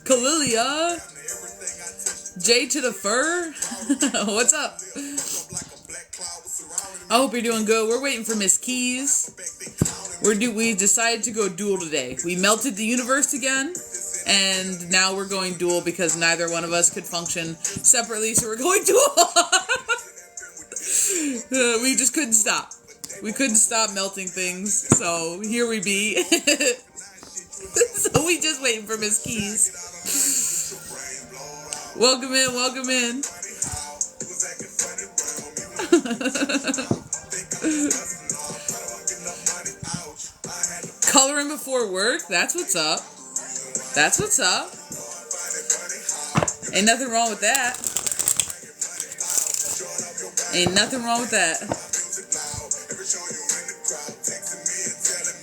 Kalilia, J to the fur. What's up? I hope you're doing good. We're waiting for Miss Keys. We decided to go dual today. We melted the universe again, and now we're going dual because neither one of us could function separately, so we're going dual. We just couldn't stop. We couldn't stop melting things, so here we be. So we just waiting for Miss Keys. Welcome in, welcome in. Coloring before work? That's what's up. That's what's up. Ain't nothing wrong with that. Ain't nothing wrong with that.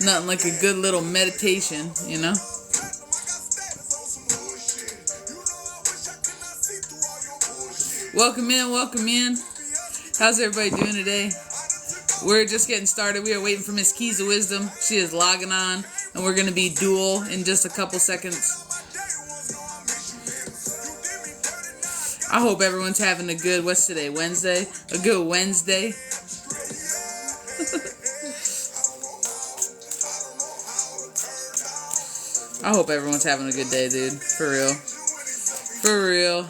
Nothing like a good little meditation, you know? Welcome in, welcome in. How's everybody doing today? We're just getting started. We are waiting for Miss Keys of Wisdom. She is logging on, and we're going to be dual in just a couple seconds. I hope everyone's having a good, what's today, Wednesday? A good Wednesday. I hope everyone's having a good day, dude. For real. For real.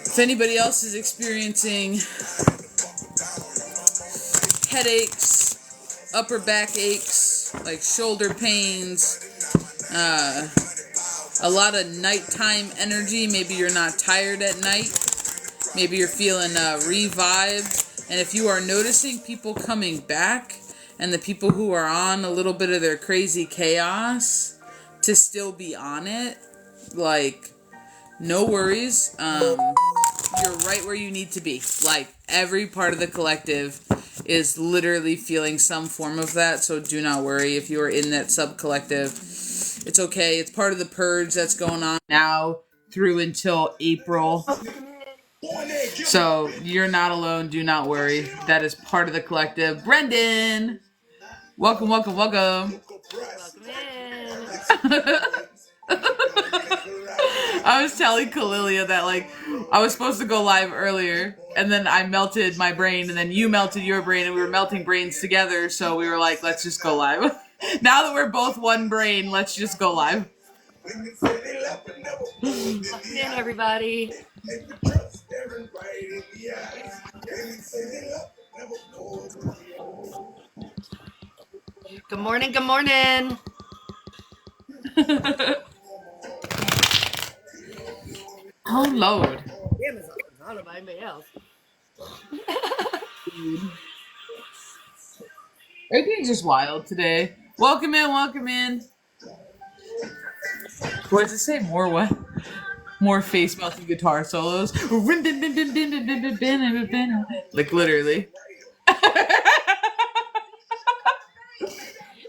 If anybody else is experiencing headaches, upper back aches, like shoulder pains, a lot of nighttime energy, maybe you're not tired at night, maybe you're feeling revived, and if you are noticing people coming back and the people who are on a little bit of their crazy chaos to still be on it, like, no worries. You're right where you need to be. Like, every part of the collective is literally feeling some form of that, so do not worry if you are in that sub-collective. It's okay. It's part of the purge that's going on now through until April. So you're not alone. Do not worry. That is part of the collective. Brendan! Welcome, welcome, welcome. Welcome in. I was telling Kalilia that, like, I was supposed to go live earlier, and then I melted my brain, and then you melted your brain, and we were melting brains together, so we were like, let's just go live. Now that we're both one brain, let's just go live. Welcome in, everybody. Good morning, good morning. Oh, Lord. Amazon. I don't know about anybody else. Everything's just wild today. Welcome in, welcome in. What does it say? More what? More face melting guitar solos. Like, literally.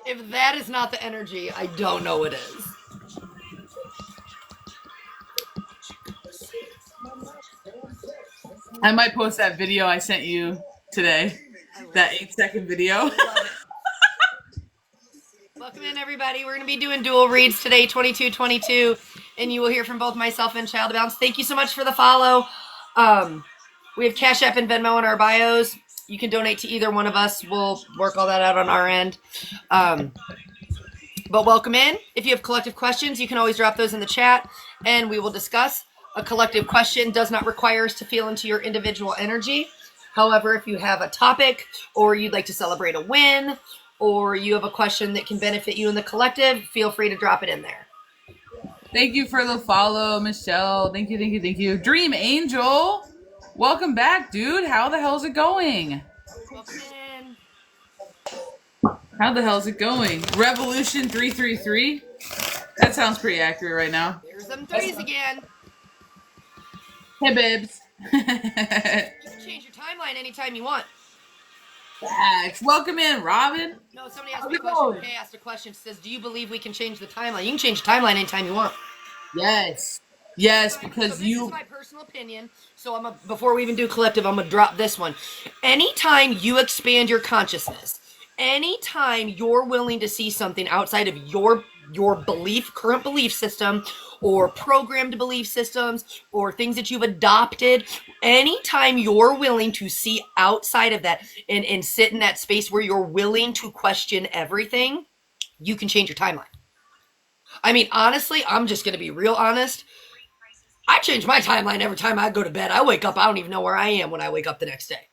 If that is not the energy, I don't know what is. I might post that video I sent you today. That 8-second video. Welcome in, everybody. We're going to be doing dual reads today, 2222, and you will hear from both myself and ChildOfBalance. Thank you so much for the follow. We have Cash App and Venmo in our bios. You can donate to either one of us. We'll work all that out on our end. But welcome in. If you have collective questions, you can always drop those in the chat, and we will discuss. A collective question does not require us to feel into your individual energy. However, if you have a topic, or you'd like to celebrate a win, or you have a question that can benefit you in the collective, feel free to drop it in there. Thank you for the follow, Michelle. Thank you, thank you, thank you. Dream Angel. Welcome back, dude. How the hell's it going? Welcome in. How the hell's it going? Revolution 333? That sounds pretty accurate right now. There's them threes again. Hey, babes. You can change your timeline anytime you want. Facts. Welcome in, Robin. No, somebody asked me a question. Kay asked a question. Says, do you believe we can change the timeline? You can change the timeline anytime you want. Yes. Yes, because so this is my personal opinion. So before we even do collective, I'm gonna drop this one. Anytime you expand your consciousness, anytime you're willing to see something outside of your current belief system, or programmed belief systems, or things that you've adopted, anytime you're willing to see outside of that and sit in that space where you're willing to question everything, you can change your timeline. I mean, honestly, I'm just gonna be real honest. I change my timeline every time I go to bed. I wake up, I don't even know where I am when I wake up the next day.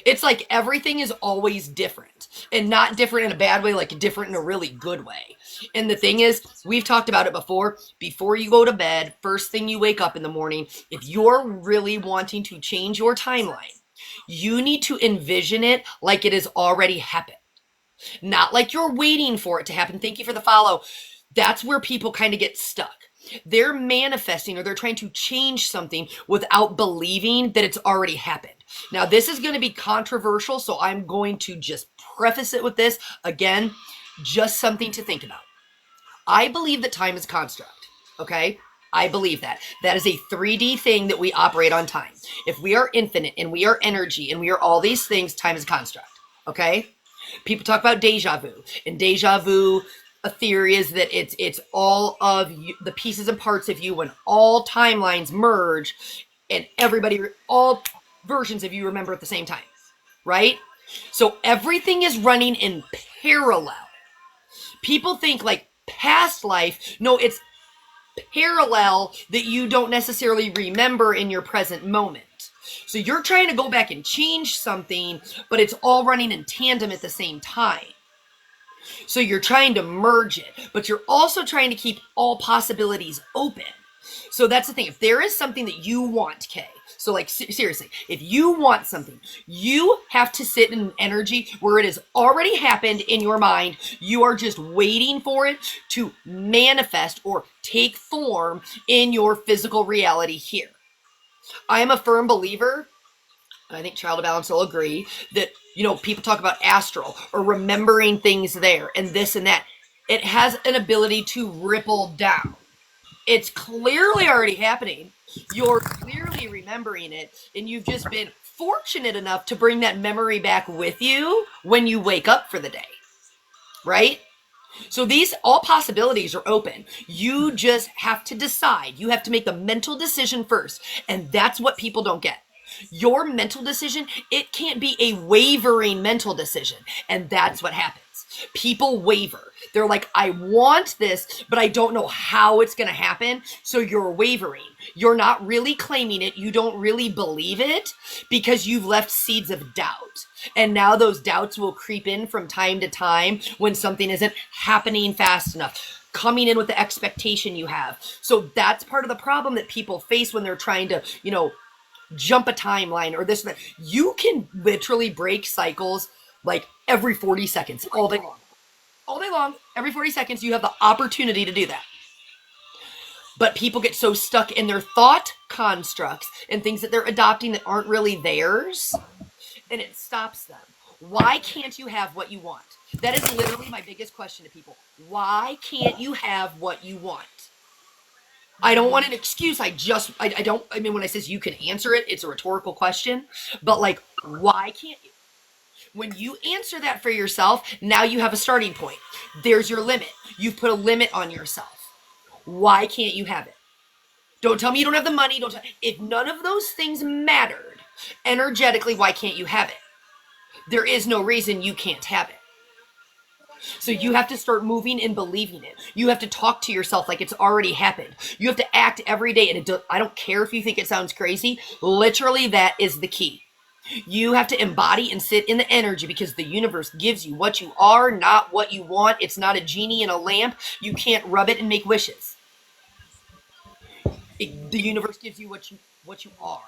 It's like everything is always different, and not different in a bad way, like different in a really good way. And the thing is, we've talked about it before you go to bed, first thing you wake up in the morning, if you're really wanting to change your timeline, you need to envision it like it has already happened. Not like you're waiting for it to happen. Thank you for the follow. That's where people kind of get stuck. They're manifesting, or they're trying to change something without believing that it's already happened. Now, this is going to be controversial, so I'm going to just preface it with this. Again, just something to think about. I believe that time is construct, okay? I believe that. That is a 3D thing that we operate on time. If we are infinite, and we are energy, and we are all these things, time is construct, okay? People talk about deja vu, and deja vu, a theory is that it's all of you, the pieces and parts of you, when all timelines merge and all versions of you remember at the same time, right? So everything is running in parallel. People think like past life. No, it's parallel that you don't necessarily remember in your present moment. So you're trying to go back and change something, but it's all running in tandem at the same time. So you're trying to merge it, but you're also trying to keep all possibilities open. So that's the thing. If there is something that you want, Kay, so like seriously, if you want something, you have to sit in an energy where it has already happened in your mind. You are just waiting for it to manifest or take form in your physical reality here. I am a firm believer, and I think ChildOfBalance will agree, that, you know, people talk about astral or remembering things there and this and that. It has an ability to ripple down. It's clearly already happening. You're clearly remembering it, and you've just been fortunate enough to bring that memory back with you when you wake up for the day, right? So all possibilities are open. You just have to decide. You have to make the mental decision first, and that's what people don't get. Your mental decision, it can't be a wavering mental decision, and that's what happens. People waver. They're like, I want this, but I don't know how it's going to happen. So you're wavering. You're not really claiming it. You don't really believe it because you've left seeds of doubt. And now those doubts will creep in from time to time when something isn't happening fast enough, coming in with the expectation you have. So that's part of the problem that people face when they're trying to, you know, jump a timeline or this and that. You can literally break cycles like every 40 seconds, all day long. All day long, every 40 seconds, you have the opportunity to do that. But people get so stuck in their thought constructs and things that they're adopting that aren't really theirs, and it stops them. Why can't you have what you want? That is literally my biggest question to people. Why can't you have what you want? I don't want an excuse. I mean, when I says you can answer it, it's a rhetorical question. But like, why can't you? When you answer that for yourself, now you have a starting point. There's your limit. You've put a limit on yourself. Why can't you have it? Don't tell me you don't have the money. If none of those things mattered energetically, why can't you have it? There is no reason you can't have it. So you have to start moving and believing it. You have to talk to yourself like it's already happened. You have to act every day. And I don't care if you think it sounds crazy. Literally, that is the key. You have to embody and sit in the energy because the universe gives you what you are, not what you want. It's not a genie in a lamp. You can't rub it and make wishes. The universe gives you what you are.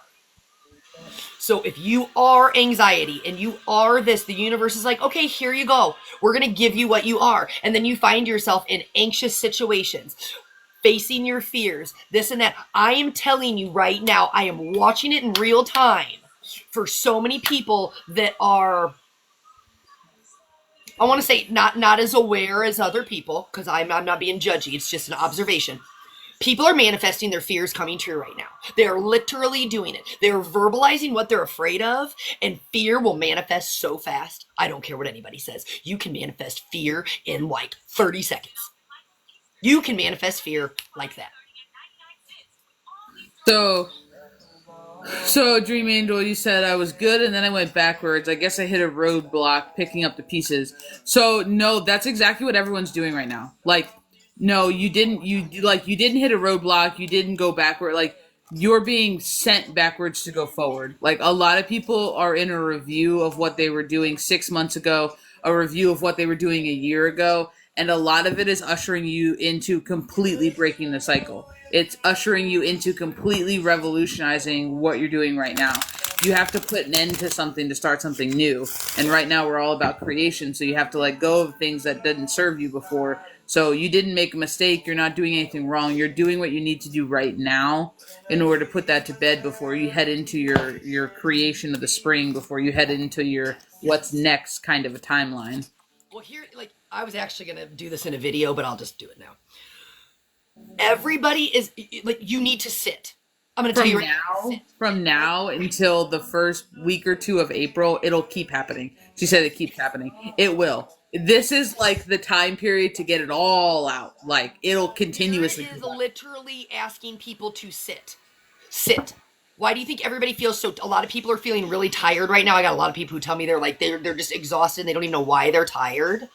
So if you are anxiety and you are this, the universe is like, okay, here you go. We're going to give you what you are. And then you find yourself in anxious situations, facing your fears, this and that. I am telling you right now, I am watching it in real time for so many people that are, I want to say not as aware as other people, because I'm not being judgy. It's just an observation. People are manifesting their fears coming true right now. They're literally doing it. They're verbalizing what they're afraid of, and fear will manifest so fast. I don't care what anybody says. You can manifest fear in like 30 seconds. You can manifest fear like that. So, Dream Angel, you said I was good, and then I went backwards. I guess I hit a roadblock picking up the pieces. So, no, that's exactly what everyone's doing right now. Like, no, you didn't. You didn't hit a roadblock. You didn't go backward. Like, you're being sent backwards to go forward. Like, a lot of people are in a review of what they were doing 6 months ago, a review of what they were doing a year ago, and a lot of it is ushering you into completely breaking the cycle. It's ushering you into completely revolutionizing what you're doing right now. You have to put an end to something to start something new. And right now we're all about creation, so you have to let go of things that didn't serve you before. So you didn't make a mistake, you're not doing anything wrong. You're doing what you need to do right now in order to put that to bed before you head into your creation of the spring, before you head into your what's next kind of a timeline. Well, here, like, I was actually going to do this in a video, but I'll just do it now. Everybody is, like, you need to sit. I'm going to tell you right now. From now until the first week or two of April, it'll keep happening. She said it keeps happening. It will. This is like the time period to get it all out. Like, it'll continuously. It is literally asking people to sit. Sit. Why do you think everybody feels so? A lot of people are feeling really tired right now. I got a lot of people who tell me they're just exhausted. They don't even know why they're tired.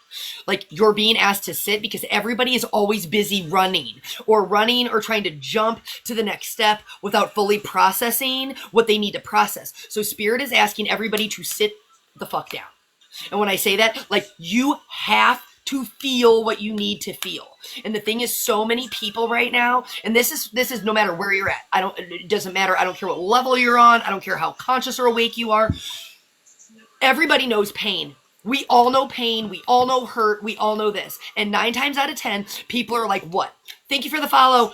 Like, you're being asked to sit because everybody is always busy running or trying to jump to the next step without fully processing what they need to process. So Spirit is asking everybody to sit the fuck down. And when I say that, like, you have to feel what you need to feel. And the thing is, so many people right now, and this is no matter where you're at. It doesn't matter. I don't care what level you're on. I don't care how conscious or awake you are. Everybody knows pain. We all know pain. We all know hurt. We all know this. And 9 times out of 10, people are like, what? Thank you for the follow.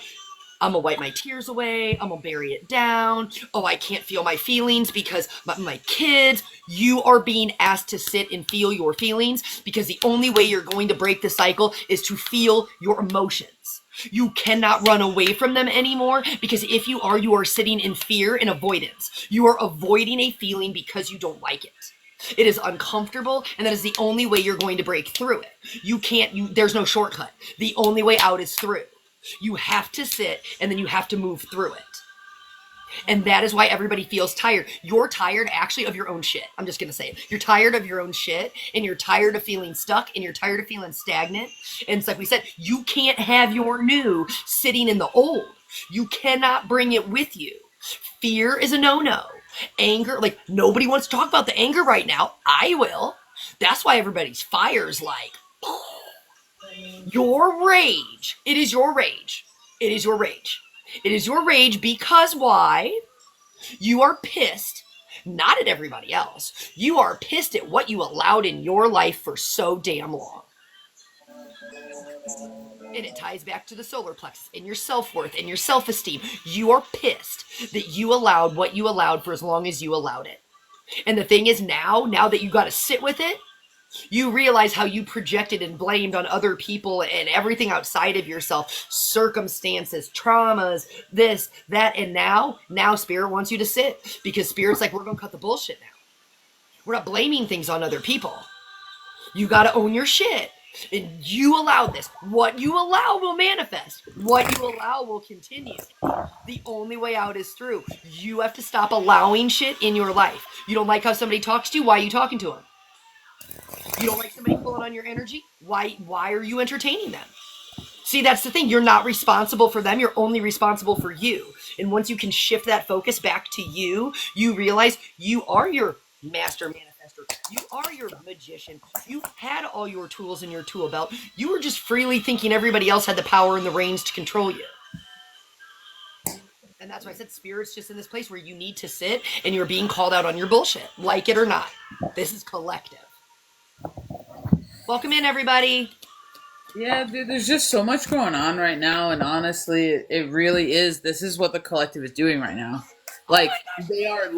I'm gonna wipe my tears away. I'm gonna bury it down. Oh, I can't feel my feelings because my kids. You are being asked to sit and feel your feelings because the only way you're going to break the cycle is to feel your emotions. You cannot run away from them anymore because if you are sitting in fear and avoidance. You are avoiding a feeling because you don't like it. It is uncomfortable, and that is the only way you're going to break through it. There's no shortcut. The only way out is through. You have to sit, and then you have to move through it. And that is why everybody feels tired. You're tired, actually, of your own shit. I'm just going to say it. You're tired of your own shit, and you're tired of feeling stuck, and you're tired of feeling stagnant. And it's like we said, you can't have your new sitting in the old. You cannot bring it with you. Fear is a no-no. Anger, like, nobody wants to talk about the anger right now. I will. That's why everybody's fire's like, your rage. It is your rage. It is your rage. It is your rage because why? You are pissed, not at everybody else. You are pissed at what you allowed in your life for so damn long. And it ties back to the solar plexus and your self-worth and your self-esteem. You are pissed that you allowed what you allowed for as long as you allowed it. And the thing is now that you got to sit with it, you realize how you projected and blamed on other people and everything outside of yourself, circumstances, traumas, this, that, and now Spirit wants you to sit because Spirit's like, we're going to cut the bullshit now. We're not blaming things on other people. You got to own your shit. And you allow this. What you allow will manifest. What you allow will continue. The only way out is through. You have to stop allowing shit in your life. You don't like how somebody talks to you? Why are you talking to them? You don't like somebody pulling on your energy? Why are you entertaining them? See, that's the thing. You're not responsible for them. You're only responsible for you. And once you can shift that focus back to you, you realize you are your master manifestor. You are your magician. You had all your tools in your tool belt. You were just freely thinking everybody else had the power and the reins to control you. And that's why I said spirit's just in this place where you need to sit and you're being called out on your bullshit, like it or not. This is collective. Welcome in, everybody. Yeah, dude, there's just so much going on right now, and honestly, it really is. This is what the collective is doing right now. Like, they were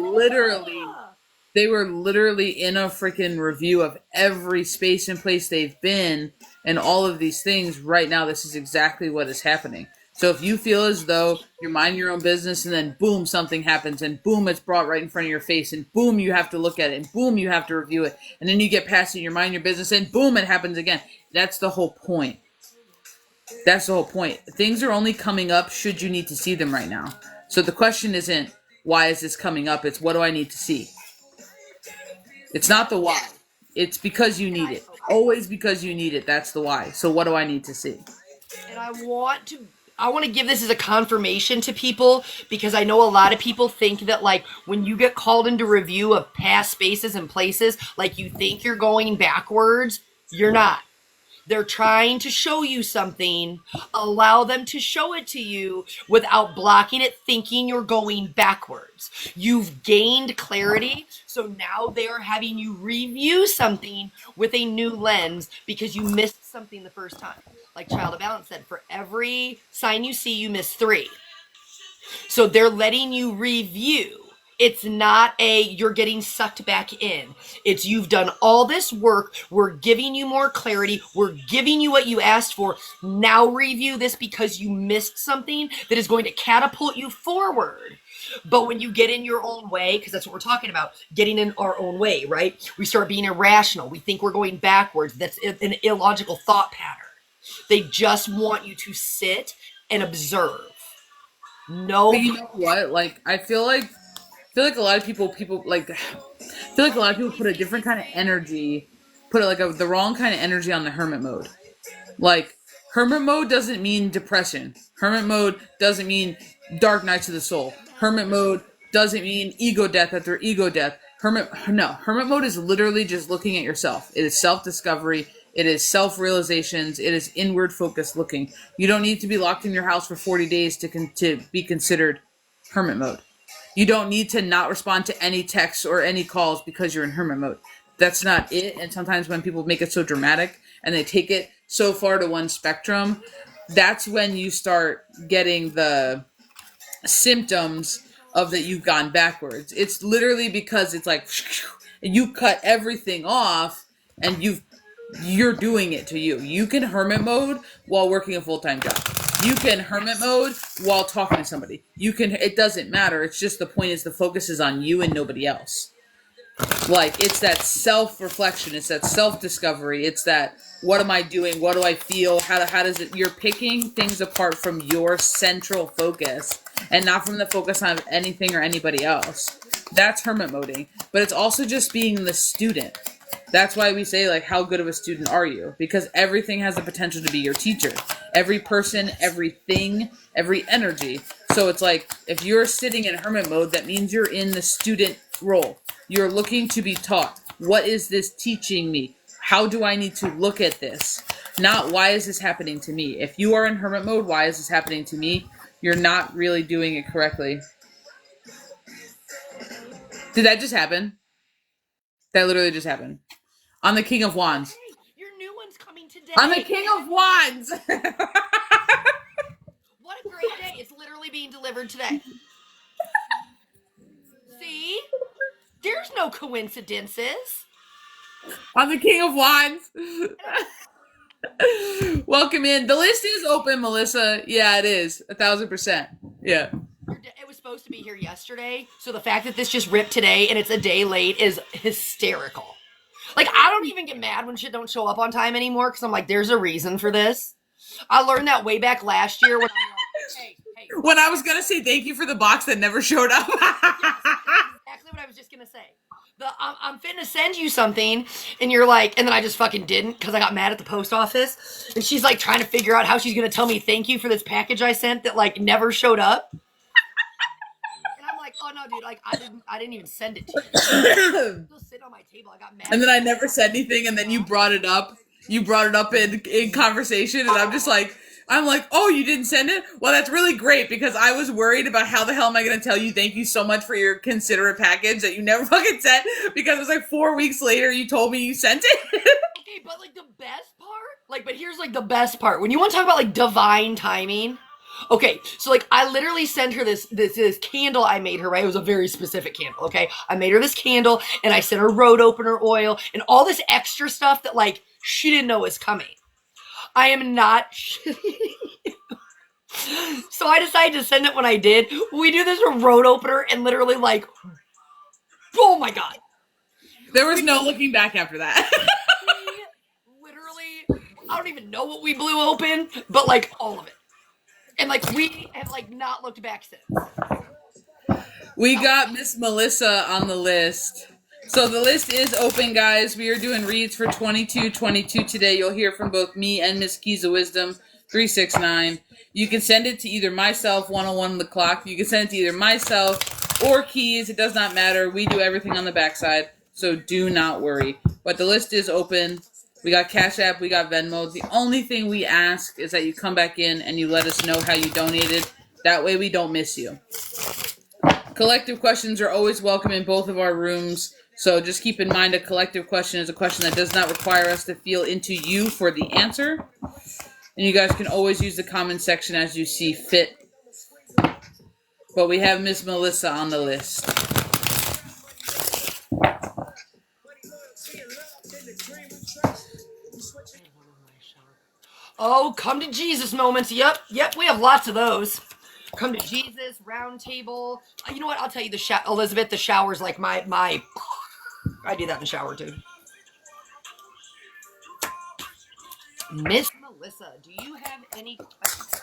literally in a freaking review of every space and place they've been and all of these things. Right now, this is exactly what is happening. So if you feel as though you're minding your own business and then boom, something happens and boom, it's brought right in front of your face and boom, you have to look at it and boom, you have to review it. And then you get past it, you're minding your business and boom, it happens again. That's the whole point. That's the whole point. Things are only coming up should you need to see them right now. So the question isn't, why is this coming up? It's, what do I need to see? It's not the why. It's because you need it. Always because you need it. That's the why. So what do I need to see? And I want to give this as a confirmation to people, because I know a lot of people think that, like, when you get called into review of past spaces and places, like, you think you're going backwards. You're not. They're trying to show you something. Allow them to show it to you without blocking it, thinking you're going backwards. You've gained clarity, so now they are having you review something with a new lens because you missed something the first time. Like ChildOfBalance said, for every sign you see, you miss 3. So they're letting you review. It's not you're getting sucked back in. It's you've done all this work. We're giving you more clarity. We're giving you what you asked for. Now review this because you missed something that is going to catapult you forward. But when you get in your own way, because that's what we're talking about, getting in our own way, right? We start being irrational. We think we're going backwards. That's an illogical thought pattern. They just want you to sit and observe. No. But you know what? Like, I feel like a lot of people like, I feel like a lot of people put a different kind of energy, the wrong kind of energy on the hermit mode. Like, hermit mode doesn't mean depression. Hermit mode doesn't mean dark nights of the soul. Hermit mode doesn't mean ego death after ego death. Hermit mode is literally just looking at yourself. It is self-discovery. It is self-realizations. It is inward focused looking. You don't need to be locked in your house for 40 days to be considered hermit mode. You don't need to not respond to any texts or any calls because you're in hermit mode. That's not it. And sometimes when people make it so dramatic and they take it so far to one spectrum, that's when you start getting the symptoms of that you've gone backwards. It's literally because it's like you cut everything off and you're doing it to you. You can hermit mode while working a full-time job. You can hermit mode while talking to somebody. It doesn't matter. It's just the point is the focus is on you and nobody else. Like, it's that self-reflection. It's that self-discovery. It's that, what am I doing? What do I feel? How does it, you're picking things apart from your central focus and not from the focus on anything or anybody else. That's hermit moding. But it's also just being the student. That's why we say, like, how good of a student are you? Because everything has the potential to be your teacher. Every person, everything, every energy. So it's like, if you're sitting in hermit mode, that means you're in the student role. You're looking to be taught. What is this teaching me? How do I need to look at this? Not, why is this happening to me? If you are in hermit mode, why is this happening to me? You're not really doing it correctly. Did that just happen? That literally just happened. On the King of Wands. Hey, your new one's coming today. On the King of Wands! What a great day. It's literally being delivered today. See? There's no coincidences. On the King of Wands. Welcome in. The list is open, Melissa. Yeah, it is. 1,000%. Yeah. It was supposed to be here yesterday, so the fact that this just ripped today and it's a day late is hysterical. Like, I don't even get mad when shit don't show up on time anymore, because I'm like, there's a reason for this. I learned that way back last year when I'm like, hey. When I was going to say thank you for the box that never showed up. Yes, exactly what I was just going to say. I'm finna send you something, and you're like, and then I just fucking didn't, because I got mad at the post office, and she's like trying to figure out how she's going to tell me thank you for this package I sent that like never showed up. And I'm like, oh no, dude, like I didn't even send it to you. It was sitting on my table. I got mad. And then I never said anything, and then you brought it up. You brought it up in conversation, and I'm just like, I'm like, oh, you didn't send it? Well, that's really great because I was worried about how the hell am I going to tell you thank you so much for your considerate package that you never fucking sent because it was like 4 weeks later you told me you sent it. Okay, but like the best part, but here's like the best part. When you want to talk about like divine timing, okay, so like I literally sent her this candle I made her, right? It was a very specific candle, okay? I made her this candle and I sent her road opener oil and all this extra stuff that like she didn't know was coming. I am not so I decided to send it when I did. We do this road opener and literally like, oh my god. There was no looking back after that. Literally, I don't even know what we blew open, but like all of it. And like we have like not looked back since. We got Miss Melissa on the list. So the list is open, guys. We are doing reads for 2222 today. You'll hear from both me and Miss Keys of Wisdom 369. You can send it to either myself, 101 the clock. You can send it to either myself or Keys. It does not matter. We do everything on the backside, so do not worry. But the list is open. We got Cash App. We got Venmo. The only thing we ask is that you come back in and you let us know how you donated. That way we don't miss you. Collective questions are always welcome in both of our rooms. So just keep in mind a collective question is a question that does not require us to feel into you for the answer. And you guys can always use the comment section as you see fit. But we have Miss Melissa on the list. Oh, come to Jesus moments. Yep, we have lots of those. Come to Jesus, round table. You know what? I'll tell you Elizabeth, the shower's like my I do that in the shower too. Miss Melissa, do you have any questions?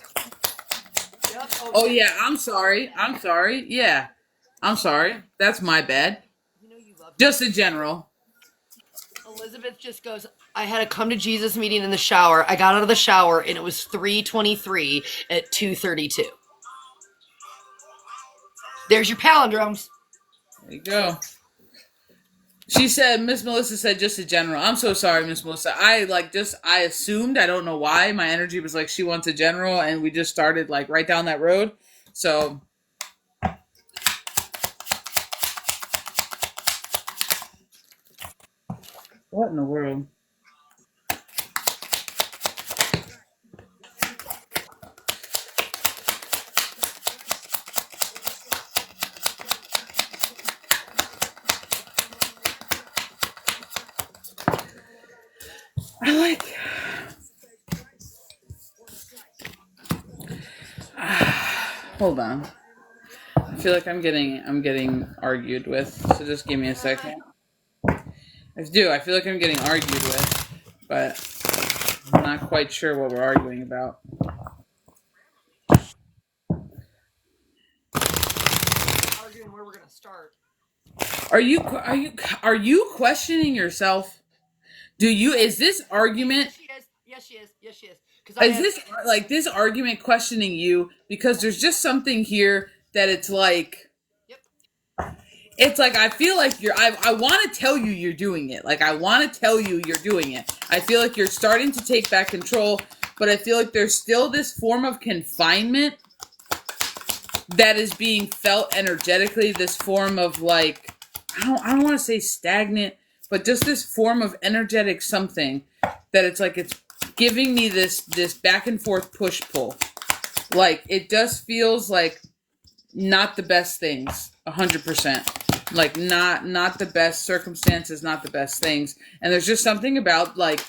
Yep, oh yeah, I'm sorry. Yeah. I'm sorry. That's my bad. You know you love just a general. Elizabeth just goes, I had a come to Jesus meeting in the shower. I got out of the shower and it was 3:23 at 2:32. There's your palindromes. There you go. She said, Miss Melissa said just a general. I'm so sorry, Miss Melissa. I assumed, I don't know why. My energy was like, she wants a general, and we just started like right down that road. So what in the world? I like. Hold on. I feel like I'm getting argued with. So just give me a second. I do. I feel like I'm getting argued with, but I'm not quite sure what we're arguing about. Arguing where we're gonna start. Are you questioning yourself? Is this argument? Yes, she is. Is this argument questioning you? Because there's just something here that it's like. Yep. It's like I feel like I want to tell you you're doing it. Like I want to tell you you're doing it. I feel like you're starting to take back control, but I feel like there's still this form of confinement that is being felt energetically. This form of like I don't want to say stagnant, but just this form of energetic something that it's like it's giving me this back and forth push pull. Like it just feels like not the best things, 100%. Like not the best circumstances, not the best things. And there's just something about like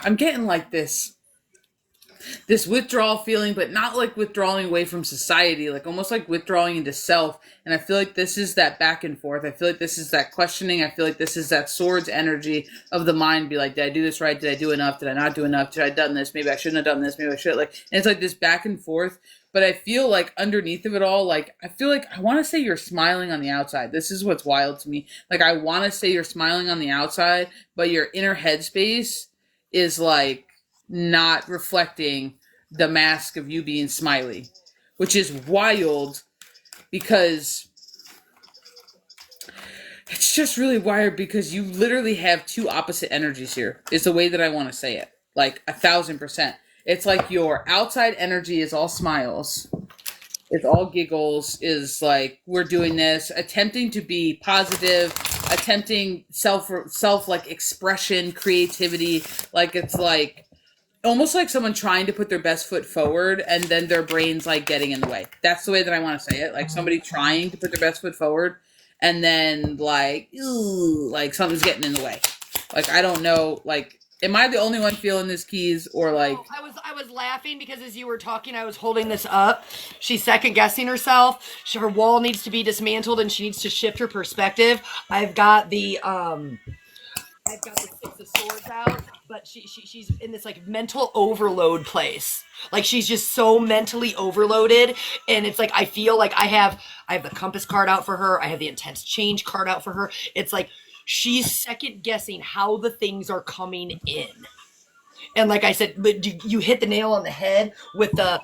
I'm getting like this withdrawal feeling, but not like withdrawing away from society, like almost like withdrawing into self. And I feel like this is that back and forth. I feel like this is that questioning. I feel like this is that swords energy of the mind. Be like, did I do this right? Did I do enough? Did I not do enough? Did I done this? Maybe I shouldn't have done this. Maybe I should. Like, and it's like this back and forth. But I feel like underneath of it all, like, I feel like I want to say you're smiling on the outside. This is what's wild to me. Like, I want to say you're smiling on the outside, but your inner headspace is like not reflecting the mask of you being smiley, which is wild because it's just really wired because you literally have two opposite energies here is the way that I want to say it. Like 1,000%. It's like your outside energy is all smiles. It's all giggles, is like we're doing this, attempting to be positive, attempting self like expression, creativity, like it's like almost like someone trying to put their best foot forward and then their brain's like getting in the way. That's the way that I want to say it. Like somebody trying to put their best foot forward and then like, ooh, like something's getting in the way. Like I don't know, like am I the only one feeling this keys or like Oh, I was laughing because as you were talking, I was holding this up. She's second guessing herself. Her wall needs to be dismantled and she needs to shift her perspective. I've got the Six of Swords out, but she's in this like mental overload place. Like she's just so mentally overloaded, and it's like I feel like I have the Compass card out for her. I have the Intense Change card out for her. It's like she's second guessing how the things are coming in. And like I said, but you hit the nail on the head with the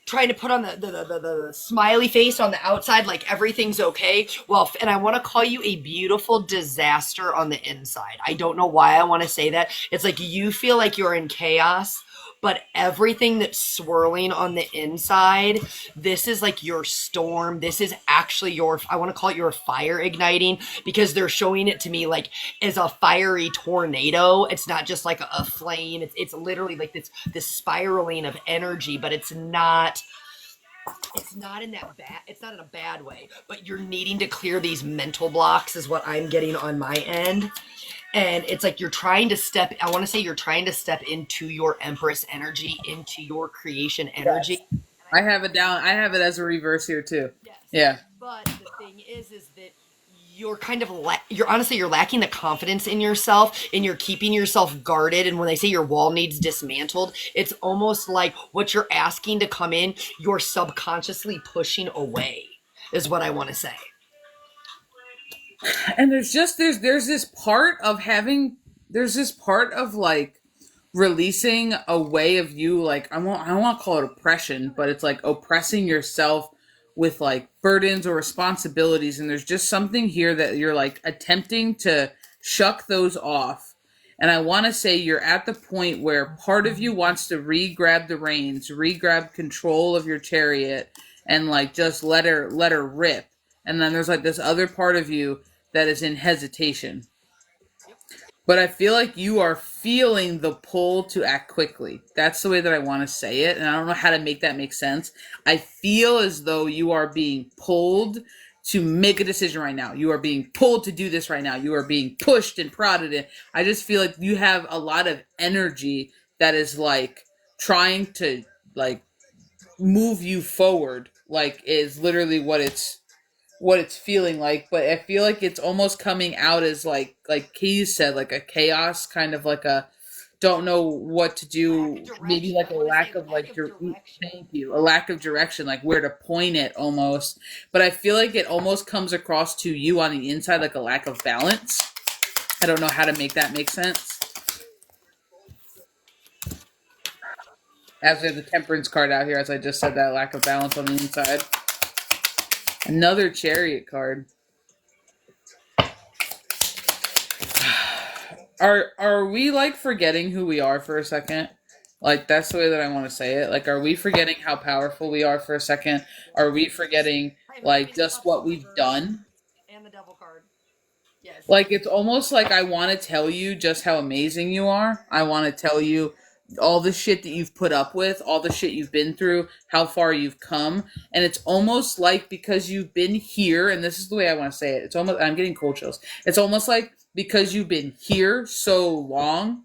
trying to put on the smiley face on the outside like everything's okay. Well, and I want to call you a beautiful disaster on the inside. I don't know why I want to say that. It's like you feel like you're in chaos, but everything that's swirling on the inside, this is like your storm. This is actually I want to call it your fire igniting, because they're showing it to me like as a fiery tornado. It's not just like a flame. It's literally like this spiraling of energy, but it's not in that bad, it's not in a bad way, but you're needing to clear these mental blocks is what I'm getting on my end. And it's like you're trying to step into your Empress energy, into your creation energy. yes. I have it down. I have it as a reverse here too. Yes. Yeah. But the thing is that you're kind of you're lacking the confidence in yourself, and you're keeping yourself guarded. And when they say your wall needs dismantled, it's almost like what you're asking to come in, you're subconsciously pushing away, is what I want to say. And there's this part of having there's this part of like releasing a way of you like I don't want to call it oppression, but it's like oppressing yourself with like burdens or responsibilities, and there's just something here that you're like attempting to shuck those off. And I want to say you're at the point where part of you wants to re-grab the reins, re-grab control of your chariot and like just let her rip. And then there's like this other part of you that is in hesitation. But I feel like you are feeling the pull to act quickly. That's the way that I want to say it. And I don't know how to make that make sense. I feel as though you are being pulled to make a decision right now. You are being pulled to do this right now. You are being pushed and prodded. And I just feel like you have a lot of energy that is like trying to like move you forward. Like is literally what it's feeling like, but I feel like it's almost coming out as like Keys said, like a chaos, kind of like a don't know what to do, maybe like a lack of like thank you, a lack of direction, like where to point it almost. But I feel like it almost comes across to you on the inside like a lack of balance. I don't know how to make that make sense. As there's a temperance card out here, as I just said, that lack of balance on the inside. Another chariot card. Are we like forgetting who we are for a second? Like that's the way that I want to say it. Like are we forgetting how powerful we are for a second? Are we forgetting like just what we've done? And the devil card. Yes. Like it's almost like I want to tell you just how amazing you are. I want to tell you all the shit that you've put up with, all the shit you've been through, how far you've come. And it's almost like because you've been here, and this is the way I want to say it. It's almost I'm getting cold chills. It's almost like because you've been here so long,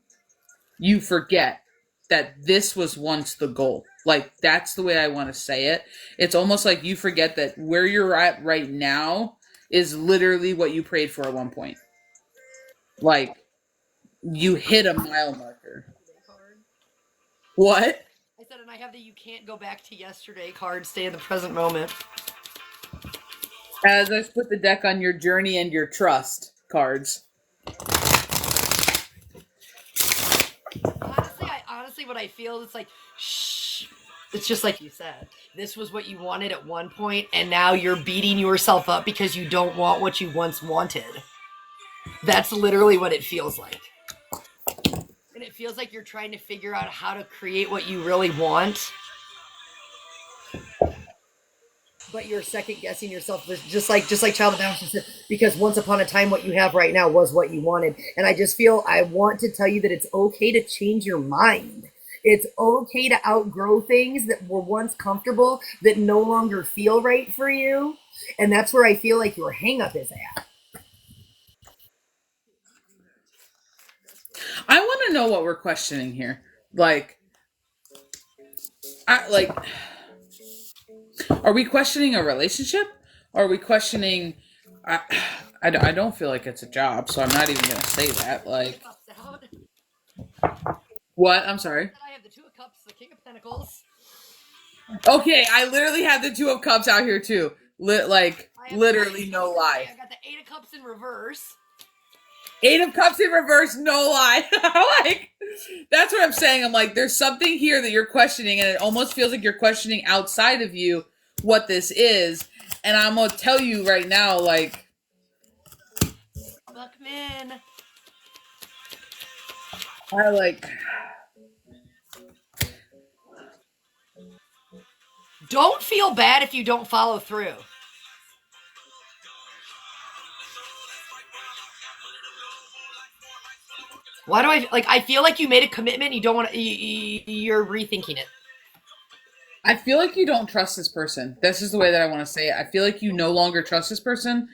you forget that this was once the goal. Like that's the way I want to say it. It's almost like you forget that where you're at right now is literally what you prayed for at one point. Like you hit a mile marker. What? I said, and I have the "you can't go back to yesterday" card. Stay in the present moment. As I put the deck on your journey and your trust cards. Honestly, what I feel is like, shh. It's just like you said. This was what you wanted at one point, and now you're beating yourself up because you don't want what you once wanted. That's literally what it feels like. And it feels like you're trying to figure out how to create what you really want. But you're second guessing yourself, just like ChildOfBalance said, because once upon a time, what you have right now was what you wanted. And I just feel I want to tell you that it's okay to change your mind. It's okay to outgrow things that were once comfortable that no longer feel right for you. And that's where I feel like your hang up is at. I want to know what we're questioning here. Are we questioning a relationship? Are we questioning? I, I don't feel like it's a job, so I'm not even gonna say that. Like, what? I'm sorry. I have the Two of Cups, the King of Pentacles. Okay, I literally have the Two of Cups out here too. Literally, no lie. I got the Eight of Cups in reverse. Eight of Cups in reverse, no lie. Like, that's what I'm saying. I'm like, there's something here that you're questioning, and it almost feels like you're questioning outside of you what this is. And I'm gonna tell you right now, like, Buckman. I like. Don't feel bad if you don't follow through. Why do I feel like you made a commitment, you don't want to, you're rethinking it. I feel like you don't trust this person. This is the way that I want to say it. I feel like you no longer trust this person.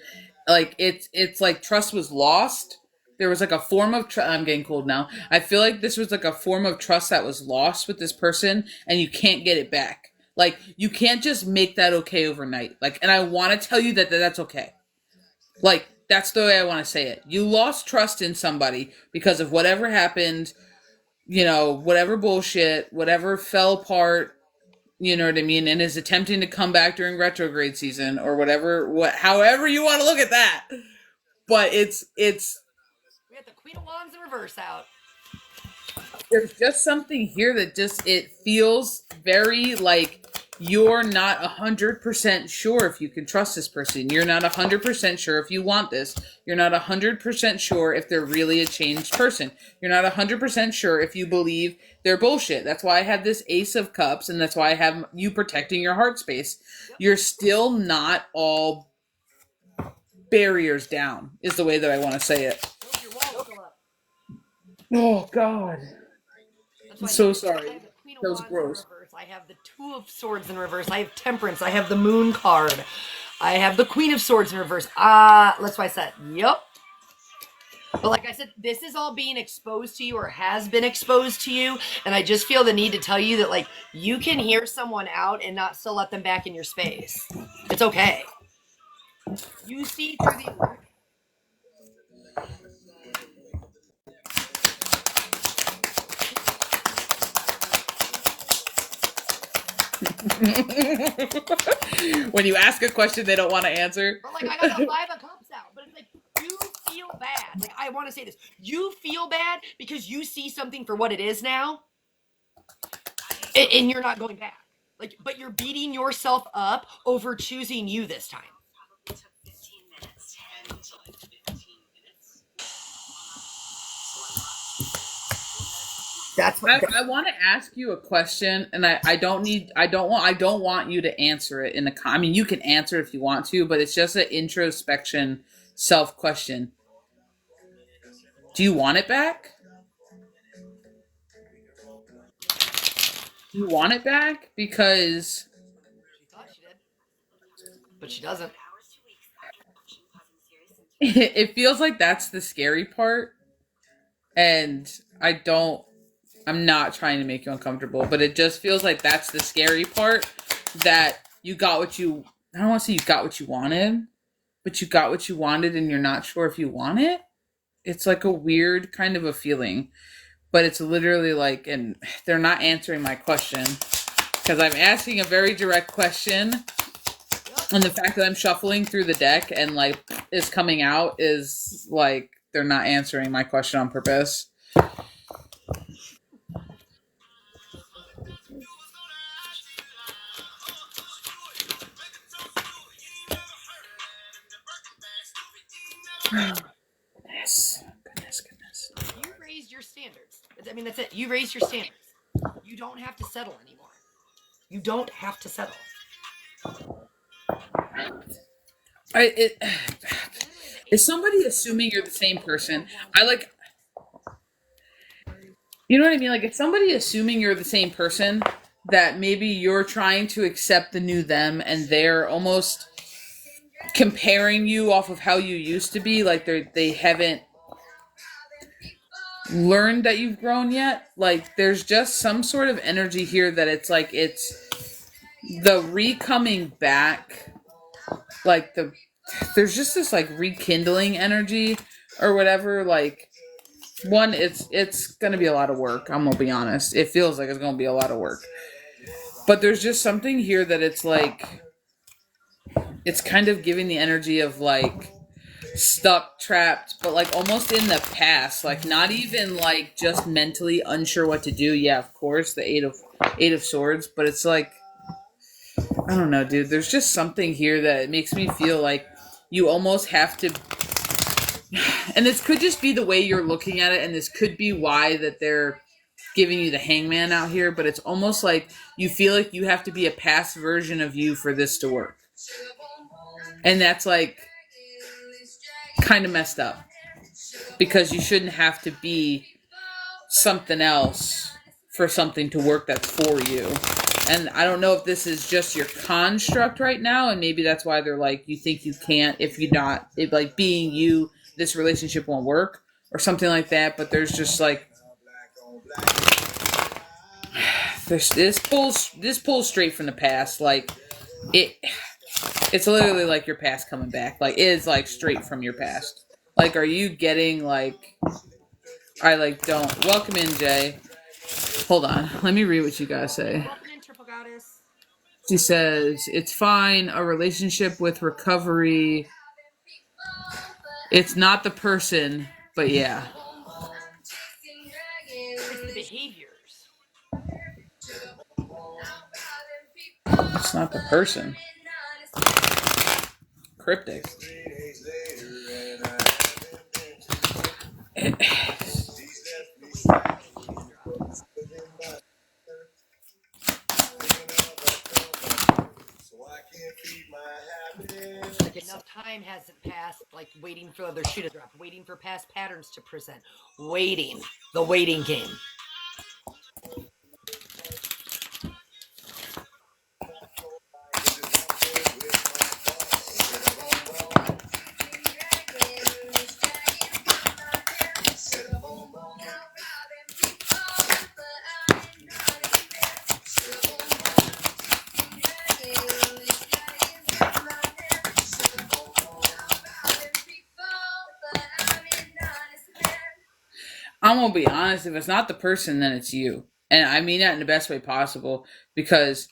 Like it's like trust was lost. There was like a form of I'm getting cold now. I feel like this was like a form of trust that was lost with this person, and you can't get it back. Like you can't just make that okay overnight. Like, and I want to tell you that that's okay. Like that's the way I want to say it. You lost trust in somebody because of whatever happened. You know, whatever bullshit, whatever fell apart. You know what I mean? And is attempting to come back during retrograde season or whatever, however you want to look at that. But it's we have the Queen of Wands in reverse out. There's just something here that just it feels very like you're not 100% sure if you can trust this person. You're not 100% sure if you want this. You're not 100% sure if they're really a changed person. You're not 100% sure if you believe they're bullshit. That's why I have this Ace of Cups, and that's why I have you protecting your heart space. You're still not all barriers down, is the way that I want to say it. Oh, God. I'm so sorry. I have the Queen of That was Wands gross. in reverse. I have the Two of Swords in reverse. I have Temperance. I have the Moon card. I have the Queen of Swords in reverse. That's why I said, yep. But like I said, this is all being exposed to you or has been exposed to you. And I just feel the need to tell you that, like, you can hear someone out and not still let them back in your space. It's okay. You see through the... When you ask a question they don't want to answer. But like, I got the Five of Cups out, but it's like, you feel bad. Like, I want to say this. You feel bad because you see something for what it is now, and you're not going back. Like, but you're beating yourself up over choosing you this time. That's what I want to ask you a question, and I don't want you to answer it in the. I mean, you can answer if you want to, but it's just an introspection, self question. Do you want it back? Do you want it back? Because she thought she did, but she doesn't. it feels like that's the scary part, and I'm not trying to make you uncomfortable, but it just feels like that's the scary part, that you got what you, I don't want to say you got what you wanted, but you got what you wanted and you're not sure if you want it. It's like a weird kind of a feeling, but it's literally like, and they're not answering my question because I'm asking a very direct question. And the fact that I'm shuffling through the deck and like is coming out is like, they're not answering my question on purpose. Goodness. You raised your standards. I mean, that's it. You raise your standards. You don't have to settle anymore. You don't have to settle. Is somebody assuming you're the same person? You know what I mean? Like, if somebody assuming you're the same person, that maybe you're trying to accept the new them and they're almost comparing you off of how you used to be, like they haven't learned that you've grown yet. Like, there's just some sort of energy here that it's like it's the re-coming back, like there's just this like rekindling energy or whatever. Like, one, it's gonna be a lot of work. I'm gonna be honest. It feels like it's gonna be a lot of work. But there's just something here that it's like it's kind of giving the energy of like stuck, trapped, but like almost in the past. Like, not even like just mentally unsure what to do. Yeah, of course, the eight of swords, but it's like, I don't know, dude. There's just something here that makes me feel like you almost have to, and this could just be the way you're looking at it, and this could be why that they're giving you the hangman out here, but it's almost like you feel like you have to be a past version of you for this to work. And that's like kind of messed up, because you shouldn't have to be something else for something to work that's for you. And I don't know if this is just your construct right now, and maybe that's why they're like, you think you can't, if you're not, if like being you, this relationship won't work or something like that. But there's just like, this pulls straight from the past. Like, it's literally like your past coming back. Like, it is like straight from your past. Like, are you getting like, I like don't welcome in, Jay. Hold on, let me read what you guys say. Welcome in, Triple Goddess. She says, it's fine, a relationship with recovery. It's not the person, but yeah. It's the behaviors. It's not the person. Cryptic. Like, enough time hasn't passed, like waiting for other shoe to drop, waiting for past patterns to present, waiting. The waiting game. I'm gonna be honest, if it's not the person, then it's you. And I mean that in the best way possible, because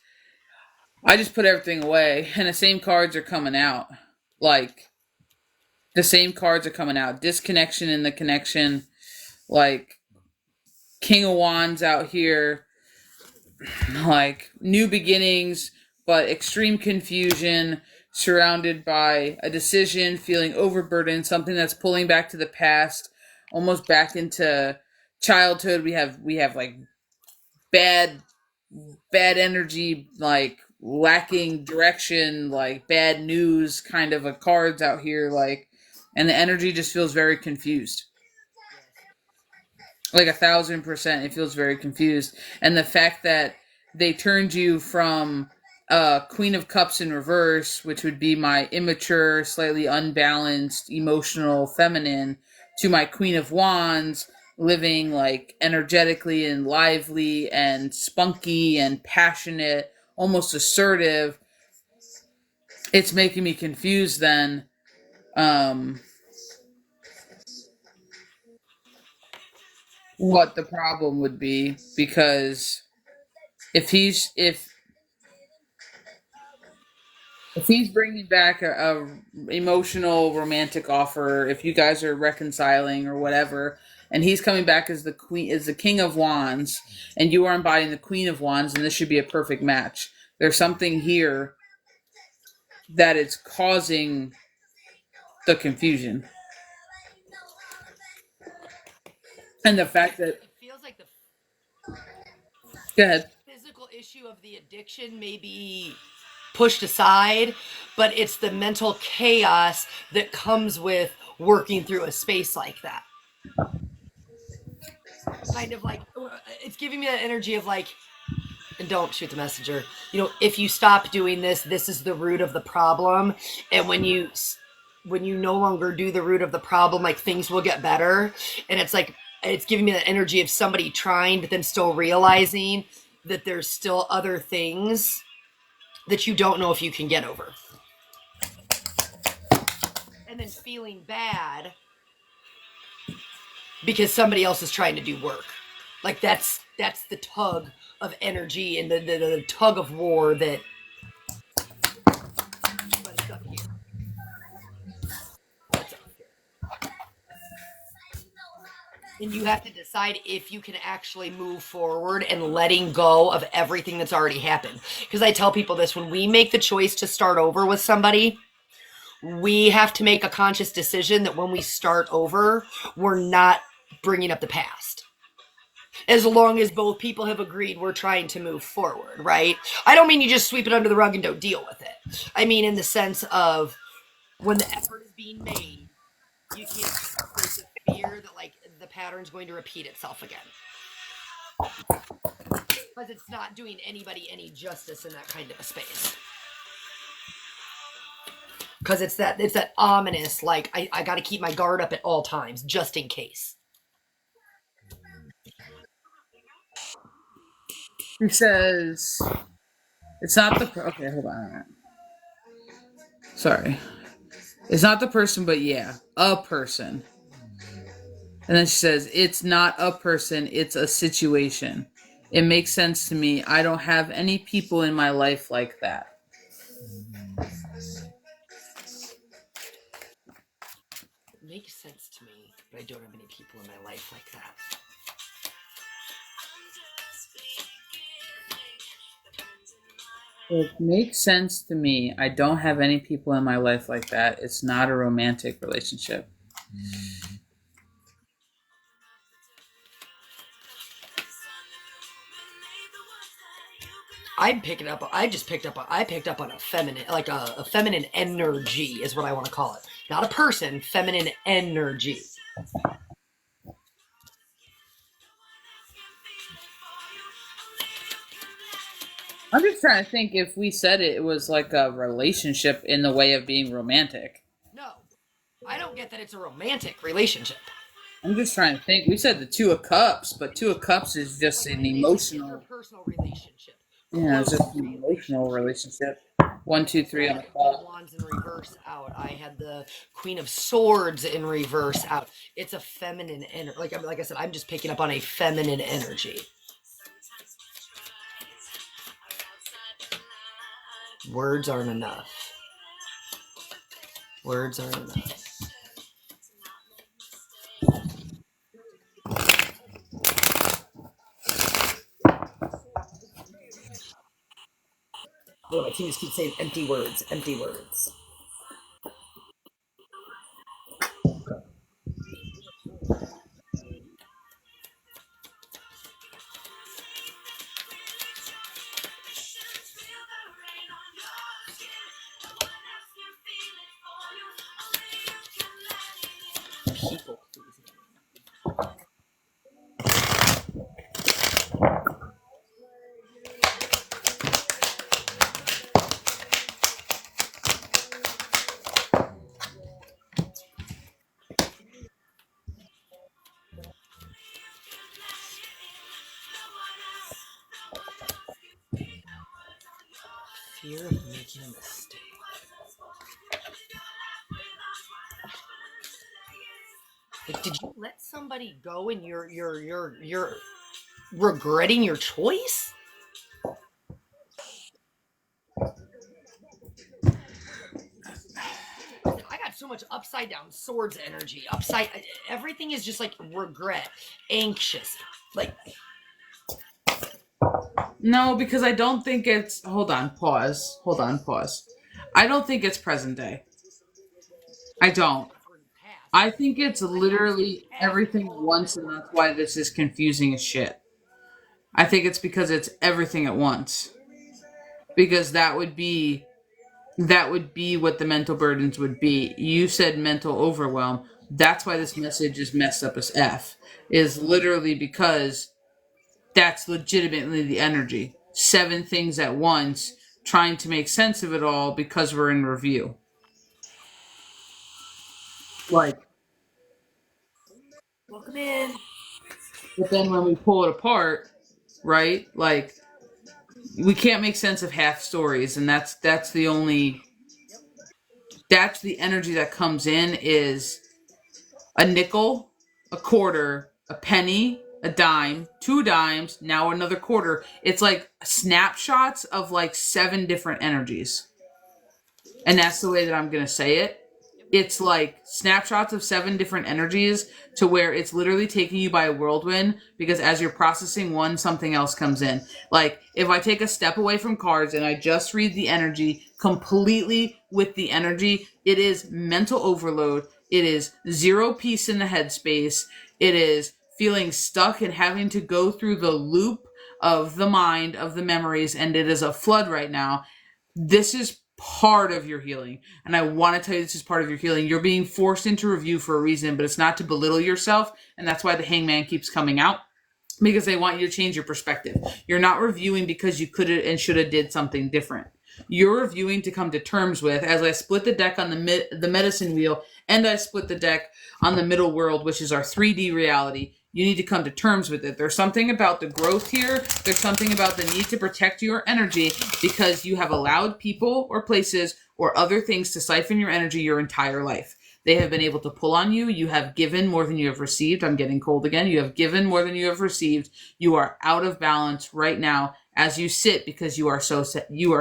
I just put everything away and the same cards are coming out. Like, the same cards are coming out. Disconnection in the connection. Like, King of Wands out here. Like, new beginnings, but extreme confusion, surrounded by a decision, feeling overburdened, something that's pulling back to the past, almost back into childhood. We have like bad energy, like lacking direction, like bad news kind of a cards out here, like, and the energy just feels very confused. Like 1,000%, it feels very confused. And the fact that they turned you from Queen of Cups in reverse, which would be my immature, slightly unbalanced, emotional feminine, to my Queen of Wands, living like energetically and lively and spunky and passionate, almost assertive. It's making me confused then. What the problem would be, because if he's bringing back a emotional romantic offer, if you guys are reconciling or whatever, and he's coming back as the King of Wands, and you are embodying the Queen of Wands, and this should be a perfect match. There's something here that is causing the confusion. And the fact that It feels like the Go ahead. Physical issue of the addiction may be pushed aside, but it's the mental chaos that comes with working through a space like that. Kind of like, it's giving me that energy of like, and don't shoot the messenger. If you stop doing this, this is the root of the problem. And when you no longer do the root of the problem, like things will get better. And it's like, it's giving me the energy of somebody trying, but then still realizing that there's still other things that you don't know if you can get over. And then feeling bad because somebody else is trying to do work. Like that's the tug of energy and the tug of war that. But it's up here. It's up here. And you have to decide if you can actually move forward and letting go of everything that's already happened. Because I tell people this, when we make the choice to start over with somebody, we have to make a conscious decision that when we start over, we're not bringing up the past. As long as both people have agreed we're trying to move forward, right? I don't mean you just sweep it under the rug and don't deal with it. I mean in the sense of when the effort is being made, you can't create the fear that like the pattern's going to repeat itself again. Because it's not doing anybody any justice in that kind of a space. Because it's that ominous, like I got to keep my guard up at all times just in case. He says, it's not the. Okay, hold on. Sorry. It's not the person, but yeah, a person. And then she says, it's not a person, it's a situation. It makes sense to me. I don't have any people in my life like that. It makes sense to me, but I don't have any people in my life like that. It makes sense to me. I don't have any people in my life like that. It's not a romantic relationship. I picked up on a feminine, like a feminine energy is what I want to call it. Not a person, feminine energy. I'm just trying to think if we said it was like a relationship in the way of being romantic. No, I don't get that it's a romantic relationship. I'm just trying to think. We said the Two of Cups, but Two of Cups is just Like an emotional. interpersonal relationship. Yeah, it's just an emotional relationship. One, two, three I on had the the Queen of clock. Wands in reverse out. I had the Queen of Swords in reverse out. It's a feminine energy. Like I said, I'm just picking up on a feminine energy. Words aren't enough. Words aren't enough. Oh, my team just keeps saying empty words, empty words. People pleasing. Fear of making a mistake. Like, did you let somebody go and you're regretting your choice? I got so much upside down swords energy. Everything is just like regret, anxious. Like, No, because I don't think it's. Hold on, pause. Hold on, pause. I don't think it's present day. I don't. I think it's literally everything at once, and that's why this is confusing as shit. I think it's because it's everything at once. Because that would be what the mental burdens would be. You said mental overwhelm. That's why this message is messed up as F. Is literally because that's legitimately the energy. 7 things at once, trying to make sense of it all because we're in review. Like, Welcome in. but then when we pull it apart, right? Like, we can't make sense of half stories, and that's the only that's the energy that comes in is a nickel, a quarter, a penny, a dime, 2 dimes, now another quarter. It's like snapshots of like 7 different energies. And that's the way that I'm going to say it. It's like snapshots of 7 different energies to where it's literally taking you by a whirlwind because as you're processing one, something else comes in. Like if I take a step away from cards and I just read the energy completely with the energy, it is mental overload. It is 0 peace in the headspace. It is feeling stuck and having to go through the loop of the mind, of the memories, and it is a flood right now. This is part of your healing. And I want to tell you this is part of your healing. You're being forced into review for a reason, but it's not to belittle yourself. And that's why the hangman keeps coming out. Because they want you to change your perspective. You're not reviewing because you could have and should have did something different. You're reviewing to come to terms with, as I split the deck on the medicine wheel, and I split the deck on the middle world, which is our 3D reality. You need to come to terms with it. There's something about the growth here. There's something about the need to protect your energy because you have allowed people or places or other things to siphon your energy your entire life. They have been able to pull on you. You have given more than you have received. I'm getting cold again. You have given more than you have received. You are out of balance right now as you sit because you are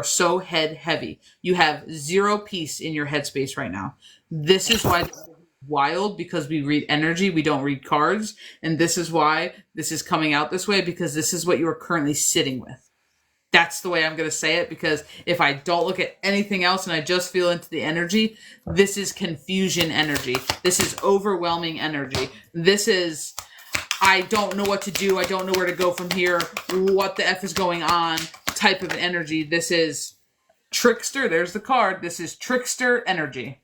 so head heavy. You have 0 peace in your headspace right now. This is why it's wild because we read energy, we don't read cards, and this is why this is coming out this way because this is what you are currently sitting with. That's the way I'm going to say it because if I don't look at anything else and I just feel into the energy, this is confusion energy. This is overwhelming energy. This is, I don't know what to do. I don't know where to go from here. What the F is going on type of energy. This is trickster. There's the card. This is trickster energy.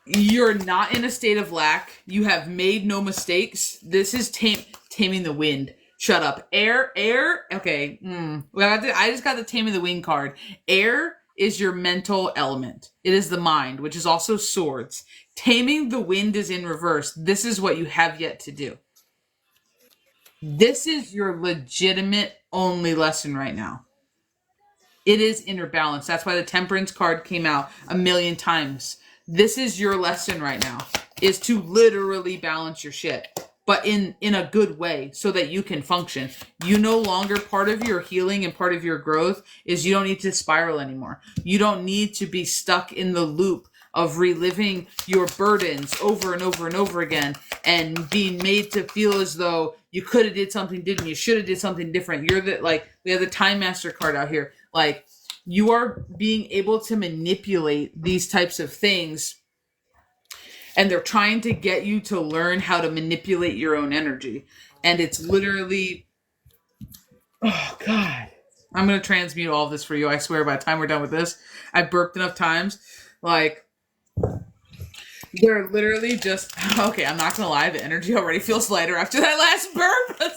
You're not in a state of lack. You have made no mistakes. This is taming the wind. Shut up. Air. Okay. Well, I just got the Taming the Wind card. Air is your mental element. It is the mind, which is also swords. Taming the wind is in reverse. This is what you have yet to do. This is your legitimate only lesson right now. It is inner balance. That's why the Temperance card came out a million times. This is your lesson right now, is to literally balance your shit. But in a good way so that you can function. You no longer, part of your healing and part of your growth is you don't need to spiral anymore. You don't need to be stuck in the loop of reliving your burdens over and over and over again and being made to feel as though you could have did something, didn't you? Should have did something different. You're the, like, we have the Time Master card out here. Like, you are being able to manipulate these types of things, and they're trying to get you to learn how to manipulate your own energy. And it's literally, oh God, I'm going to transmute all of this for you. I swear by the time we're done with this, I burped enough times. Like, they're literally just, okay, I'm not going to lie. The energy already feels lighter after that last burp.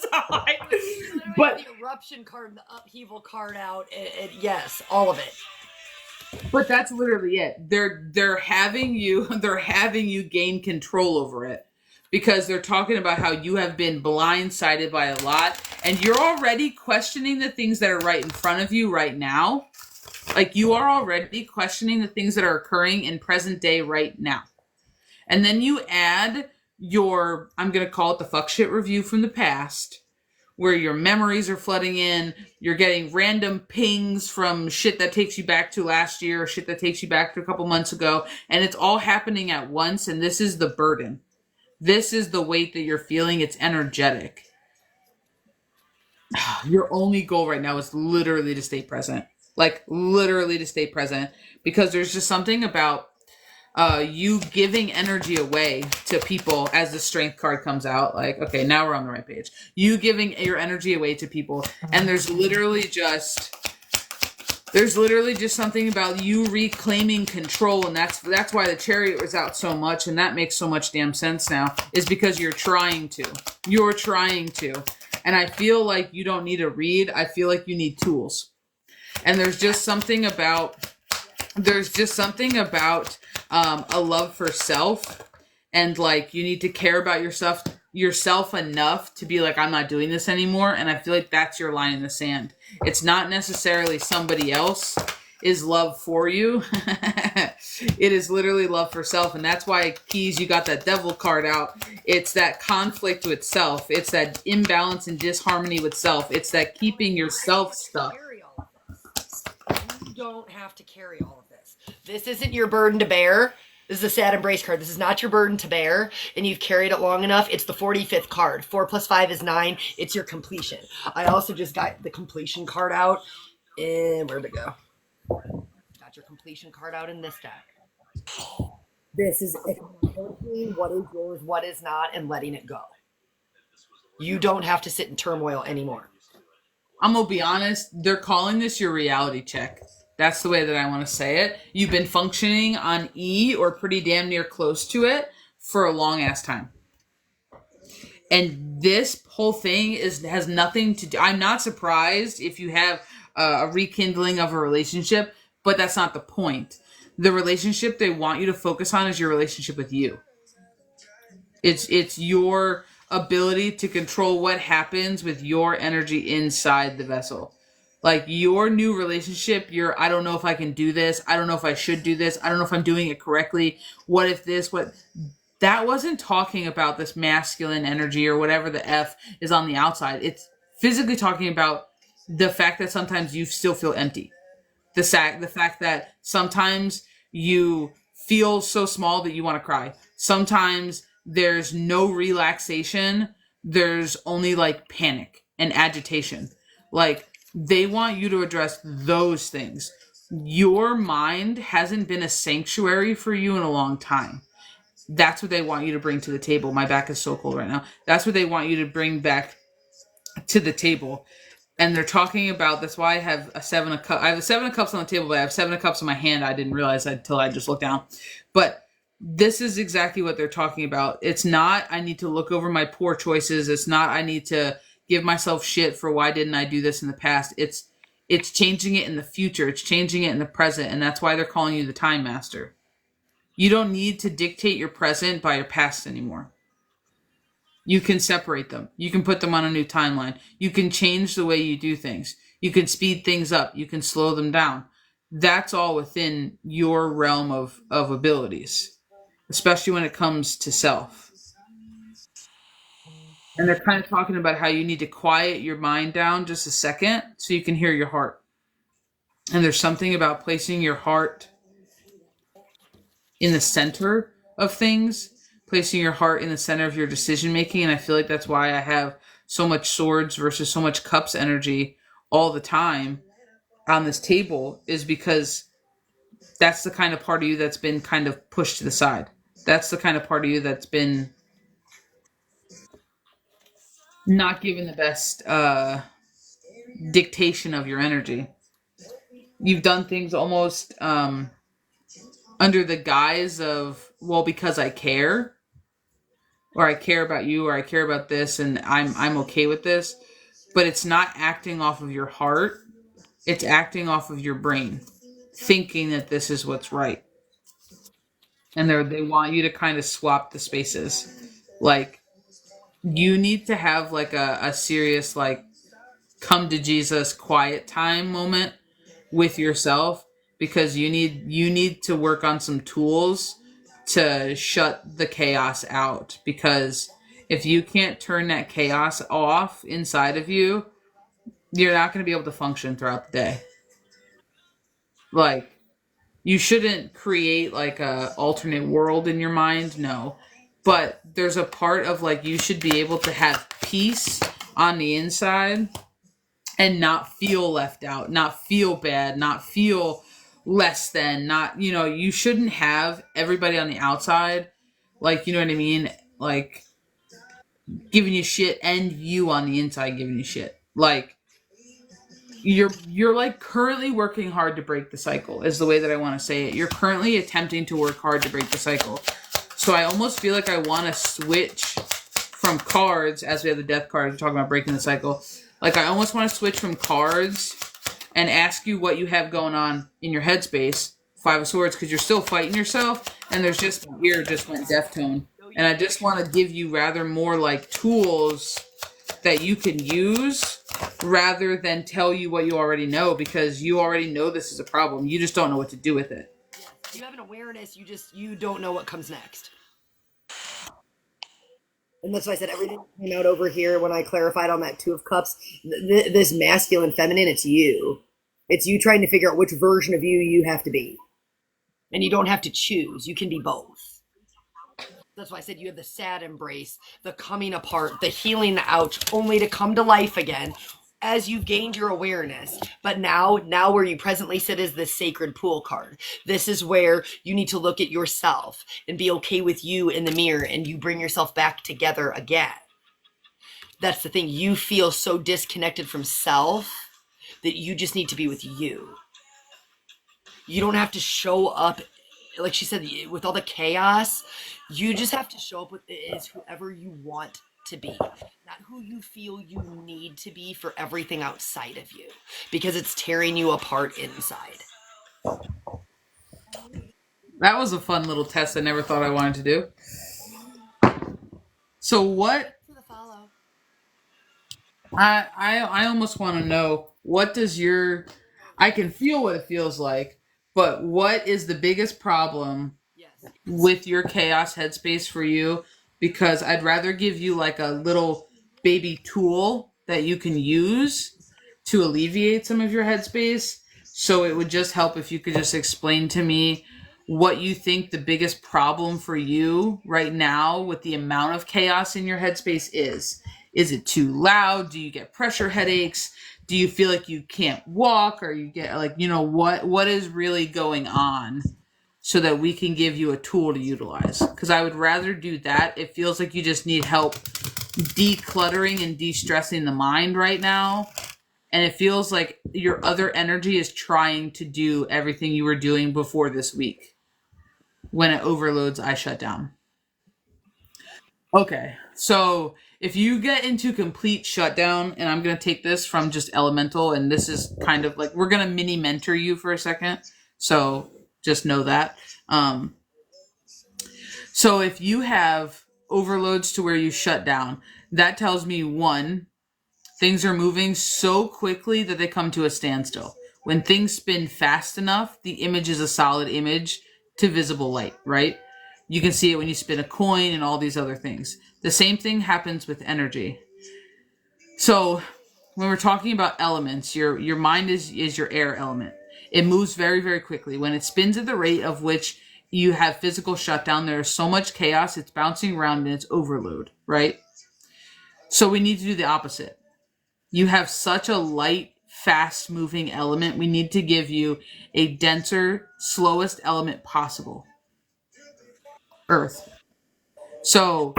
But the eruption card, the upheaval card out, and yes, all of it. But that's literally it. They're having you gain control over it because they're talking about how you have been blindsided by a lot and you're already questioning the things that are right in front of you right now. Like you are already questioning the things that are occurring in present day right now. And then you add your, I'm going to call it the fuck shit review from the past, where your memories are flooding in, you're getting random pings from shit that takes you back to last year, or shit that takes you back to a couple months ago, and it's all happening at once, and this is the burden. This is the weight that you're feeling. It's energetic. Your only goal right now is literally to stay present. Like, literally to stay present, because there's just something about you giving energy away to people as the strength card comes out. Like, okay, now we're on the right page. You giving your energy away to people, and there's literally just something about you reclaiming control, and that's why the Chariot was out so much, and that makes so much damn sense now, is because you're trying to. And I feel like you don't need a read. I feel like you need tools. And there's just something about a love for self, and like you need to care about yourself enough to be like, I'm not doing this anymore. And I feel like that's your line in the sand. It's not necessarily somebody else is love for you. It is literally love for self. And that's why, Keys, you got that devil card out. It's that conflict with self. It's that imbalance and disharmony with self. It's that keeping yourself stuck. You don't have to carry all of this. This isn't your burden to bear. This is a sad embrace card. This is not your burden to bear, and you've carried it long enough. It's the 45th card. 4 plus 5 is 9. It's your completion. I also just got the completion card out. And where'd it go? Got your completion card out in this deck. This is acknowledging what is yours, what is not, and letting it go. You don't have to sit in turmoil anymore. I'm going to be honest. They're calling this your reality check. That's the way that I want to say it. You've been functioning on E or pretty damn near close to it for a long ass time. And this whole thing has nothing to do. I'm not surprised if you have a rekindling of a relationship, but that's not the point. The relationship they want you to focus on is your relationship with you. It's your ability to control what happens with your energy inside the vessel. Like your new relationship, I don't know if I can do this. I don't know if I should do this. I don't know if I'm doing it correctly. What if this, that wasn't talking about this masculine energy or whatever the F is on the outside. It's physically talking about the fact that sometimes you still feel empty. The fact that sometimes you feel so small that you want to cry. Sometimes there's no relaxation. There's only like panic and agitation. Like they want you to address those things. Your mind hasn't been a sanctuary for you in a long time. That's what they want you to bring to the table. My back is so cold right now. That's what they want you to bring back to the table. And they're talking about, that's why I have a 7 of cups. I have a 7 of cups on the table, but I have 7 of cups in my hand. I didn't realize that until I just looked down. But this is exactly what they're talking about. It's not, I need to look over my poor choices. It's not, I need to give myself shit for why didn't I do this in the past. It's changing it in the future. It's changing it in the present. And that's why they're calling you the time master. You don't need to dictate your present by your past anymore. You can separate them. You can put them on a new timeline. You can change the way you do things. You can speed things up. You can slow them down. That's all within your realm of abilities, especially when it comes to self. And they're kind of talking about how you need to quiet your mind down just a second so you can hear your heart. And there's something about placing your heart in the center of things, placing your heart in the center of your decision making. And I feel like that's why I have so much swords versus so much cups energy all the time on this table, is because that's the kind of part of you that's been kind of pushed to the side. That's the kind of part of you that's been not given the best dictation of your energy. You've done things almost under the guise of, well, because I care, or I care about you, or I care about this, and I'm okay with this. But it's not acting off of your heart. It's acting off of your brain, thinking that this is what's right. And they want you to kind of swap the spaces. Like, you need to have like a serious, like, come to Jesus quiet time moment with yourself, because you need to work on some tools to shut the chaos out. Because if you can't turn that chaos off inside of you, you're not going to be able to function throughout the day. Like, you shouldn't create like a alternate world in your mind, no. But there's a part of like, you should be able to have peace on the inside and not feel left out, not feel bad, not feel less than, not, you shouldn't have everybody on the outside, like, you know what I mean? Like, giving you shit and you on the inside giving you shit. Like, you're like currently working hard to break the cycle is the way that I want to say it. You're currently attempting to work hard to break the cycle. So I almost feel like I want to switch from cards, as we have the death cards, we're talking about breaking the cycle. Like, I almost want to switch from cards and ask you what you have going on in your headspace. Five of Swords, because you're still fighting yourself, and there's just, ear just went deaf tone. And I just want to give you rather more like tools that you can use rather than tell you what you already know, because you already know this is a problem. You just don't know what to do with it. You have an awareness, you don't know what comes next. And that's why I said everything came out over here when I clarified on that Two of Cups. This masculine, feminine, it's you. It's you trying to figure out which version of you have to be. And you don't have to choose. You can be both. That's why I said you have the sad embrace, the coming apart, the healing, the ouch, only to come to life again as you've gained your awareness. But now where you presently sit is this sacred pool card. This is where you need to look at yourself and be okay with you in the mirror, and you bring yourself back together again. That's the thing. You feel so disconnected from self that you just need to be with you. You don't have to show up, like she said, with all the chaos. You just have to show up as whoever you want to be, not who you feel you need to be for everything outside of you, because it's tearing you apart inside. That was a fun little test I never thought I wanted to do. So what? I almost want to know, what does your, I can feel what it feels like, but what is the biggest problem with your chaos headspace for you? Because I'd rather give you like a little baby tool that you can use to alleviate some of your headspace. So it would just help if you could just explain to me what you think the biggest problem for you right now with the amount of chaos in your headspace is. Is it too loud? Do you get pressure headaches? Do you feel like you can't walk, or you get like, what is really going on, so that we can give you a tool to utilize? Because I would rather do that. It feels like you just need help decluttering and de-stressing the mind right now. And it feels like your other energy is trying to do everything you were doing before this week. When it overloads, I shut down. Okay, so if you get into complete shutdown, and I'm going to take this from just elemental, and this is kind of like, we're going to mini mentor you for a second. So just know that. So if you have overloads to where you shut down, that tells me, one, things are moving so quickly that they come to a standstill. When things spin fast enough, the image is a solid image to visible light, right? You can see it when you spin a coin and all these other things. The same thing happens with energy. So when we're talking about elements, your mind is your air element. It moves very, very quickly. When it spins at the rate of which you have physical shutdown, there is so much chaos, it's bouncing around and it's overload, right? So we need to do the opposite. You have such a light, fast moving element. We need to give you a denser, slowest element possible. Earth. So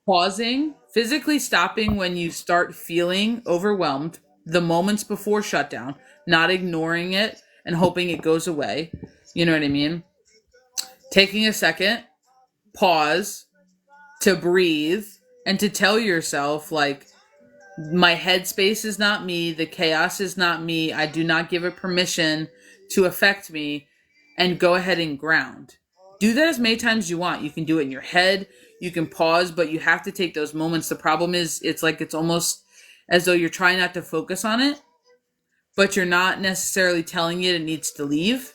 pausing, physically stopping when you start feeling overwhelmed, the moments before shutdown, not ignoring it and hoping it goes away. You know what I mean? Taking a second, pause, to breathe, and to tell yourself, like, my headspace is not me, the chaos is not me, I do not give it permission to affect me, and go ahead and ground. Do that as many times as you want. You can do it in your head, you can pause, but you have to take those moments. The problem is, it's like, it's almost as though you're trying not to focus on it, but you're not necessarily telling it needs to leave.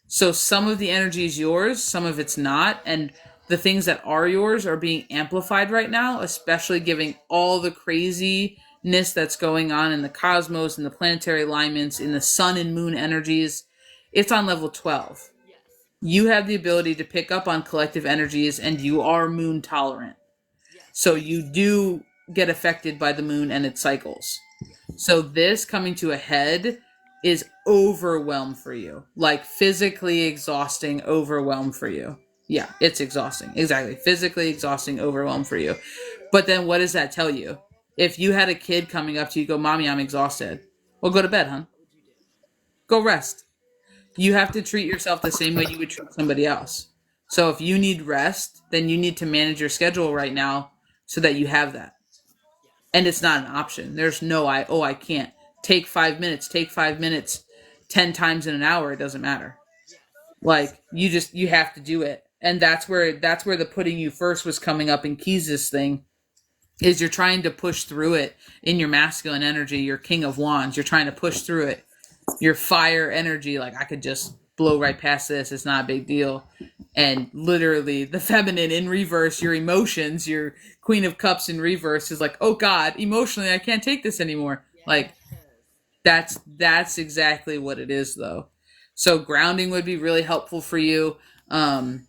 So some of the energy is yours, some of it's not, and the things that are yours are being amplified right now, especially giving all the craziness that's going on in the cosmos, in the planetary alignments, in the sun and moon energies. It's on level 12. You have the ability to pick up on collective energies, and you are moon tolerant. So you do get affected by the moon and its cycles. So this coming to a head is overwhelm for you. Like physically exhausting overwhelm for you. Yeah, it's exhausting. Exactly. Physically exhausting overwhelm for you. But then what does that tell you? If you had a kid coming up to you, go, Mommy, I'm exhausted. Well, go to bed, hon. Go rest. You have to treat yourself the same way you would treat somebody else. So if you need rest, then you need to manage your schedule right now so that you have that. And it's not an option. There's no I can't. Take 5 minutes, take 5 minutes 10 times in an hour, it doesn't matter. Like you have to do it. And that's where the putting you first was coming up in Keys's thing. Is you're trying to push through it in your masculine energy, your king of wands. You're trying to push through it. Your fire energy, like I could just blow right past this. It's not a big deal. And literally the feminine in reverse, your emotions, your queen of cups in reverse is like, oh God, emotionally I can't take this anymore. Like that's exactly what it is though. So grounding would be really helpful for you. Um,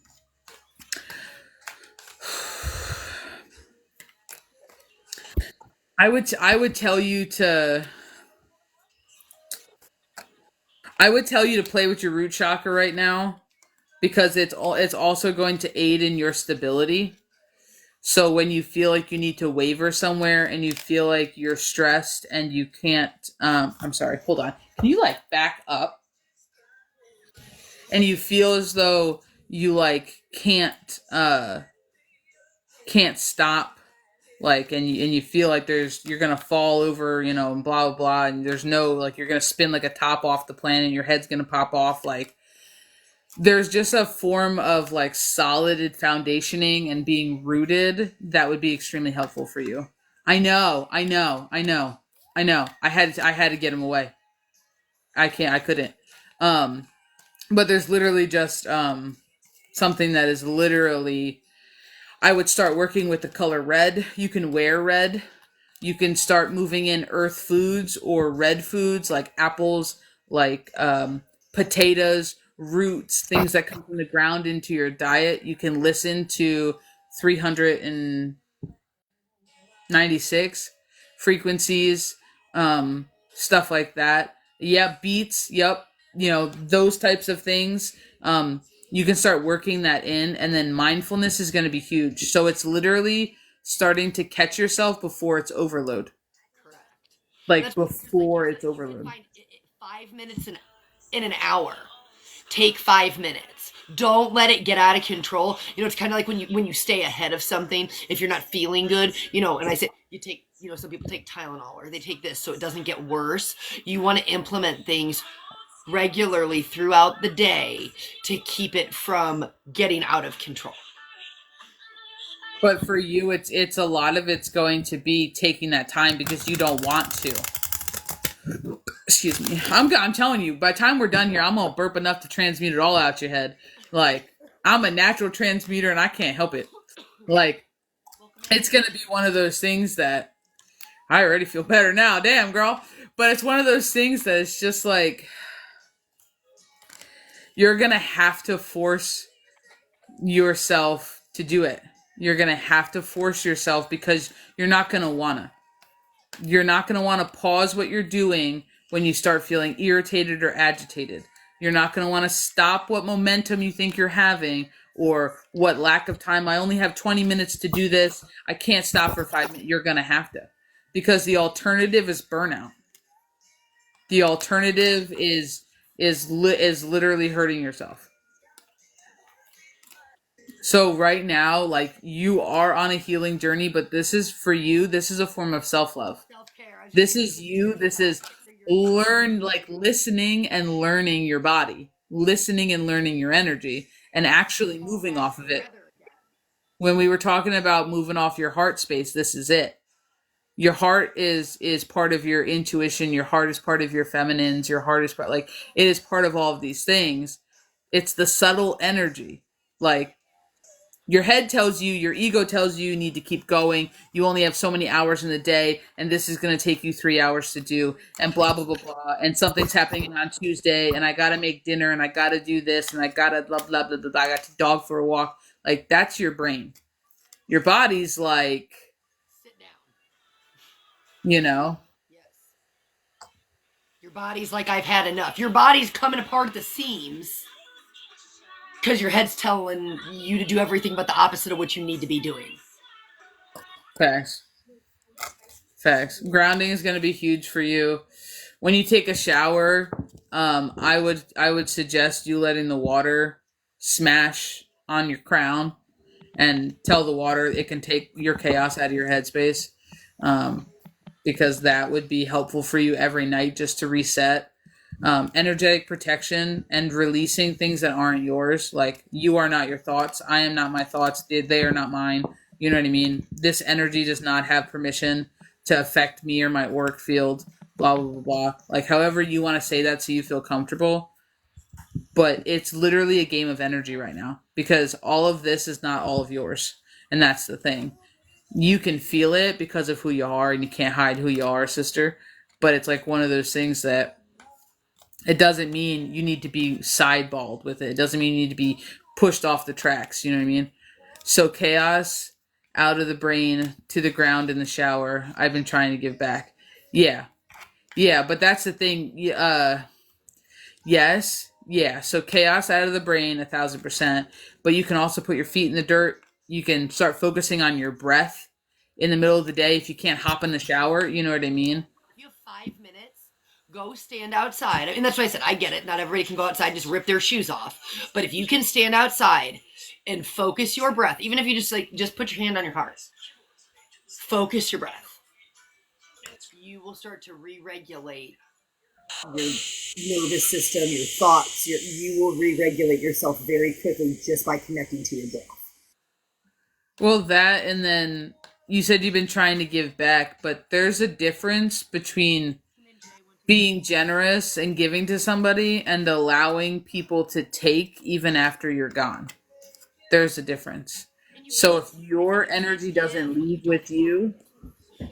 I would tell you to play with your root chakra right now because it's also going to aid in your stability. So when you feel like you need to waver somewhere and you feel like you're stressed and you can't I'm sorry, hold on. Can you like back up? And you feel as though you like can't stop, like, and you feel like you're gonna fall over, and blah blah blah, and there's no, like, you're gonna spin like a top off the planet and your head's gonna pop off, like there's just a form of like solid foundationing and being rooted that would be extremely helpful for you. I know. I had to get him away. I couldn't. um but there's literally just something that is literally, I would start working with the color red. You can wear red. You can start moving in earth foods or red foods like apples, like potatoes, roots, things that come from the ground into your diet. You can listen to 396 frequencies, stuff like that. Yep, beats. Yep, those types of things. You can start working that in, and then mindfulness is going to be huge. So it's literally starting to catch yourself before it's overload. Correct. Like That's because, like you before said, it's you can overload. find 5 minutes in an hour. Take 5 minutes. Don't let it get out of control. It's kind of like when you stay ahead of something. If you're not feeling good, and I say you take, some people take Tylenol or they take this so it doesn't get worse. You want to implement things regularly throughout the day to keep it from getting out of control. But for you, it's a lot of it's going to be taking that time because you don't want to. Excuse me. I'm telling you, by the time we're done here, I'm gonna burp enough to transmute it all out your head. Like, I'm a natural transmuter and I can't help it. Like, it's gonna be one of those things that I already feel better now. Damn, girl. But it's one of those things that it's just like you're gonna have to force yourself to do it. You're gonna have to force yourself because you're not gonna want to pause what you're doing when you start feeling irritated or agitated. You're not gonna want to stop what momentum you think you're having or what lack of time. I only have 20 minutes to do this. I can't stop for 5 minutes. You're gonna have to, because the alternative is burnout. The alternative is literally hurting yourself. So right now, like, you are on a healing journey, but this is for you. This is a form of self-love. Self-care. This is you. This is learn, like, listening and learning your body, listening and learning your energy, and actually moving off of it. When we were talking about moving off your heart space, this is it. Your heart is part of your intuition. Your heart is part of your feminines. Your heart is part, like, it is part of all of these things. It's the subtle energy. Like, your head tells you, your ego tells you need to keep going. You only have so many hours in the day, and this is going to take you 3 hours to do, and blah, blah, blah, blah. And something's happening on Tuesday, and I got to make dinner, and I got to do this, and I got to blah, blah, blah, blah, blah. I got to dog for a walk. Like, that's your brain. Your body's like, Sit down. you know, Yes. Your body's like, I've had enough. Your body's coming apart at the seams because your head's telling you to do everything but the opposite of what you need to be doing. Facts. Facts. Grounding is going to be huge for you. When you take a shower, I would suggest you letting the water smash on your crown and tell the water it can take your chaos out of your headspace, because that would be helpful for you every night just to reset. Energetic protection and releasing things that aren't yours. Like, you are not your thoughts. I am not my thoughts. They are not mine. You know what I mean? This energy does not have permission to affect me or my work field, blah, blah, blah, blah. Like, however you want to say that so you feel comfortable. But it's literally a game of energy right now, because all of this is not all of yours. And that's the thing. You can feel it because of who you are, and you can't hide who you are, sister. But it's like one of those things that it doesn't mean you need to be sideballed with it. It doesn't mean you need to be pushed off the tracks. You know what I mean? So chaos out of the brain to the ground in the shower. I've been trying to give back. Yeah. Yeah, but that's the thing. Yes. Yeah. So chaos out of the brain, 1,000%. But you can also put your feet in the dirt. You can start focusing on your breath in the middle of the day if you can't hop in the shower. You know what I mean? You have 5 minutes. Go stand outside. And that's why I said, I get it. Not everybody can go outside and just rip their shoes off. But if you can stand outside and focus your breath, even if you just put your hand on your heart, focus your breath, you will start to re-regulate your nervous system, your thoughts. You will re-regulate yourself very quickly just by connecting to your breath. Well, that, and then you said you've been trying to give back, but there's a difference between being generous and giving to somebody and allowing people to take even after you're gone. There's a difference. So if your energy doesn't leave with you.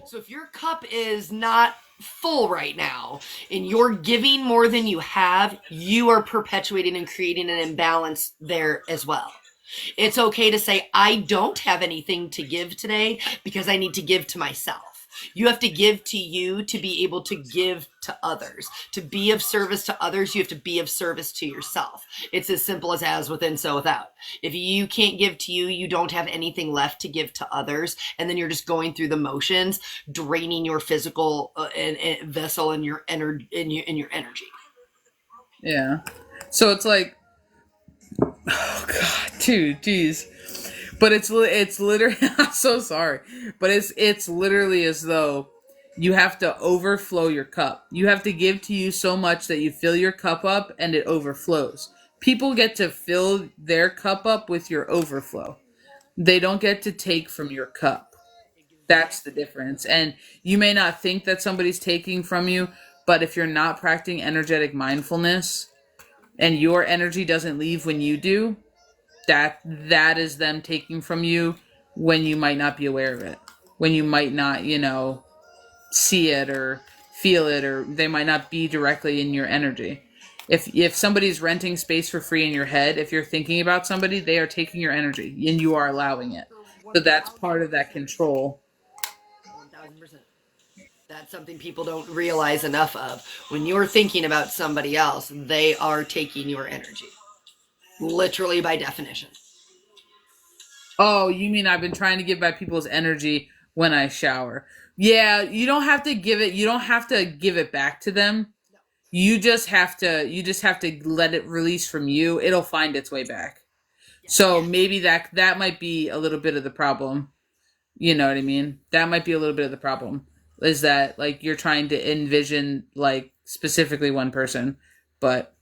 So if your cup is not full right now and you're giving more than you have, you are perpetuating and creating an imbalance there as well. It's okay to say, I don't have anything to give today because I need to give to myself. You have to give to you to be able to give to others. To be of service to others, you have to be of service to yourself. It's as simple as within, so without. If you can't give to you, you don't have anything left to give to others, and then you're just going through the motions, draining your physical vessel and your energy. Yeah. So it's like, oh God, dude, geez. But it's literally, I'm so sorry, but it's literally as though you have to overflow your cup. You have to give to you so much that you fill your cup up and it overflows. People get to fill their cup up with your overflow. They don't get to take from your cup. That's the difference. And you may not think that somebody's taking from you, but if you're not practicing energetic mindfulness and your energy doesn't leave when you do, that is them taking from you when you might not be aware of it, when you might not see it or feel it, or they might not be directly in your energy. If somebody's renting space for free in your head, if you're thinking about somebody, they are taking your energy and you are allowing it. So that's part of that control. 1000%. That's something people don't realize enough of. When you're thinking about somebody else, they are taking your energy. Literally, by definition. Oh, you mean I've been trying to give back people's energy when I shower? Yeah, you don't have to give it. You don't have to give it back to them. You just have to let it release from you. It'll find its way back. So maybe that might be a little bit of the problem. You know what I mean? That might be a little bit of the problem. Is that like you're trying to envision like specifically one person, but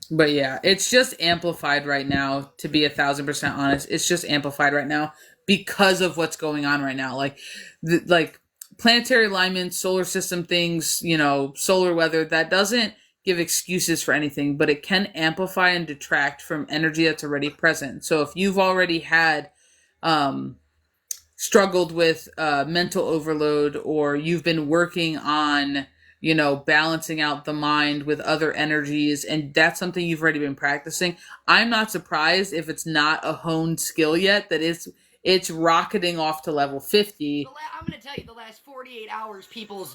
yeah, it's just amplified right now, to be 1,000% honest. It's just amplified right now because of what's going on right now. Like planetary alignment, solar system things, solar weather, that doesn't give excuses for anything, but it can amplify and detract from energy that's already present. So if you've already had struggled with mental overload, or you've been working on balancing out the mind with other energies, and that's something you've already been practicing, I'm not surprised if it's not a honed skill yet, that it's rocketing off to level 50. I'm going to tell you, the last 48 hours, people's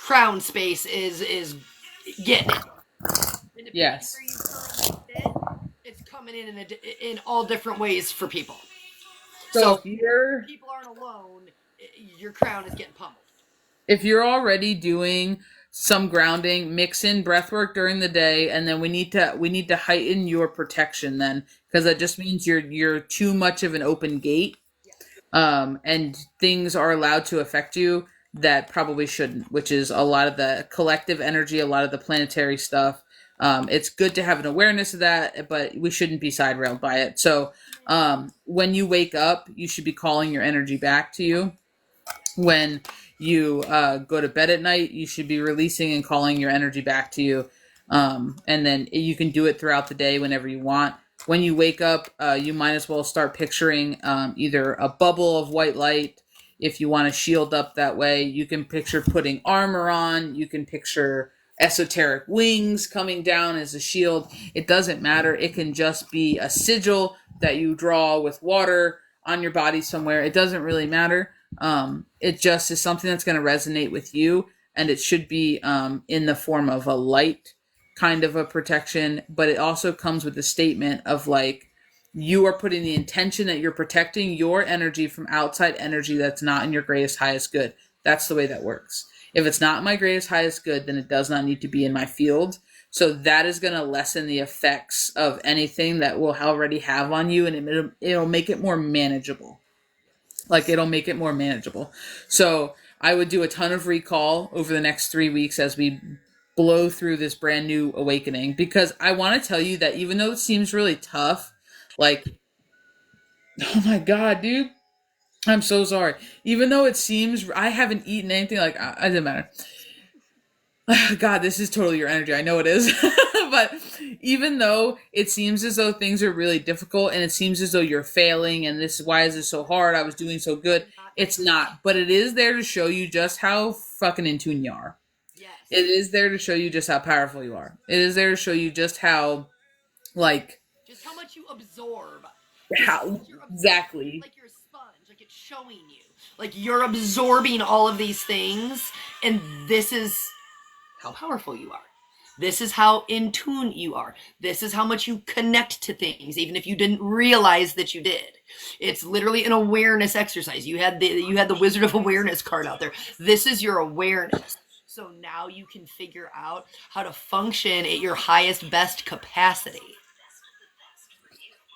crown space is getting it. And Yes. where you currently fit, it's coming in all different ways for people. So if people aren't alone, your crown is getting pummeled. If you're already doing some grounding, mix in breath work during the day, and then we need to heighten your protection then, because that just means you're too much of an open gate. And things are allowed to affect you that probably shouldn't, which is a lot of the collective energy, a lot of the planetary stuff. It's good to have an awareness of that, but we shouldn't be side railed by it. So when you wake up, you should be calling your energy back to you. When you go to bed at night, you should be releasing and calling your energy back to you. And then you can do it throughout the day whenever you want. When you wake up, you might as well start picturing either a bubble of white light. If you want to shield up that way, you can picture putting armor on. You can picture esoteric wings coming down as a shield. It doesn't matter. It can just be a sigil that you draw with water on your body somewhere. It doesn't really matter. It just is something that's going to resonate with you, and it should be in the form of a light kind of a protection, but it also comes with a statement of like, you are putting the intention that you're protecting your energy from outside energy that's not in your greatest, highest good. That's the way that works. If it's not my greatest, highest good, then it does not need to be in my field. So that is going to lessen the effects of anything that will already have on you, and it'll make it more manageable. Like, it'll make it more manageable. So I would do a ton of recall over the next 3 weeks as we blow through this brand new awakening, because I want to tell you that even though it seems really tough, like, oh my God, dude, I'm so sorry. Even though it seems, I haven't eaten anything, like, it doesn't matter. God, this is totally your energy. I know it is. But even though it seems as though things are really difficult and it seems as though you're failing and why is this so hard? I was doing so good. It's not. But it is there to show you just how fucking in tune you are. Yes. It is there to show you just how powerful you are. It is there to show you just how, like... just how much you absorb. Exactly. Like you're a sponge. Like, it's showing you. Like, you're absorbing all of these things, and this is how powerful you are. This is how in tune you are. This is how much you connect to things, even if you didn't realize that you did. It's literally an awareness exercise. You had the Wizard of Awareness card out there. This is your awareness. So now you can figure out how to function at your highest, best capacity.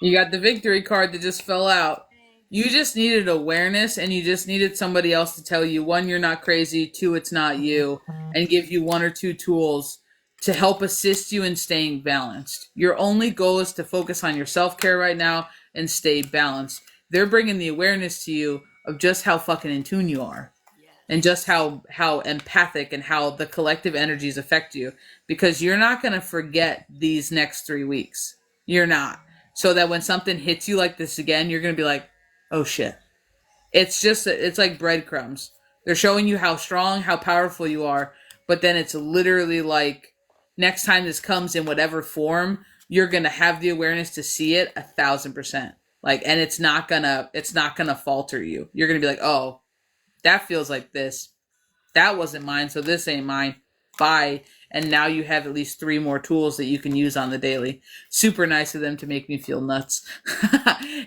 You got the victory card that just fell out. You just needed awareness, and you just needed somebody else to tell you, 1, you're not crazy, 2, it's not you, and give you 1 or 2 tools to help assist you in staying balanced. Your only goal is to focus on your self-care right now and stay balanced. They're bringing the awareness to you of just how fucking in tune you are. And just how empathic and how the collective energies affect you. Because you're not going to forget these next 3 weeks. You're not. So that when something hits you like this again, you're going to be like, oh shit. It's like breadcrumbs. They're showing you how strong, how powerful you are. But then it's literally like, next time this comes in whatever form, you're going to have the awareness to see it 1,000%. Like, and it's not gonna falter you. You're going to be like, oh, that feels like this. That wasn't mine, so this ain't mine. Bye. And now you have at least 3 more tools that you can use on the daily. Super nice of them to make me feel nuts.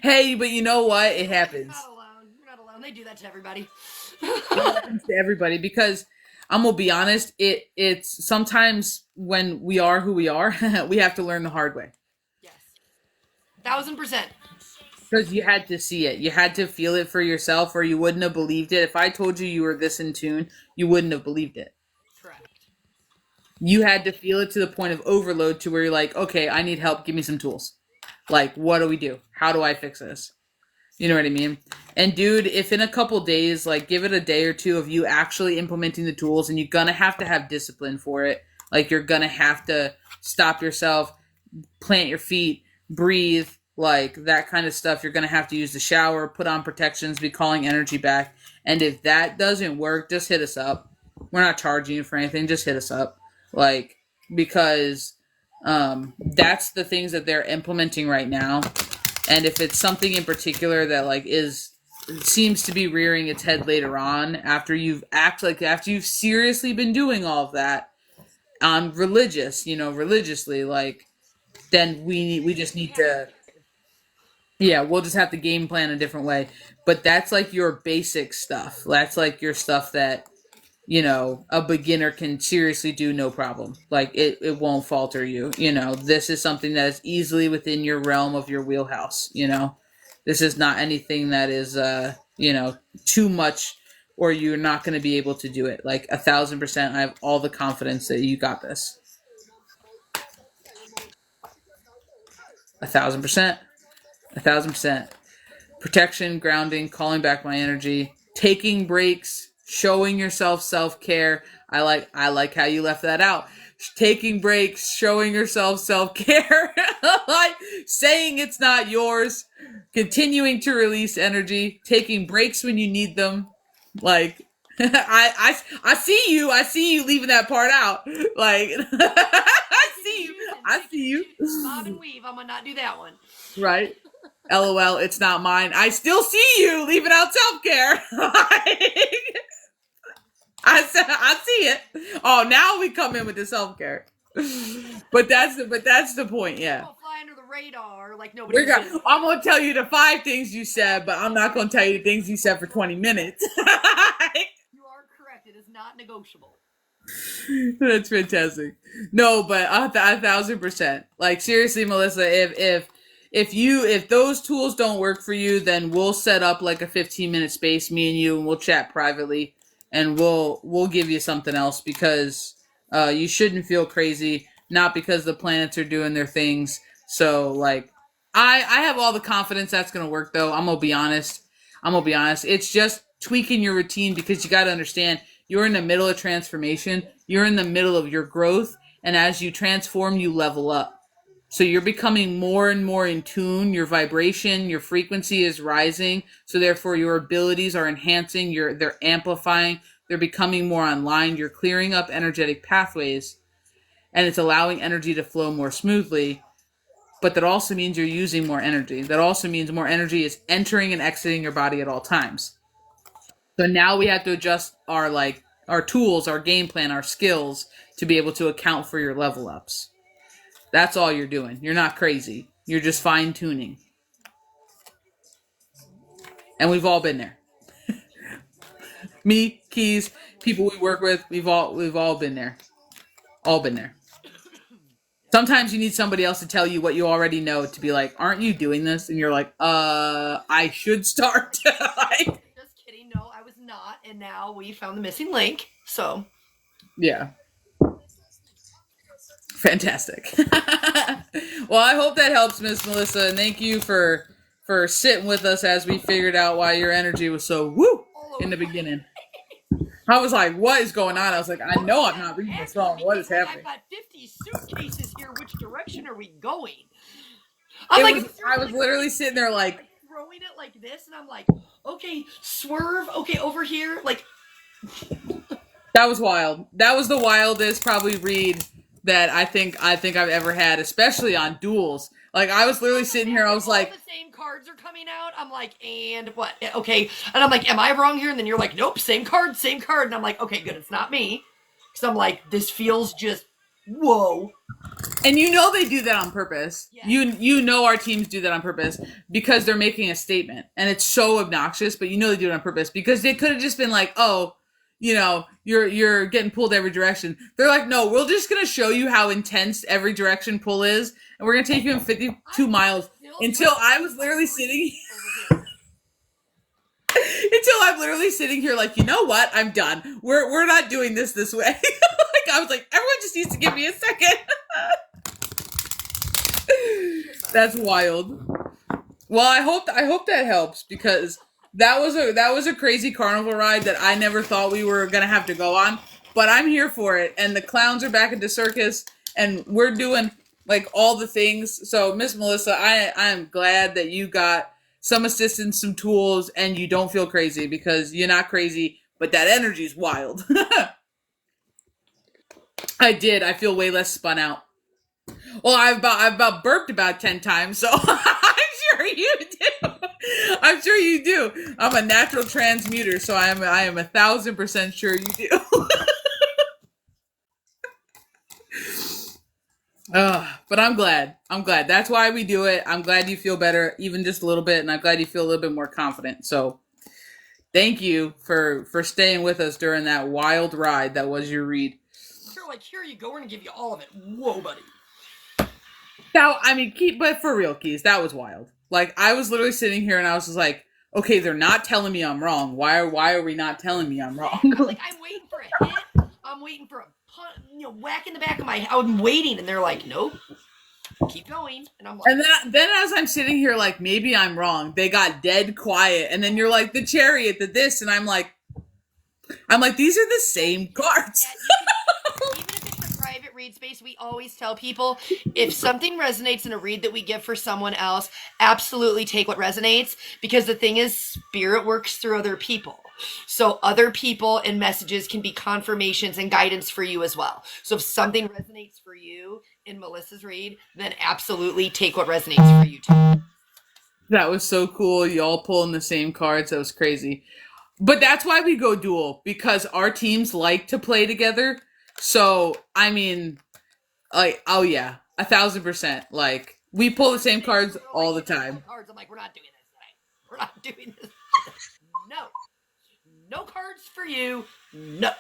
Hey, but you know what? It happens. You're not alone. You're not alone. They do that to everybody. It happens to everybody, because I'm going to be honest, it's sometimes when we are who we are, we have to learn the hard way. Yes. 1,000%. Because you had to see it. You had to feel it for yourself, or you wouldn't have believed it. If I told you you were this in tune, you wouldn't have believed it. Correct. You had to feel it to the point of overload, to where you're like, okay, I need help. Give me some tools. Like, what do we do? How do I fix this? You know what I mean? And dude, if in a couple days, like, give it a day or 2 of you actually implementing the tools, and you're going to have discipline for it. Like, you're going to have to stop yourself, plant your feet, breathe, like that kind of stuff. You're going to have to use the shower, put on protections, be calling energy back. And if that doesn't work, just hit us up. We're not charging you for anything. Just hit us up. Like, because that's the things that they're implementing right now. And if it's something in particular that like is seems to be rearing its head later on after after you've seriously been doing all of that on religiously, like, then we just need to, yeah, we'll just have to game plan a different way. But that's like your basic stuff. That's like your stuff that, a beginner can seriously do no problem. Like, it won't falter you. This is something that is easily within your realm of your wheelhouse. This is not anything that is, too much, or you're not going to be able to do it. Like, 1,000%, I have all the confidence that you got this. 1,000%. 1,000%. Protection, grounding, calling back my energy, taking breaks, showing yourself self-care. I like how you left that out. Taking breaks, showing yourself self-care, like saying it's not yours, continuing to release energy, taking breaks when you need them. Like, I see you leaving that part out. Like, I see you. Bob and weave. I'm gonna not do that one. Right. LOL, it's not mine. I still see you leaving out self-care. I see it. Oh, now we come in with the self-care. But that's the point, yeah. I'll fly under the radar like nobody. I'm gonna tell you the 5 things you said, but I'm not gonna tell you the things you said for 20 minutes. You are correct. It is not negotiable. That's fantastic. No, but 1,000%. Like, seriously, Melissa, if those tools don't work for you, then we'll set up like a 15-minute space, me and you, and we'll chat privately, and we'll give you something else, because you shouldn't feel crazy, not because the planets are doing their things. So, like, I have all the confidence that's gonna work, though. I'm gonna be honest. It's just tweaking your routine, because you got to understand, you're in the middle of transformation. You're in the middle of your growth, and as you transform, you level up. So you're becoming more and more in tune. Your vibration, your frequency is rising. So therefore your abilities are enhancing. They're amplifying. They're becoming more online. You're clearing up energetic pathways, and it's allowing energy to flow more smoothly. But that also means you're using more energy. That also means more energy is entering and exiting your body at all times. So now we have to adjust our tools, our game plan, our skills to be able to account for your level ups. That's all you're doing. You're not crazy. You're just fine tuning. And we've all been there. Me, Keys, people we work with, we've all been there. All been there. Sometimes you need somebody else to tell you what you already know, to be like, aren't you doing this? And you're like, I should start. Just kidding. No, I was not. And now we found the missing link. So. Yeah. Fantastic. Well, I hope that helps, Miss Melissa, and thank you for sitting with us as we figured out why your energy was so woo in the beginning. I was like, what is going on? I was like, I know I'm not reading this wrong. What is happening? I've got 50 suitcases here. Which direction are we going? I was literally sitting there like throwing it like this, and I'm like, okay, swerve. Okay, over here. Like, that was wild. That was the wildest probably read that I think I've ever had, especially on duels. Like, I was literally sitting here, I was like, the same cards are coming out. I'm like, and what? Okay. And I'm like, am I wrong here? And then you're like, nope, same card. And I'm like, okay, good. It's not me. Because I'm like, this feels just, whoa. And they do that on purpose. Yeah. You know our teams do that on purpose because they're making a statement. And it's so obnoxious, but they do it on purpose. Because they could have just been like, oh, you're getting pulled every direction. They're like, no, we're just going to show you how intense every direction pull is. And we're going to take you in 52 miles until I was literally sitting until I'm literally sitting here like, you know what? I'm done. We're not doing this way. Like, I was like, everyone just needs to give me a second. That's wild. Well, I hope that helps, because that was a crazy carnival ride that I never thought we were gonna have to go on, but I'm here for it. And the clowns are back at the circus, and we're doing like all the things. So, Miss Melissa, I am glad that you got some assistance, some tools, and you don't feel crazy, because you're not crazy, but that energy is wild. I feel way less spun out. Well, I've about burped about 10 times, so I'm sure you do. I'm sure you do. I'm a natural transmuter, so I am 1,000% sure you do. But I'm glad. I'm glad. That's why we do it. I'm glad you feel better, even just a little bit, and I'm glad you feel a little bit more confident. So thank you for staying with us during that wild ride that was your read. You're like, here you go. We're gonna give you all of it. Whoa, buddy. Now, I mean, but for real, Keys, that was wild. Like, I was literally sitting here and I was just like, okay, they're not telling me I'm wrong. Why are we not telling me I'm wrong? Like, I'm waiting for a hit. I'm waiting for a whack in the back of my head. I'm waiting, and they're like, nope. Keep going. And I'm like, and then as I'm sitting here, like, maybe I'm wrong. They got dead quiet, and then you're like, the chariot, the this, and I'm like, these are the same cards. Even if it's a private read space, we always tell people if something resonates in a read that we give for someone else, absolutely take what resonates, because the thing is, spirit works through other people. So other people and messages can be confirmations and guidance for you as well. So if something resonates for you in Melissa's read, then absolutely take what resonates for you too. That was so cool. You all pulling the same cards. That was crazy. But that's why we go dual, because our teams like to play together. So, I mean, like, oh yeah, 1,000%. Like, we pull the same cards all the time. I'm like, we're not doing this today. We're not doing this. No. No cards for you. No.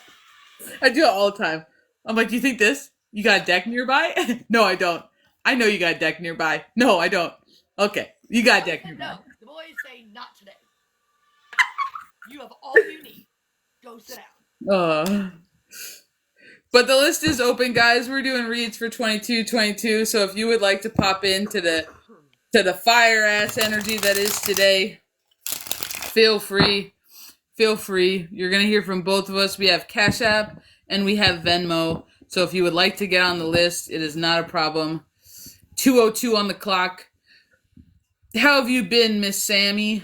I do it all the time. I'm like, do you think this? You got a deck nearby? No, I don't. I know you got a deck nearby. No, I don't. Okay, you got a deck nearby. No, the boys say not today. You have all you need. Go sit down. But the list is open, guys. We're doing reads for 2222. So if you would like to pop into the fire ass energy that is today, feel free. Feel free. You're gonna hear from both of us. We have Cash App and we have Venmo. So if you would like to get on the list, it is not a problem. 2:02 on the clock. How have you been, Miss Sammy?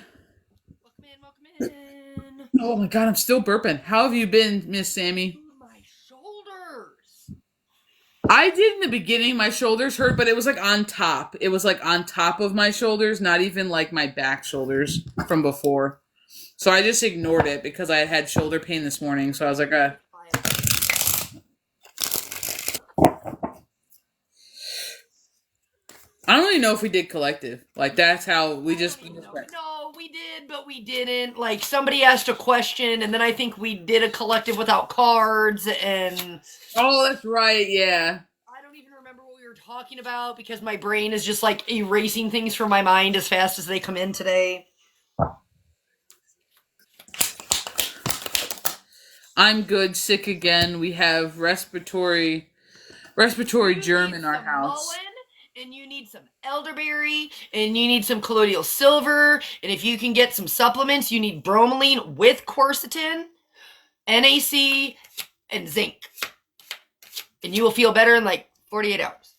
Welcome in. Oh my God, I'm still burping. How have you been, Miss Sammy? My shoulders. I did in the beginning. My shoulders hurt, but it was like on top. It was like on top of my shoulders, not even like my back shoulders from before. So I just ignored it because I had shoulder pain this morning. So I was like, I don't really know if we did collective. Like, that's how we just went. No, we did, but we didn't. Like, somebody asked a question, and then I think we did a collective without cards, and... Oh, that's right, yeah. I don't even remember what we were talking about because my brain is just, like, erasing things from my mind as fast as they come in today. I'm good, sick again. We have respiratory germ in our house. Mullen, and you need some elderberry, and you need some colloidal silver, and if you can get some supplements, you need bromelain with quercetin, NAC, and zinc. And you will feel better in like 48 hours.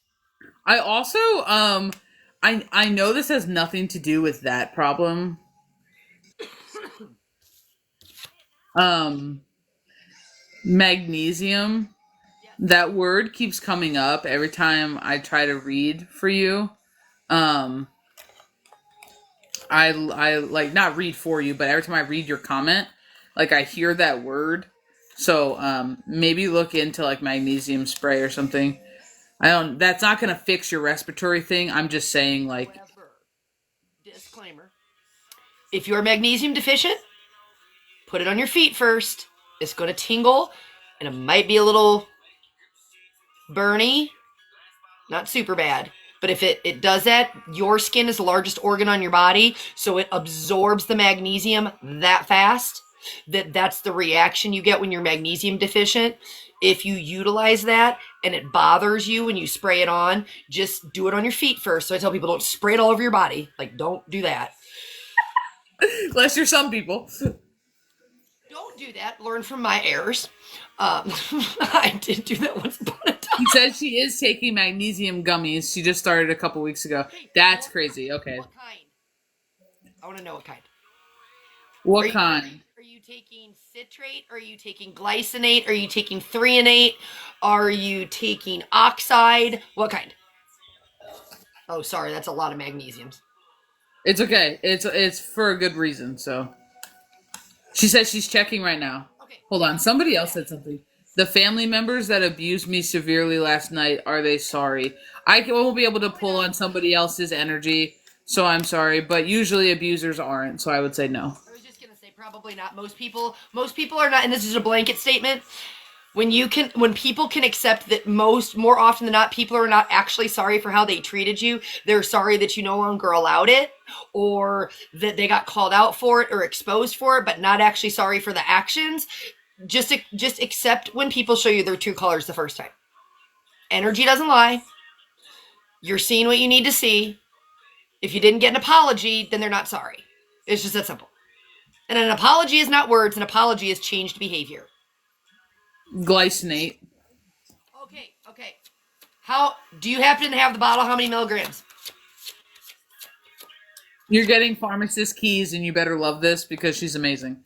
I also, I know this has nothing to do with that problem. Magnesium. That word keeps coming up every time I try to read for you. I like not read for you, but every time I read your comment, like I hear that word. So maybe look into like magnesium spray or something. That's not gonna fix your respiratory thing. I'm just saying like. Whatever. Disclaimer. If you're magnesium deficient, put it on your feet first. It's gonna tingle, and it might be a little burny. Not super bad. But if it does that, your skin is the largest organ on your body, so it absorbs the magnesium that fast. That's the reaction you get when you're magnesium deficient. If you utilize that and it bothers you when you spray it on, just do it on your feet first. So I tell people, don't spray it all over your body. Like, don't do that. Unless you're some people. Don't do that. Learn from my errors. I did do that once upon a time. She said she is taking magnesium gummies. She just started a couple weeks ago. That's crazy. Okay. What kind? I want to know what kind. What kind? Are you taking citrate? Are you taking glycinate? Are you taking threonate? Are you taking oxide? What kind? Oh, sorry, that's a lot of magnesiums. It's okay. It's for a good reason. So she says she's checking right now. Okay. Hold on. Somebody else said something. The family members that abused me severely last night, are they sorry? Won't be able to pull on somebody else's energy, so I'm sorry. But usually abusers aren't, so I would say no. I was just gonna say probably not. Most people are not, and this is a blanket statement. When people can accept that more often than not, people are not actually sorry for how they treated you. They're sorry that you no longer allowed it, or that they got called out for it or exposed for it, but not actually sorry for the actions. Just accept when people show you their true colors the first time. Energy doesn't lie. You're seeing what you need to see. If you didn't get an apology, then they're not sorry. It's just that simple. And an apology is not words. An apology is changed behavior. Glycinate. Okay. How do you happen to have the bottle? How many milligrams? You're getting pharmacist keys, and you better love this because she's amazing.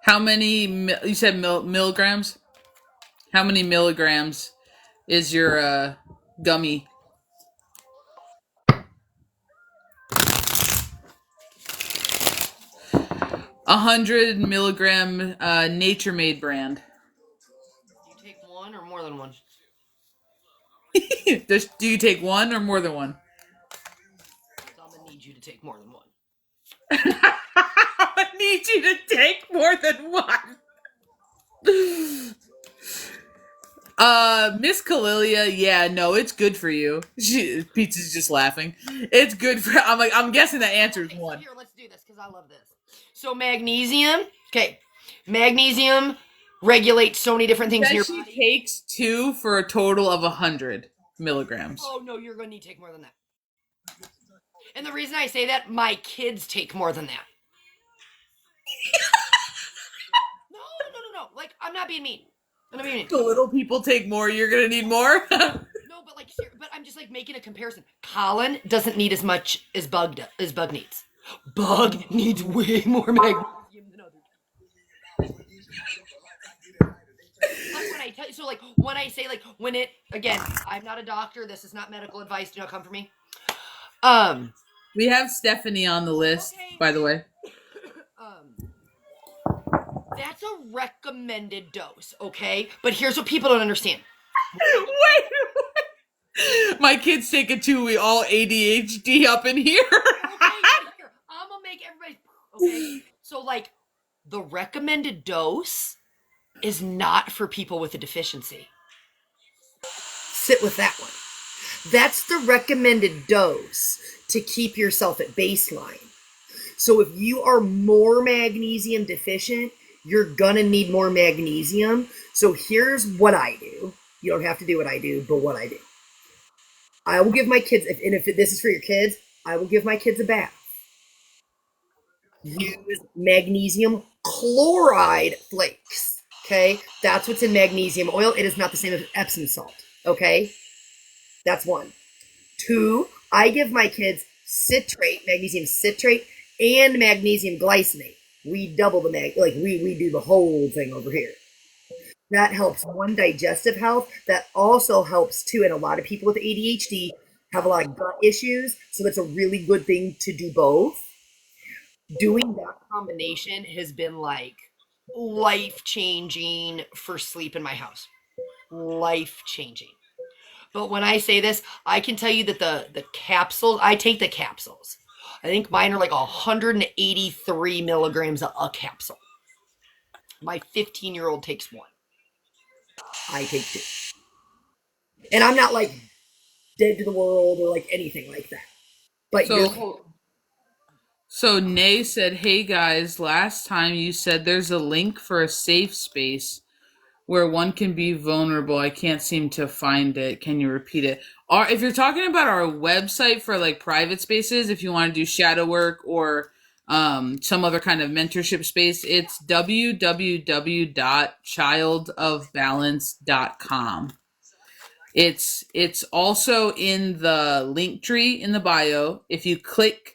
How many? You said milligrams. How many milligrams is your gummy? 100 milligram Nature Made brand. Do you take one or more than one? Do you take one or more than one? I'm gonna need you to take more than one. I need you to take more than one. Miss Kalilia, yeah, no, it's good for you. Pizza's just laughing. It's good for. I'm guessing the answer is one. Here, let's do this because I love this. So magnesium. Okay, magnesium regulates so many different things in your She body. takes 2 for a total of 100 milligrams. Oh no, you're gonna need to take more than that. And the reason I say that, my kids take more than that. No. Like, I'm not being mean. The little people take more. You're gonna need more. No, but I'm just like making a comparison. Colin doesn't need as much as Bug needs. Bug needs way more magnesium than others. When I tell you, so like when I say when it again, I'm not a doctor. This is not medical advice. Do not come for me. We have Stephanie on the list, by the way. That's a recommended dose, okay? But here's what people don't understand. Wait. My kids take it too. We all ADHD up in here. Okay, here. I'm gonna make everybody. Okay, so the recommended dose is not for people with a deficiency. Sit with that one. That's the recommended dose to keep yourself at baseline. So if you are more magnesium deficient, you're gonna need more magnesium. So here's what I do. You don't have to do what I do, but what I do. I will give my kids, and if this is for your kids, I will give my kids a bath. Use magnesium chloride flakes. Okay, that's what's in magnesium oil. It is not the same as Epsom salt. Okay, that's one. 2, I give my kids magnesium citrate, and magnesium glycinate. We double the we do the whole thing over here. That helps digestive health. That also helps too, and a lot of people with ADHD have a lot of gut issues, so that's a really good thing to do both. Doing that combination has been life-changing for sleep in my house. Life-changing. But when I say this, I can tell you that the capsules, I take the capsules. I think mine are 183 milligrams a capsule. My 15-year-old takes 1. I take 2. And I'm not dead to the world or anything like that. But so Nay said, "Hey guys, last time you said there's a link for a safe space where one can be vulnerable. I can't seem to find it. Can you repeat it?" Or if you're talking about our website for private spaces, if you want to do shadow work or some other kind of mentorship space, it's www.childofbalance.com. It's also in the link tree in the bio. If you click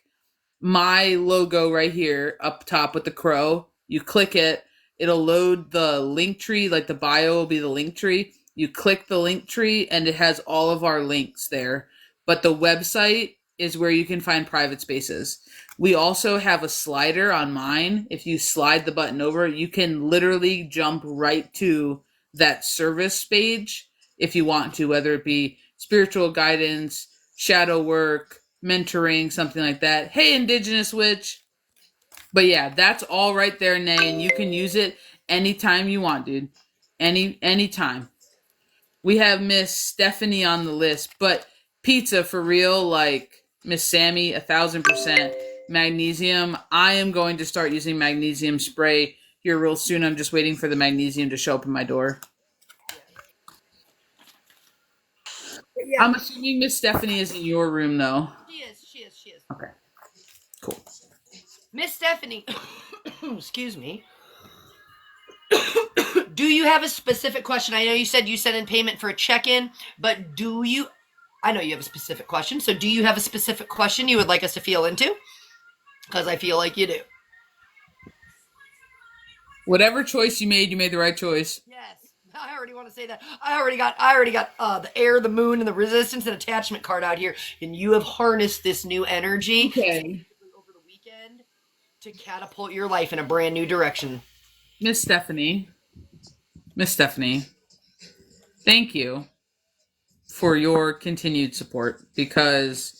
my logo right here up top with the crow, you click it, it'll load the link tree, like the bio will be the link tree. You click the link tree and it has all of our links there. But the website is where you can find private spaces. We also have a slider on mine. If you slide the button over, you can literally jump right to that service page if you want to, whether it be spiritual guidance, shadow work, mentoring, something like that. Hey, Indigenous Witch. But yeah, that's all right there, Nay, and you can use it anytime you want, dude. Anytime. We have Miss Stephanie on the list, but pizza for real, like Miss Sammy, 1,000%. Magnesium. I am going to start using magnesium spray here real soon. I'm just waiting for the magnesium to show up in my door. Yeah. I'm assuming Miss Stephanie is in your room, though. She is. Okay. Cool. Miss Stephanie, excuse me. Do you have a specific question? I know you said you sent in payment for a check-in, but I know you have a specific question, so do you have a specific question you would like us to feel into? Because I feel like you do. Whatever choice you made the right choice. Yes. I already want to say that. I already got the air, the moon, and the resistance and attachment card out here, and you have harnessed this new energy over the weekend to catapult your life in a brand new direction. Miss Stephanie, thank you for your continued support, because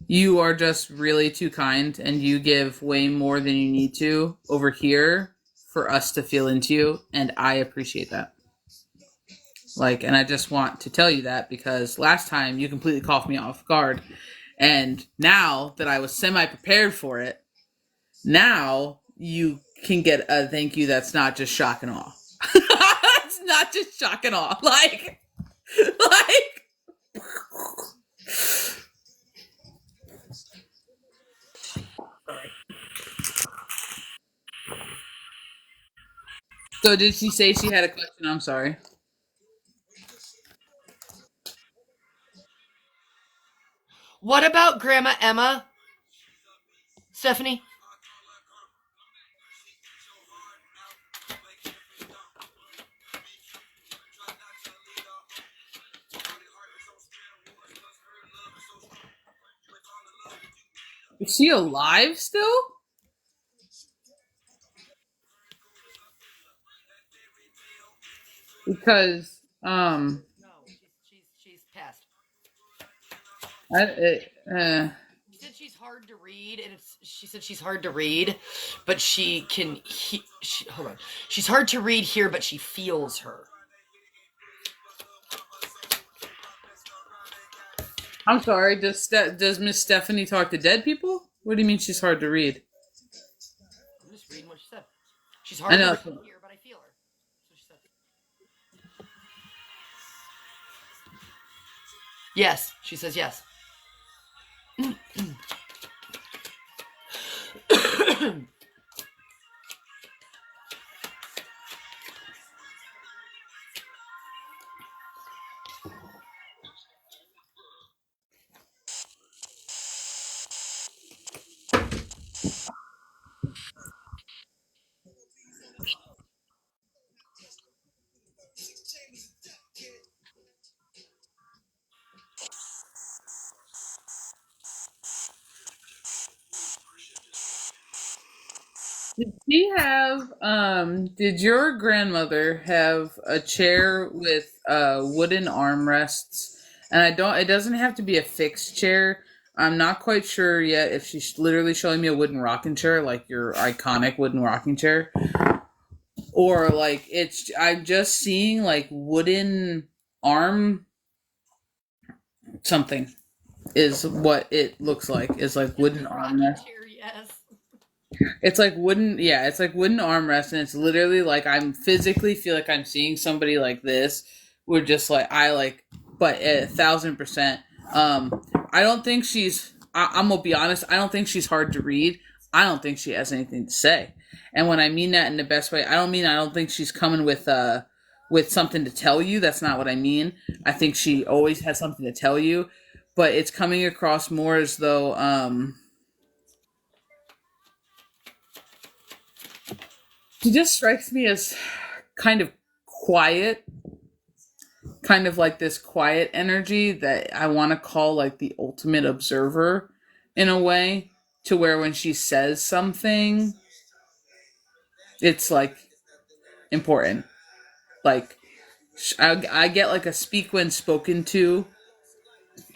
you are just really too kind and you give way more than you need to over here for us to feel into you, and I appreciate that. And I just want to tell you that because last time you completely caught me off guard, and now that I was semi-prepared for it, now you can get a thank you that's not just shock and awe. It's not just shock and awe. Like. So did she say she had a question? I'm sorry. What about Grandma Emma? Stephanie? Is she alive still? Because No, she's passed. She said she's hard to read, and she said she's hard to read, but she can. Hold on. She's hard to read here, but she feels her. I'm sorry. Does Miss Stephanie talk to dead people? What do you mean she's hard to read? I'm just reading what she said. She's hard to read here, but I feel her. That's what she said. Yes, she says yes. Did your grandmother have a chair with wooden armrests? And it doesn't have to be a fixed chair. I'm not quite sure yet if she's literally showing me a wooden rocking chair, like your iconic wooden rocking chair, or I'm just seeing like wooden arm something is what it looks like. It's like wooden armrest. Yes. It's like wooden armrest, and it's literally like I'm physically feel like I'm seeing somebody like this. We're just like but 1,000%. I don't think I'm gonna be honest. I don't think she's hard to read. I don't think she has anything to say, and when I mean that in the best way, I don't think she's coming with something to tell you. That's not what I mean. I think she always has something to tell you, but it's coming across more as though She just strikes me as kind of quiet, kind of like this quiet energy that I want to call like the ultimate observer in a way, to where when she says something, it's like important. Like, I get like a speak when spoken to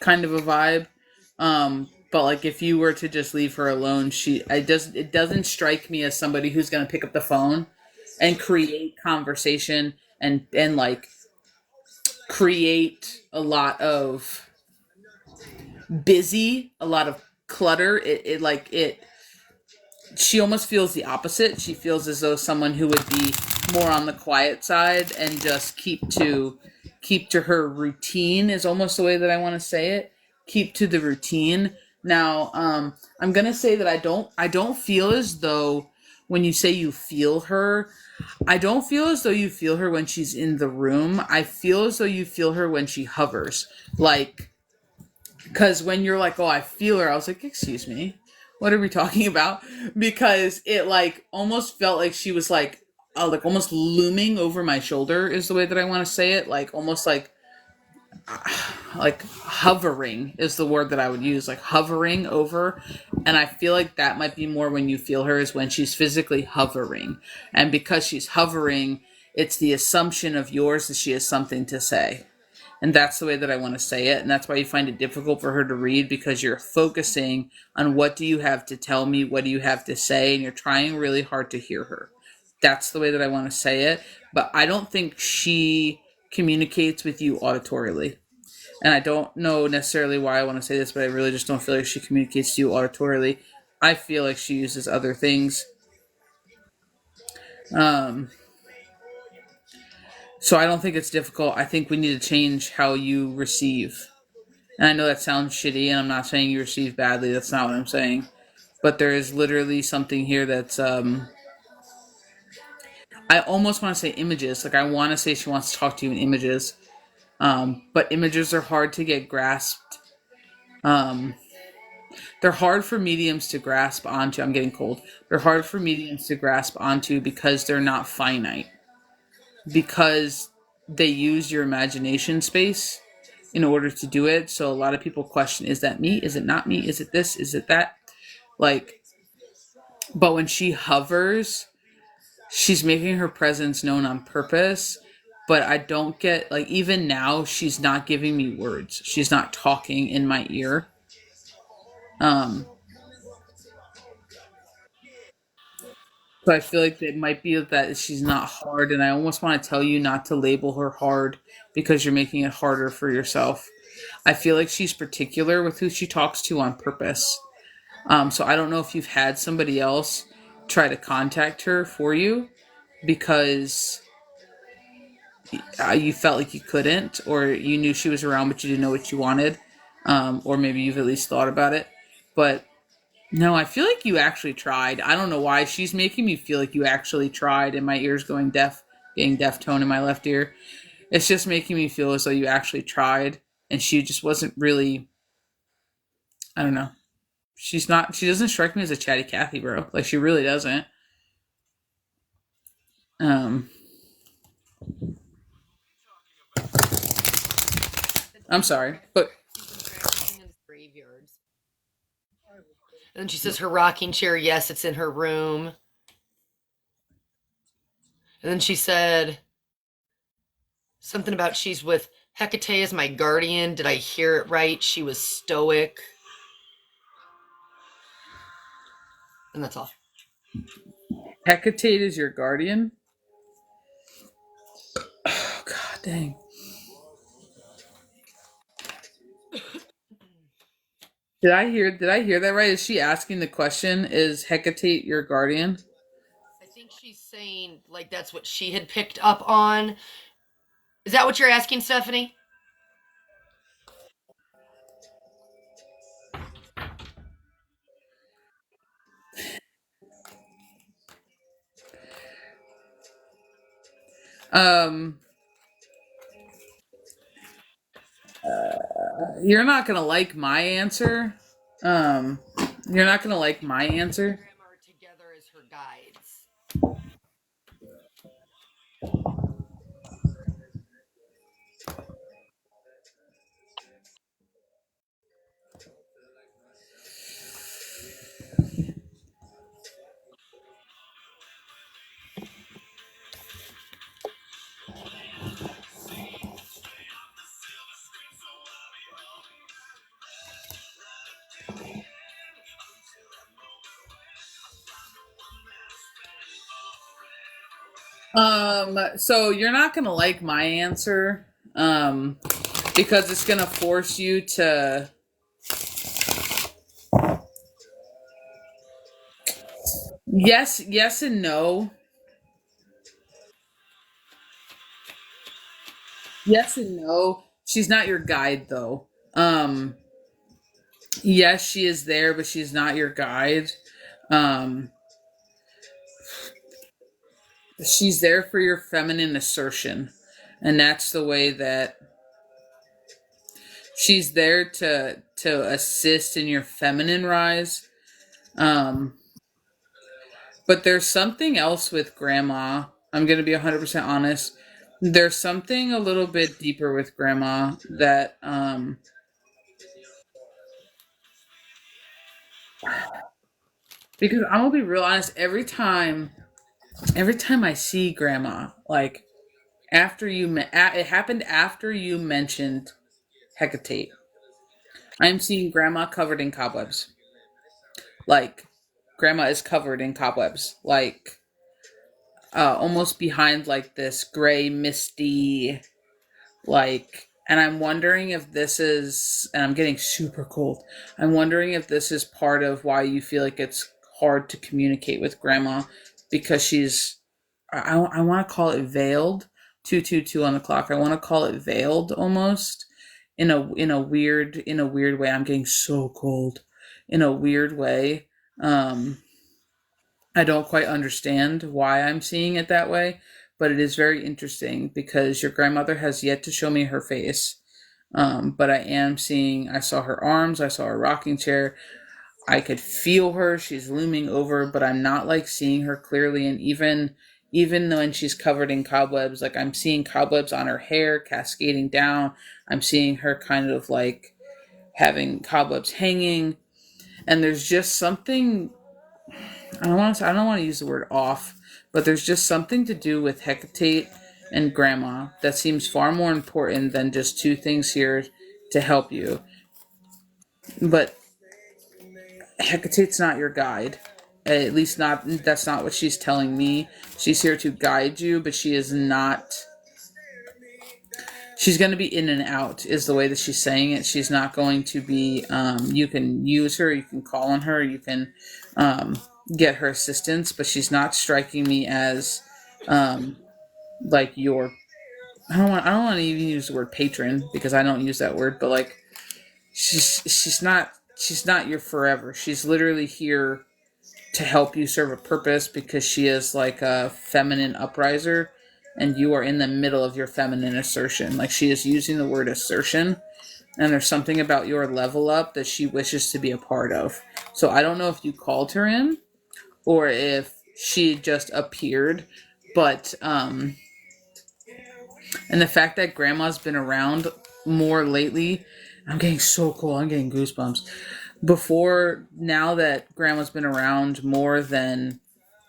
kind of a vibe. But like if you were to just leave her alone, it doesn't strike me as somebody who's gonna pick up the phone and create conversation and like create a lot of clutter. It like it She almost feels the opposite. She feels as though someone who would be more on the quiet side and just keep to her routine is almost the way that I want to say it. Keep to the routine. Now, I'm gonna say that I don't feel as though when you say you feel her, I don't feel as though you feel her when she's in the room. I feel as though you feel her when she hovers. Like, because when you're like, oh, I feel her, I was like, excuse me, what are we talking about? Because it like almost felt like she was like almost looming over my shoulder is the way that I want to say it. Like almost like hovering is the word that I would use, like hovering over. And I feel like that might be more when you feel her is when she's physically hovering. And because she's hovering, it's the assumption of yours that she has something to say. And that's the way that I want to say it. And that's why you find it difficult for her to read, because you're focusing on what do you have to tell me? What do you have to say? And you're trying really hard to hear her. That's the way that I want to say it. But I don't think she communicates with you auditorily. And I don't know necessarily why I want to say this, but I really just don't feel like she communicates to you auditorily. I feel like she uses other things. Um, so I don't think it's difficult. I think we need to change how you receive. And I know that sounds shitty, and I'm not saying you receive badly. That's not what I'm saying. But there is literally something here that's, I almost want to say images. Like, I want to say she wants to talk to you in images. But images are hard to get grasped. Um, they're hard for mediums to grasp onto. I'm getting cold. They're hard for mediums to grasp onto because they're not finite. Because they use your imagination space in order to do it. So a lot of people question, is that me? Is it not me? Is it this? Is it that? Like, but when she hovers, she's making her presence known on purpose. But I don't get, like, even now, she's not giving me words. She's not talking in my ear. Um, so I feel like it might be that she's not hard, and I almost want to tell you not to label her hard because you're making it harder for yourself. I feel like she's particular with who she talks to on purpose. So I don't know if you've had somebody else try to contact her for you because you felt like you couldn't, or you knew she was around but you didn't know what you wanted, or maybe you've at least thought about it. But no, I feel like you actually tried. I don't know why she's making me feel like you actually tried, and my ears going deaf, getting deaf tone in my left ear. It's just making me feel as though you actually tried, and she just wasn't really. I don't know. She's not. She doesn't strike me as a chatty Cathy, bro. Like, she really doesn't. Um, I'm sorry, but Graveyards. And then she says her rocking chair, yes, it's in her room. And then she said something about she's with Hecate as my guardian. Did I hear it right? She was stoic. And that's all. Hecate is your guardian. Oh, God dang. Did I hear that right? Is she asking the question, is Hecate your guardian? I think she's saying, like, that's what she had picked up on. Is that what you're asking, Stephanie? Um you're not gonna like my answer. Um you're not gonna like my answer. Are together as her guides. So you're not gonna like my answer, because it's gonna force you to. Yes, yes, and no. Yes and no. She's not your guide, though. Yes, she is there, but she's not your guide. Um, she's there for your feminine assertion, and that's the way that she's there to assist in your feminine rise. But there's something else with grandma. I'm going to be 100% honest. There's something a little bit deeper with grandma that because I'm going to be real honest, every time I see grandma, like after it happened after you mentioned Hecate. I'm seeing grandma covered in cobwebs. Like grandma is covered in cobwebs. Like almost behind like this gray misty, like, and I'm wondering if this is, and I'm getting super cold. I'm wondering if this is part of why you feel like it's hard to communicate with grandma, because she's, I want to call it veiled. 222 on the clock. I want to call it veiled almost in a weird way. I'm getting so cold in a weird way. I don't quite understand why I'm seeing it that way, but it is very interesting because your grandmother has yet to show me her face. But I saw her arms, I saw her rocking chair. I could feel her. She's looming over, but I'm not like seeing her clearly. And even when she's covered in cobwebs, like I'm seeing cobwebs on her hair cascading down. I'm seeing her kind of like having cobwebs hanging. And there's just something, I don't want to use the word off, but there's just something to do with Hecate and grandma that seems far more important than just two things here to help you. But Hecate's not your guide. At least not that's not what she's telling me. She's here to guide you, but she is not, she's going to be in and out is the way that she's saying it. She's not going to be you can use her, you can call on her, you can um, get her assistance, but she's not striking me as um, like your, I don't want to even use the word patron because I don't use that word, but like she's not your forever. She's literally here to help you serve a purpose because she is like a feminine upriser and you are in the middle of your feminine assertion. Like she is using the word assertion, and there's something about your level up that she wishes to be a part of. So I don't know if you called her in or if she just appeared, but and the fact that grandma's been around more lately, I'm getting so cold. I'm getting goosebumps. Before, now that grandma's been around more than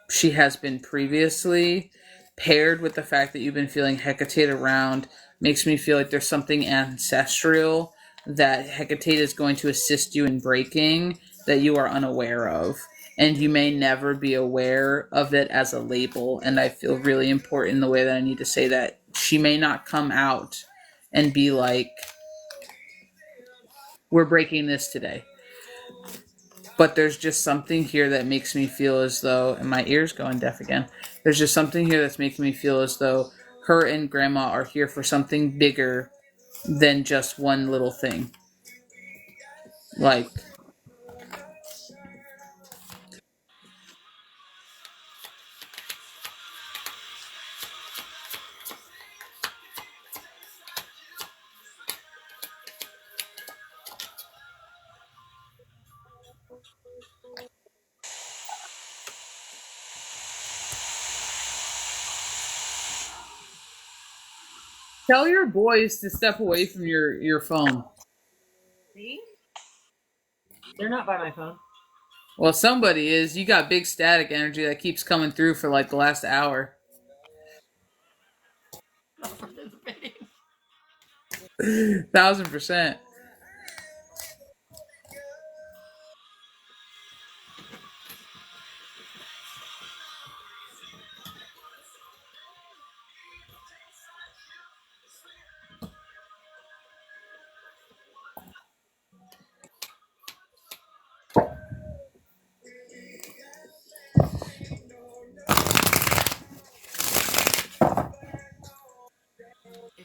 she has been previously, paired with the fact that you've been feeling Hecate around, makes me feel like there's something ancestral that Hecate is going to assist you in breaking that you are unaware of. And you may never be aware of it as a label. And I feel really important the way that I need to say that. She may not come out and be like, we're breaking this today. But there's just something here that makes me feel as though, and my ear's going deaf again. There's just something here that's making me feel as though her and grandma are here for something bigger than just one little thing. Like, tell your boys to step away from your phone. See? They're not by my phone. Well, somebody is. You got big static energy that keeps coming through for like the last hour. Not participating. 1,000%.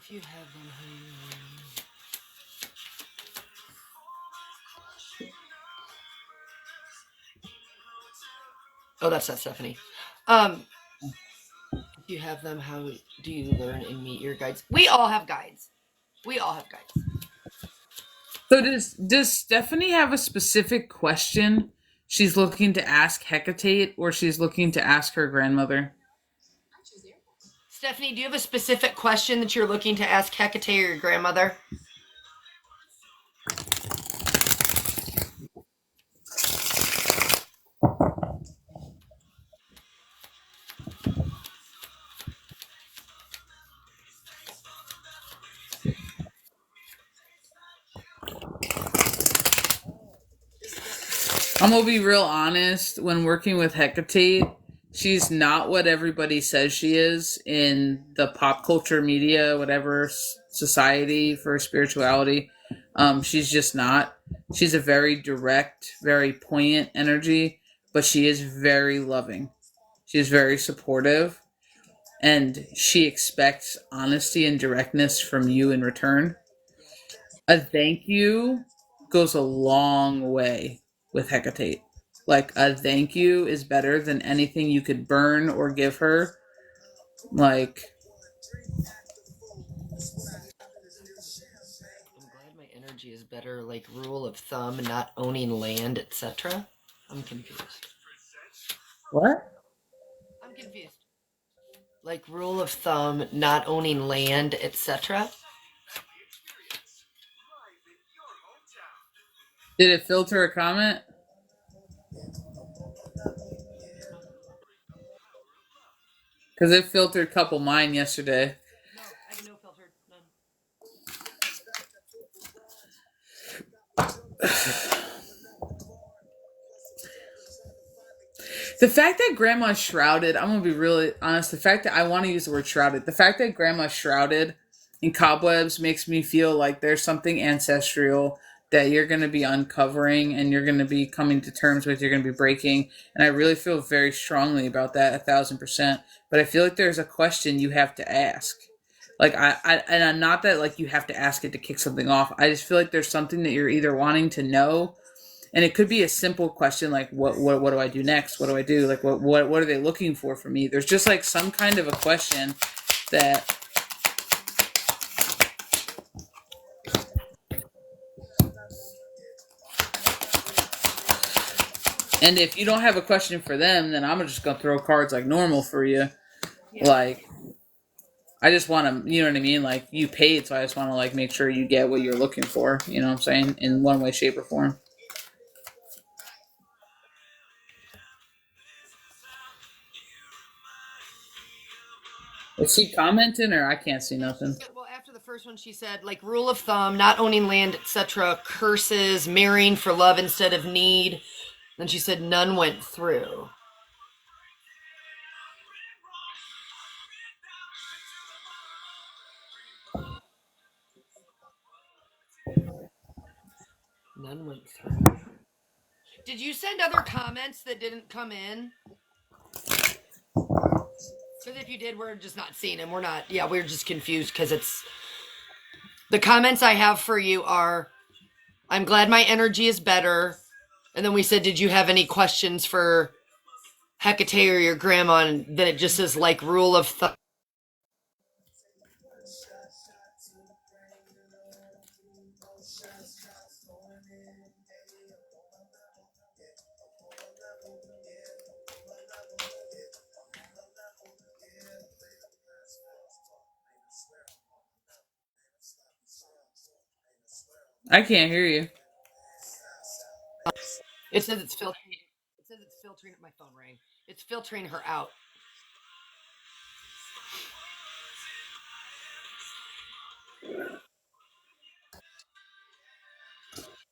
If you have them, oh, that's not Stephanie. If you have them, how do you learn and meet your guides? We all have guides. We all have guides. So does Stephanie have a specific question she's looking to ask Hecate, or she's looking to ask her grandmother? Stephanie, do you have a specific question that you're looking to ask Hecate or your grandmother? I'm gonna be real honest. When working with Hecate, she's not what everybody says she is in the pop culture media, whatever society for spirituality. She's just not. She's a very direct, very poignant energy, but she is very loving. She is very supportive, and she expects honesty and directness from you in return. A thank you goes a long way with Hecate. Like, a thank you is better than anything you could burn or give her. Like, I'm glad my energy is better, like rule of thumb, not owning land, etc. I'm confused. what? I'm confused. Like rule of thumb, not owning land, etc. Did it filter a comment? Because it filtered a couple mine yesterday. No, I have no filtered. None. The fact that grandma's shrouded, I'm gonna be really honest. The fact that I want to use the word shrouded, the fact that grandma's shrouded in cobwebs makes me feel like there's something ancestral that you're gonna be uncovering and you're gonna be coming to terms with. You're gonna be breaking, and I really feel very strongly about that, 1,000%. But I feel like there's a question you have to ask. Like and I'm not that like you have to ask it to kick something off. I just feel like there's something that you're either wanting to know, and it could be a simple question like what do I do next, what do I do, like what are they looking for from me. There's just like some kind of a question that, and if you don't have a question for them, then I'm just gonna throw cards like normal for you. Yeah. Like, I just want to, you know what I mean, like you paid, so I just want to like make sure you get what you're looking for, you know what I'm saying, in one way, shape, or form. Is she commenting, or I can't see nothing? Well, after the first one, she said, like, rule of thumb, not owning land, etc., curses, marrying for love instead of need. Then she said, none went through. None went through. Did you send other comments that didn't come in? Because if you did, we're just not seeing them. We're not, yeah, we're just confused because it's. The comments I have for you are, I'm glad my energy is better. And then we said, did you have any questions for Hecate or your grandma? And then it just says, like, rule of thumb. I can't hear you. It says it's filtering. It says it's filtering. My phone rang. It's filtering her out.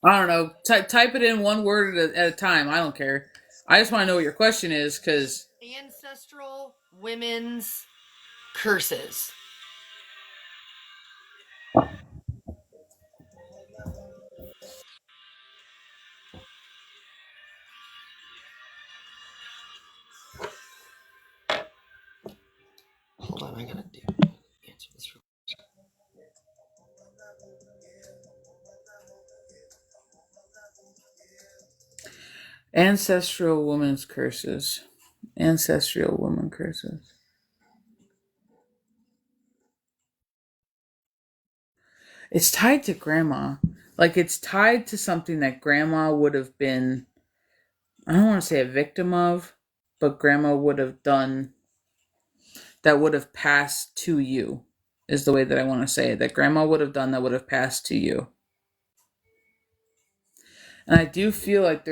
I don't know. Type it in one word at a time. I don't care. I just want to know what your question is, because Ancestral women's curses. Hold on, I gotta answer this. Ancestral woman's curses. Ancestral woman curses. It's tied to grandma. Like, it's tied to something that grandma would have been, I don't want to say a victim of, but grandma would have done, that would have passed to you, is the way that I want to say it. That grandma would have done that would have passed to you. And I do feel like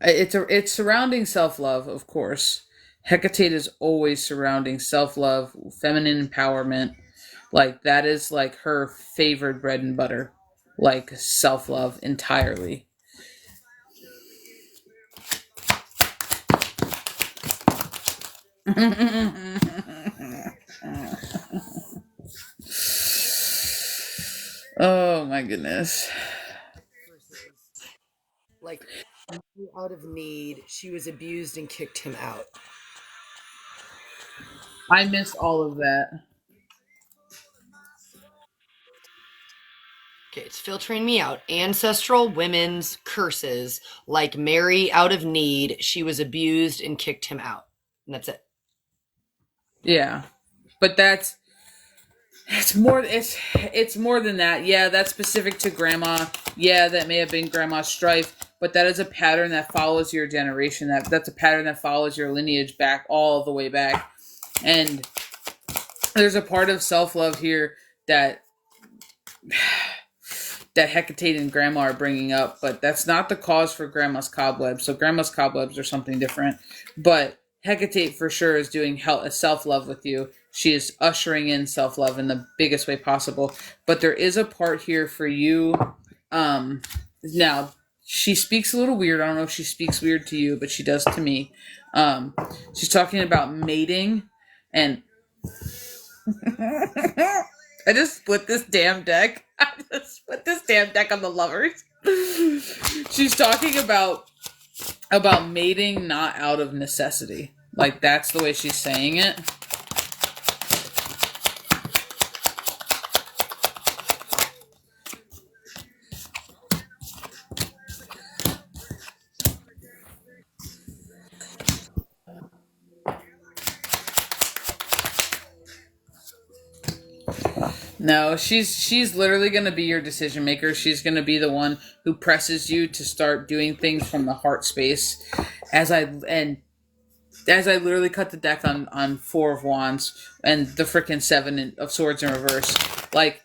it's surrounding self-love, of course. Hecate is always surrounding self-love, feminine empowerment. Like, that is like her favorite bread and butter. Like, self-love entirely. Oh my goodness. Like, out of need, she was abused and kicked him out. I missed all of that. Okay, it's filtering me out. Ancestral women's curses, like Mary out of need, she was abused and kicked him out. And that's it. Yeah. But it's more than that. Yeah, that's specific to grandma. Yeah, that may have been grandma's strife, but that is a pattern that follows your generation. That's a pattern that follows your lineage back, all the way back. And there's a part of self-love here that Hecate and grandma are bringing up, but that's not the cause for grandma's cobwebs. So grandma's cobwebs are something different. But Hecate for sure is doing self-love with you. She is ushering in self-love in the biggest way possible. But there is a part here for you. Now, she speaks a little weird. I don't know if she speaks weird to you, but she does to me. She's talking about mating and I just split this damn deck. I just split this damn deck on the lovers. She's talking about mating not out of necessity. Like, that's the way she's saying it. No, she's literally going to be your decision maker. She's going to be the one who presses you to start doing things from the heart space. As I literally cut the deck on Four of Wands and the freaking Seven of Swords in reverse. Like,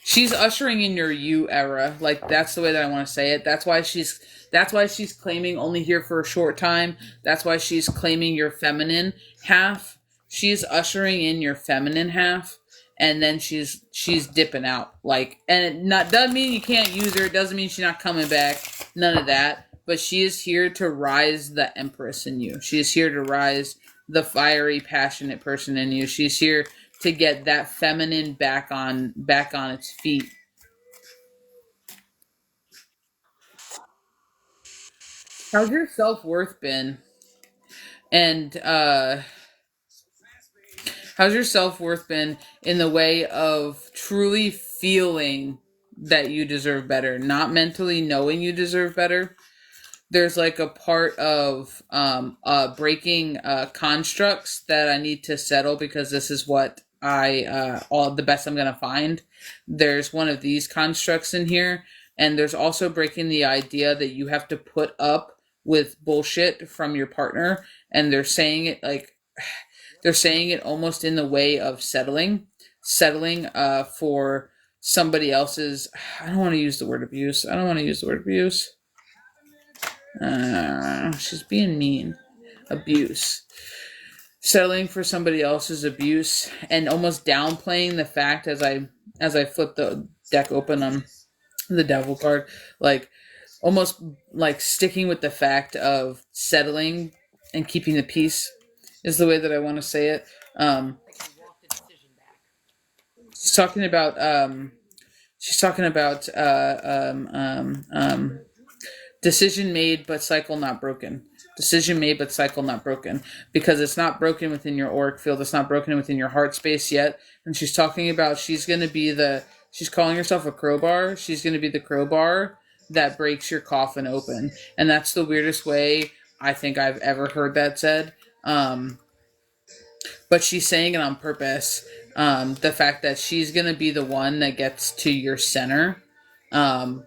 she's ushering in your you era. Like, that's the way that I want to say it. That's why she's claiming only here for a short time. That's why she's claiming your feminine half. She's ushering in your feminine half, and then she's dipping out. Like, and it doesn't mean you can't use her. It doesn't mean she's not coming back. None of that. But she is here to rise the Empress in you. She is here to rise the fiery, passionate person in you. She's here to get that feminine back on its feet. How's your self-worth been? And how's your self-worth been in the way of truly feeling that you deserve better, not mentally knowing you deserve better? There's like a part of breaking constructs that I need to settle, because this is what all the best I'm gonna find. There's one of these constructs in here, and there's also breaking the idea that you have to put up with bullshit from your partner, and they're saying it almost in the way of settling for somebody else's. I don't want to use the word abuse. She's being mean. Abuse. Settling for somebody else's abuse, and almost downplaying the fact, as I flip the deck open on the devil card, like almost like sticking with the fact of settling and keeping the peace is the way that I want to say it. She's talking about decision made but cycle not broken. Decision made but cycle not broken, because it's not broken within your auric field. It's not broken within your heart space yet. And she's talking about she's going to be the She's calling herself a crowbar. She's going to be the crowbar that breaks your coffin open. And that's the weirdest way I think I've ever heard that said. But she's saying it on purpose. The fact that she's going to be the one that gets to your center. Um,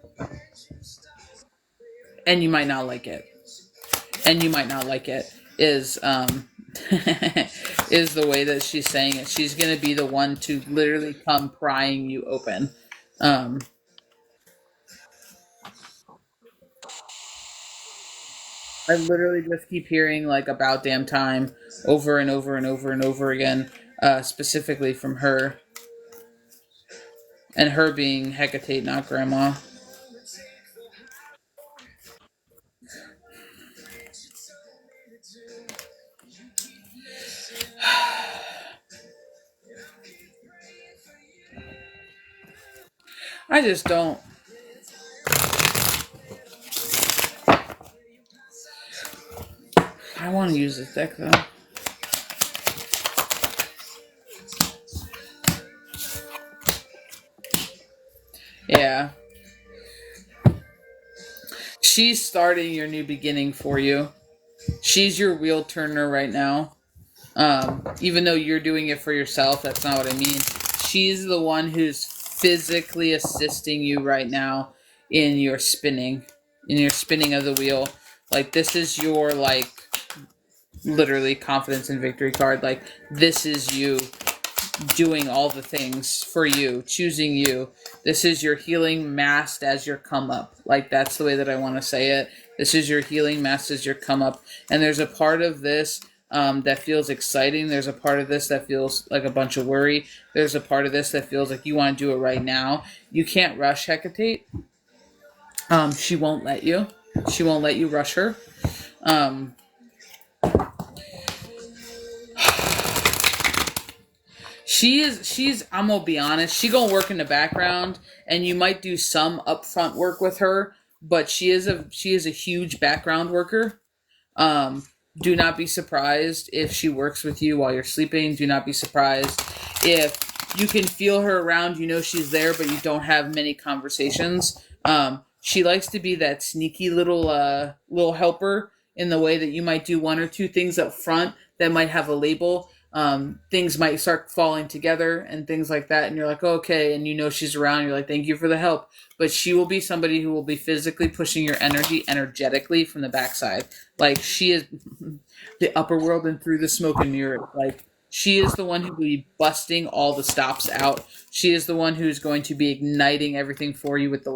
and you might not like it. And you might not like it. Is is the way that she's saying it. She's going to be the one to literally come prying you open. Um, I literally just keep hearing like about damn time over and over and over and over again, specifically from her, and her being Hecate, not grandma. I just don't. I want to use this deck though. Yeah. She's starting your new beginning for you. She's your wheel turner right now. Even though you're doing it for yourself, that's not what I mean. She's the one who's physically assisting you right now in your spinning, of the wheel. Like this is your like literally confidence and victory card. Like this is you doing all the things for you, choosing you. This is your healing masked as your come up. Like that's the way that I want to say it. This is your healing masked as your come up. And there's a part of this that feels exciting. There's a part of this that feels like a bunch of worry. There's a part of this that feels like you want to do it right now. You can't rush Hecate. She won't let you. She won't let you rush her. Um, she's I'm gonna be honest, she gonna work in the background and you might do some upfront work with her, but she is a huge background worker. um do not be surprised if she works with you while you're sleeping. Do not be surprised if you can feel her around, you know she's there, but you don't have many conversations. She likes to be that sneaky little helper in the way that you might do one or two things up front that might have a label. Things might start falling together and things like that, and you're like, oh, okay, and you know she's around. You're like, thank you for the help. But she will be somebody who will be physically pushing your energy energetically from the backside. Like she is the upper world and through the smoke and mirror. Like she is the one who will be busting all the stops out. She is the one who's going to be igniting everything for you with the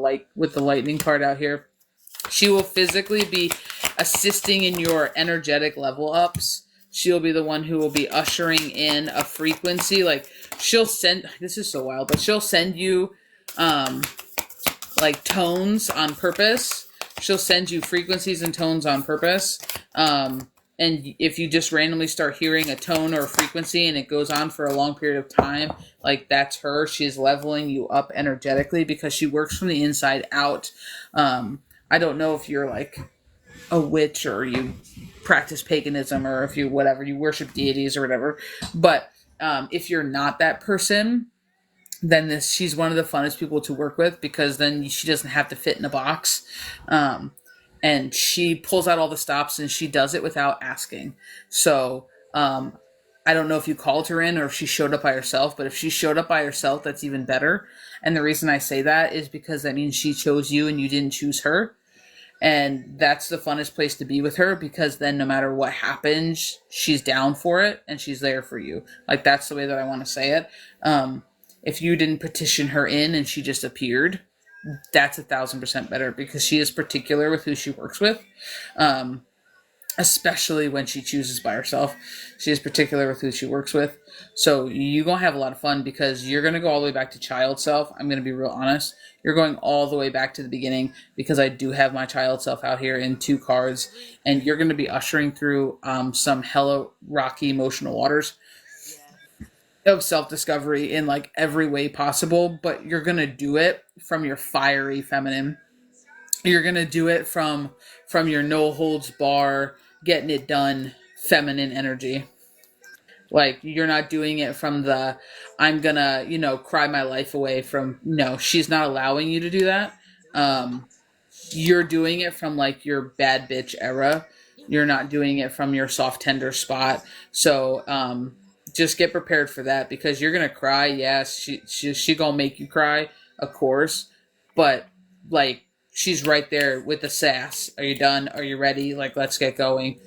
lightning part out here. She will physically be assisting in your energetic level ups. She'll be the one who will be ushering in a frequency. Like she'll send, this is so wild, but she'll send you like tones on purpose. She'll send you frequencies and tones on purpose. And if you just randomly start hearing a tone or a frequency and it goes on for a long period of time, like that's her. She's leveling you up energetically because she works from the inside out. I don't know if you're like a witch or you practice paganism or if you whatever, you worship deities or whatever. But if you're not that person, then she's one of the funnest people to work with because then she doesn't have to fit in a box. And she pulls out all the stops and she does it without asking. So I don't know if you called her in or if she showed up by herself, but if she showed up by herself, that's even better. And the reason I say that is because that means she chose you and you didn't choose her. And that's the funnest place to be with her because then no matter what happens, she's down for it and she's there for you. Like that's the way that I want to say it. If you didn't petition her in and she just appeared, that's 1,000% better because she is particular with who she works with. Especially when she chooses by herself. She is particular with who she works with. So you're going to have a lot of fun because you're going to go all the way back to child self. I'm going to be real honest. You're going all the way back to the beginning because I do have my child self out here in 2 cards. And you're going to be ushering through some hella rocky emotional waters of self-discovery in like every way possible. But you're going to do it from your fiery feminine. You're going to do it from your no holds bar, getting it done feminine energy. Like, you're not doing it from the, I'm gonna, cry my life away from, no, she's not allowing you to do that. Um, you're doing it from like your bad bitch era. You're not doing it from your soft tender spot. So, just get prepared for that because you're gonna cry. Yes, she gonna make you cry, of course, but like she's right there with the sass. Are you done? Are you ready? Like, let's get going.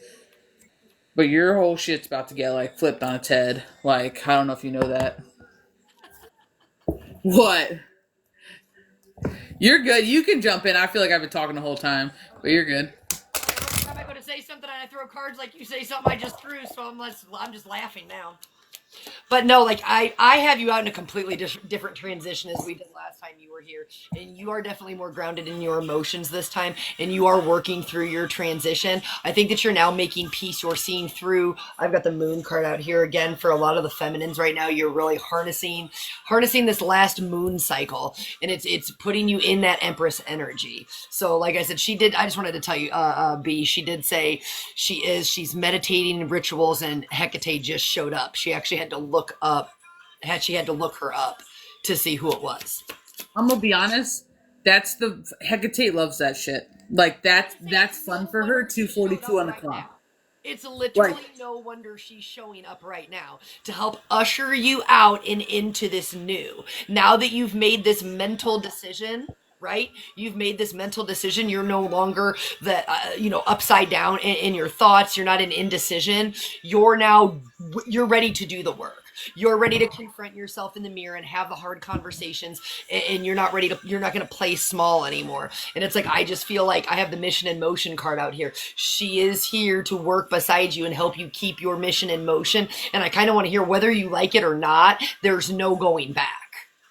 But your whole shit's about to get like flipped on its head. Like, I don't know if you know that. What? You're good. You can jump in. I feel like I've been talking the whole time, but you're good. Every time I go to say something and I throw cards like you say something I just threw, so I'm just laughing now. But no, like I have you out in a completely different transition as we did last time you were here, and you are definitely more grounded in your emotions this time, and you are working through your transition. I think that you're now making peace. You're seeing through. I've got the moon card out here again for a lot of the feminines right now. You're really harnessing this last moon cycle, and it's putting you in that Empress energy. So, like I said, she did. I just wanted to tell you, B. She did say she's meditating in rituals, and Hecate just showed up. She actually had to look up. She had to look her up to see who it was. I'm gonna be honest. That's the Hecate loves that shit. Like that's fun for her. 2:42 on the clock. It's literally Like, no wonder she's showing up right now to help usher you out and into this new. Now that you've made this mental decision, right? You've made this mental decision. You're no longer upside down in your thoughts. You're not in indecision. You're ready to do the work. You're ready to confront yourself in the mirror and have the hard conversations, and you're not going to play small anymore. And it's like, I just feel like I have the mission in motion card out here. She is here to work beside you and help you keep your mission in motion. And I kind of want to hear, whether you like it or not, there's no going back.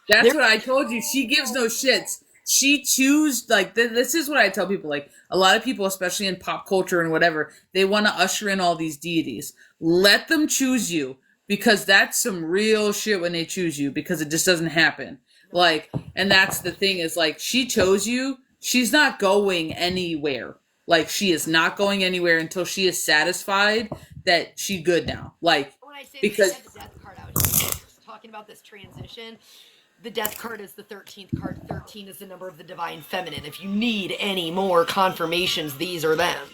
that's what I told you. She gives no shits. She choose like this is what I tell people. Like, a lot of people, especially in pop culture and whatever, they want to usher in all these deities. Let them choose you, because that's some real shit when they choose you, because it just doesn't happen. Like, and that's the thing, is like, she chose you. She's not going anywhere. Like, she is not going anywhere until she is satisfied that she good now. Like, When I say because that, the death card out here, talking about this transition, the death card is the 13th card. 13 is the number of the divine feminine. If you need any more confirmations, these are them.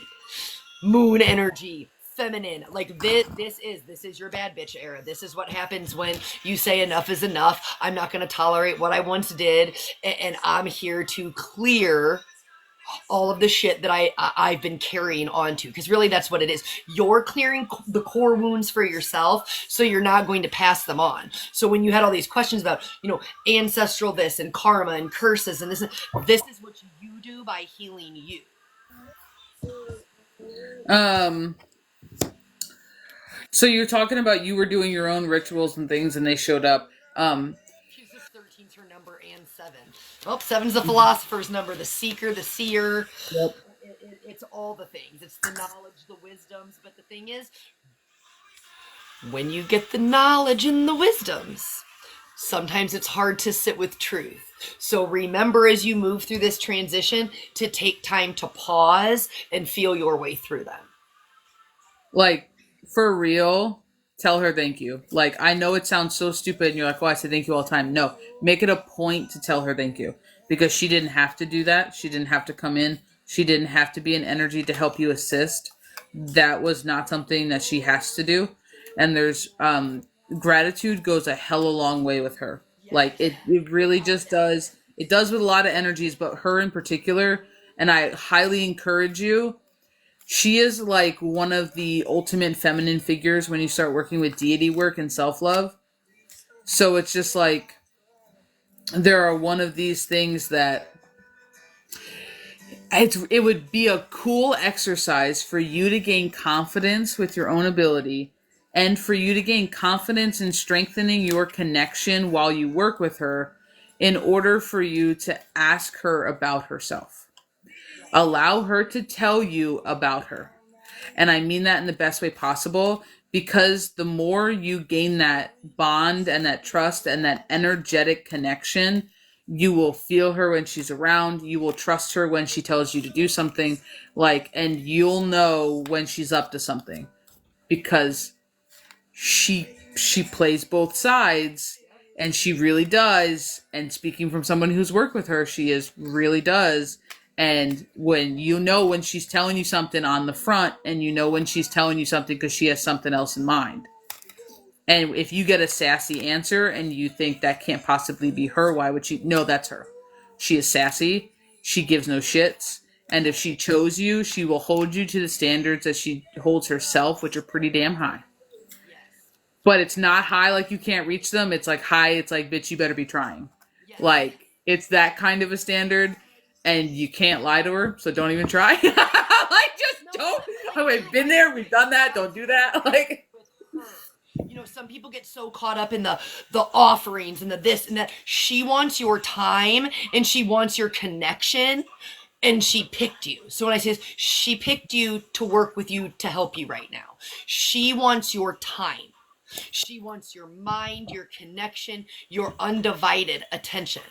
Moon energy, feminine. Like, this is your bad bitch era. This is what happens when you say enough is enough. I'm not going to tolerate what I once did, and I'm here to clear all of the shit that I've been carrying on to, because really that's what it is. You're clearing the core wounds for yourself, so you're not going to pass them on. So when you had all these questions about, ancestral this and karma and curses and this is what you do by healing you. So you're talking about, you were doing your own rituals and things, and they showed up. She's just 13's her number, and 7. Well, 7's the philosopher's number, the seeker, the seer. Yep. It's all the things. It's the knowledge, the wisdoms. But the thing is, when you get the knowledge and the wisdoms, sometimes it's hard to sit with truth. So remember, as you move through this transition, to take time to pause and feel your way through them. Like, for real, tell her thank you. Like, I know it sounds so stupid, and you're like, oh, I say thank you all the time. No, make it a point to tell her thank you, because she didn't have to do that. She didn't have to come in. She didn't have to be an energy to help you assist. That was not something that she has to do. And there's gratitude goes a hell of a long way with her. Like, it really just does. It does with a lot of energies, but her in particular. And I highly encourage you. She is like one of the ultimate feminine figures when you start working with deity work and self-love. So it's just like, there are one of these things that it would be a cool exercise for you to gain confidence with your own ability, and for you to gain confidence in strengthening your connection while you work with her, in order for you to ask her about herself. Allow her to tell you about her. And I mean that in the best way possible, because the more you gain that bond and that trust and that energetic connection, you will feel her when she's around. You will trust her when she tells you to do something, like, and you'll know when she's up to something, because she plays both sides, and she really does. And speaking from someone who's worked with her, she is really does. And when she's telling you something on the front, and when she's telling you something because she has something else in mind. And if you get a sassy answer and you think that can't possibly be her, why would she? No, that's her. She is sassy. She gives no shits. And if she chose you, she will hold you to the standards that she holds herself, which are pretty damn high. Yes. But it's not high like you can't reach them. It's like high, it's like, bitch, you better be trying. Yes. Like, it's that kind of a standard, and you can't lie to her, so don't even try. Like, just don't. Oh, we've been there, we've done that, don't do that. Like, some people get so caught up in the offerings and the this and that. She wants your time and she wants your connection, and she picked you. So when I say this, she picked you to work with you to help you right now. She wants your time. She wants your mind, your connection, your undivided attention.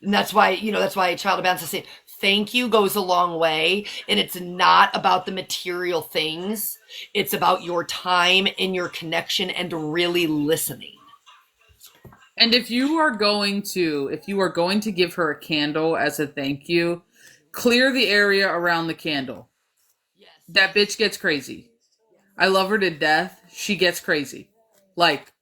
And that's why, Child of Balance is saying thank you goes a long way. And it's not about the material things. It's about your time and your connection and really listening. And if you are going to give her a candle as a thank you, clear the area around the candle. Yes. That bitch gets crazy. I love her to death. She gets crazy. Like,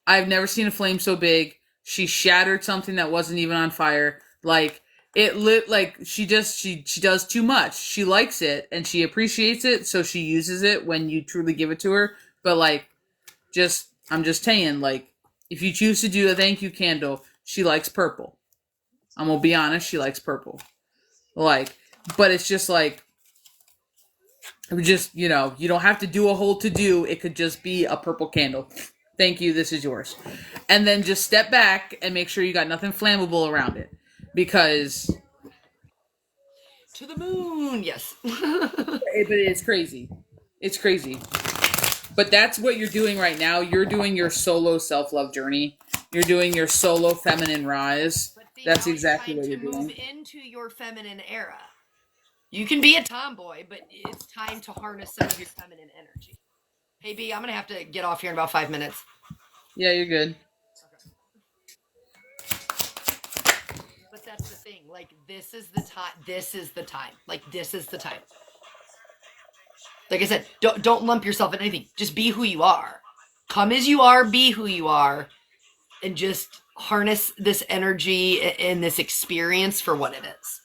I've never seen a flame so big. She shattered something that wasn't even on fire. Like, it lit, like, she does too much. She likes it and she appreciates it, so she uses it when you truly give it to her. But, like, I'm just saying, like, if you choose to do a thank you candle, she likes purple. I'm gonna be honest, she likes purple. Like, but it's just like, you don't have to do a whole to-do. It could just be a purple candle. Thank you, this is yours. And then just step back and make sure you got nothing flammable around it. Because... to the moon, yes. But it's crazy. It's crazy. But that's what you're doing right now. You're doing your solo self-love journey. You're doing your solo feminine rise. That's exactly what you're doing. Move into your feminine era. You can be a tomboy, but it's time to harness some of your feminine energy. Hey, B, I'm going to have to get off here in about 5 minutes. Yeah, you're good. But that's the thing. Like, this is the time. This is the time. Like, this is the time. Like I said, don't lump yourself in anything. Just be who you are. Come as you are, be who you are, and just harness this energy and this experience for what it is.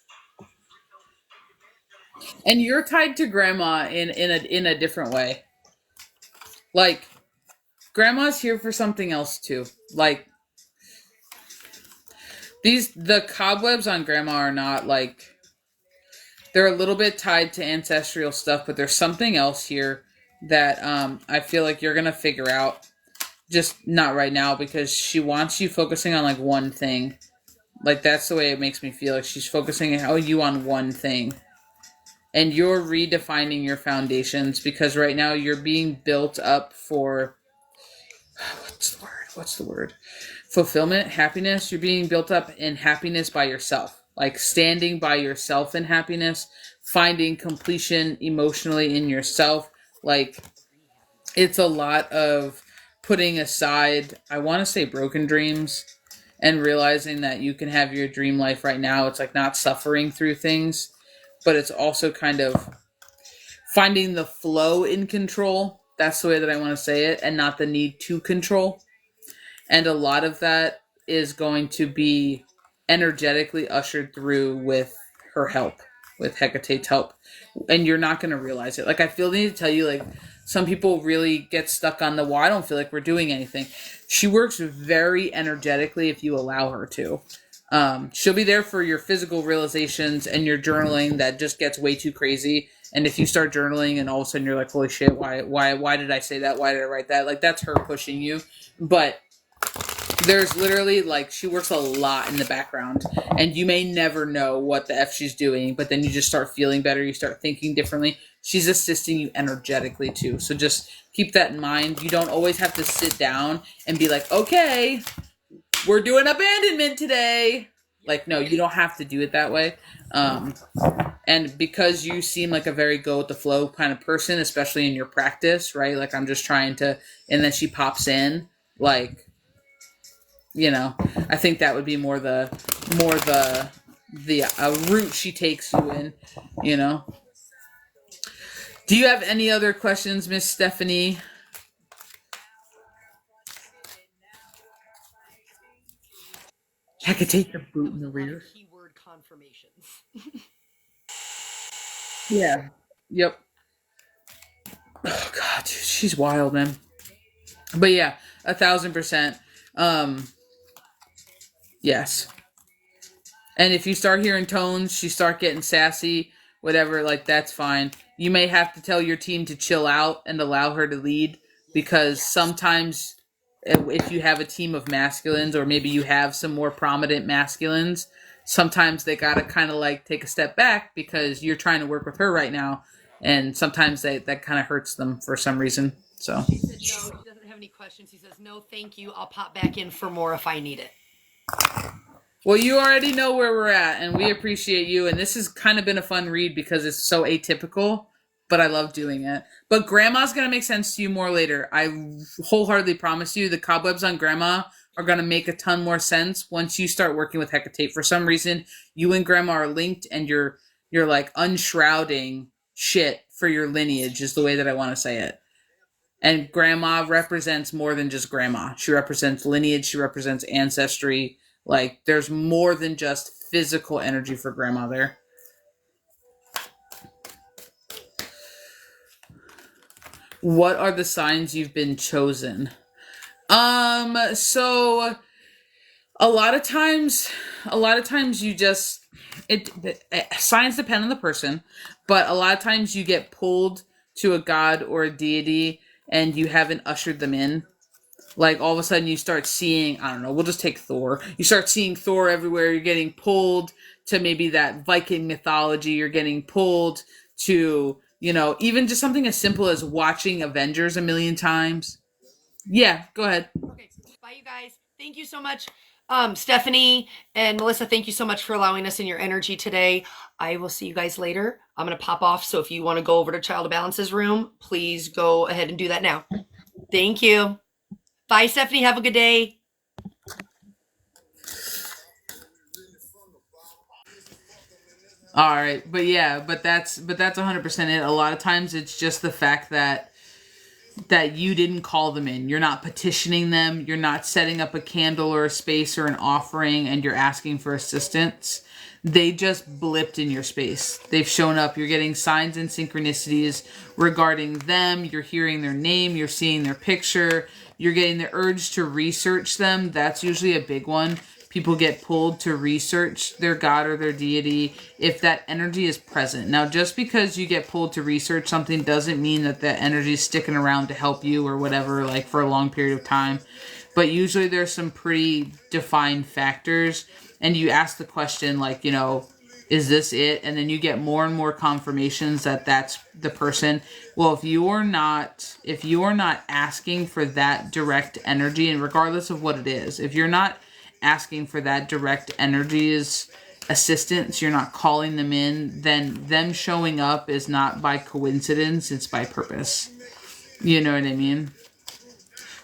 And you're tied to grandma in a different way. Like, grandma's here for something else too. Like, the cobwebs on grandma are not like, they're a little bit tied to ancestral stuff, but there's something else here that I feel like you're gonna figure out. Just not right now, because she wants you focusing on like one thing. Like, that's the way it makes me feel. Like, she's focusing you on one thing. And you're redefining your foundations, because right now you're being built up for, what's the word? Fulfillment, happiness. You're being built up in happiness by yourself. Like, standing by yourself in happiness, finding completion emotionally in yourself. Like, it's a lot of putting aside, I want to say, broken dreams, and realizing that you can have your dream life right now. It's like not suffering through things, but it's also kind of finding the flow in control. That's the way that I want to say it, and not the need to control. And a lot of that is going to be energetically ushered through with her help, with Hecate's help. And you're not going to realize it. Like, I feel the need to tell you, like, some people really get stuck on well, I don't feel like we're doing anything. She works very energetically if you allow her to. She'll be there for your physical realizations and your journaling that just gets way too crazy. And if you start journaling and all of a sudden you're like, holy shit, why did I say that? Why did I write that? Like, that's her pushing you. But there's literally, like, she works a lot in the background, and you may never know what the F she's doing, but then you just start feeling better. You start thinking differently. She's assisting you energetically too. So just keep that in mind. You don't always have to sit down and be like, okay, we're doing abandonment today. Like, no, you don't have to do it that way. And because you seem like a very go with the flow kind of person, especially in your practice, right? Like, I'm just trying to, and then she pops in, like, I think that would be more the route she takes you in, you know. Do you have any other questions, Miss Stephanie? I could take the boot in the rear. Keyword confirmations. Yeah. Yep. Oh God, dude, she's wild, man. But yeah, 1,000%. Um, yes. And if you start hearing tones, you start getting sassy, whatever, like that's fine. You may have to tell your team to chill out and allow her to lead, because sometimes if you have a team of masculines, or maybe you have some more prominent masculines, sometimes they gotta kind of like take a step back because you're trying to work with her right now, and sometimes that kind of hurts them for some reason. So She said no, she doesn't have any questions. He says, no, thank you. I'll pop back in for more if I need it. well, you already know where we're at, and we appreciate you. And this has kind of been a fun read because it's so atypical, but I love doing it. But Grandma's going to make sense to you more later. I wholeheartedly promise you the cobwebs on Grandma are going to make a ton more sense once you start working with Hecate. For some reason, you and Grandma are linked, and you're like unshrouding shit for your lineage is the way that I want to say it. And Grandma represents more than just Grandma. She represents lineage. She represents ancestry. Like, there's more than just physical energy for Grandma there. What are the signs you've been chosen? So a lot of times you just, signs depend on the person, but a lot of times you get pulled to a god or a deity and you haven't ushered them in. Like, all of a sudden you start seeing, I don't know, we'll just take Thor. You start seeing Thor everywhere. You're getting pulled to maybe that Viking mythology. You're getting pulled to, even just something as simple as watching Avengers a million times. Yeah, go ahead. Okay, bye, you guys. Thank you so much. Stephanie and Melissa, thank you so much for allowing us in your energy today. I will see you guys later. I'm going to pop off. So if you want to go over to Child of Balance's room, please go ahead and do that now. Thank you. Bye, Stephanie. Have a good day. All right, but that's 100% it. A lot of times it's just the fact that you didn't call them in. You're not petitioning them. You're not setting up a candle or a space or an offering and you're asking for assistance. They just blipped in your space. They've shown up. You're getting signs and synchronicities regarding them. You're hearing their name. You're seeing their picture. You're getting the urge to research them. That's usually a big one. People get pulled to research their god or their deity if that energy is present. Now, just because you get pulled to research something doesn't mean that that energy is sticking around to help you or whatever, like for a long period of time. But usually there's some pretty defined factors. And you ask the question, like, is this it? And then you get more and more confirmations that that's the person. Well, if you are not asking for that direct energy, and regardless of what it is, if you're not asking for that direct energy's assistance, you're not calling them in, then them showing up is not by coincidence, it's by purpose. You know what I mean?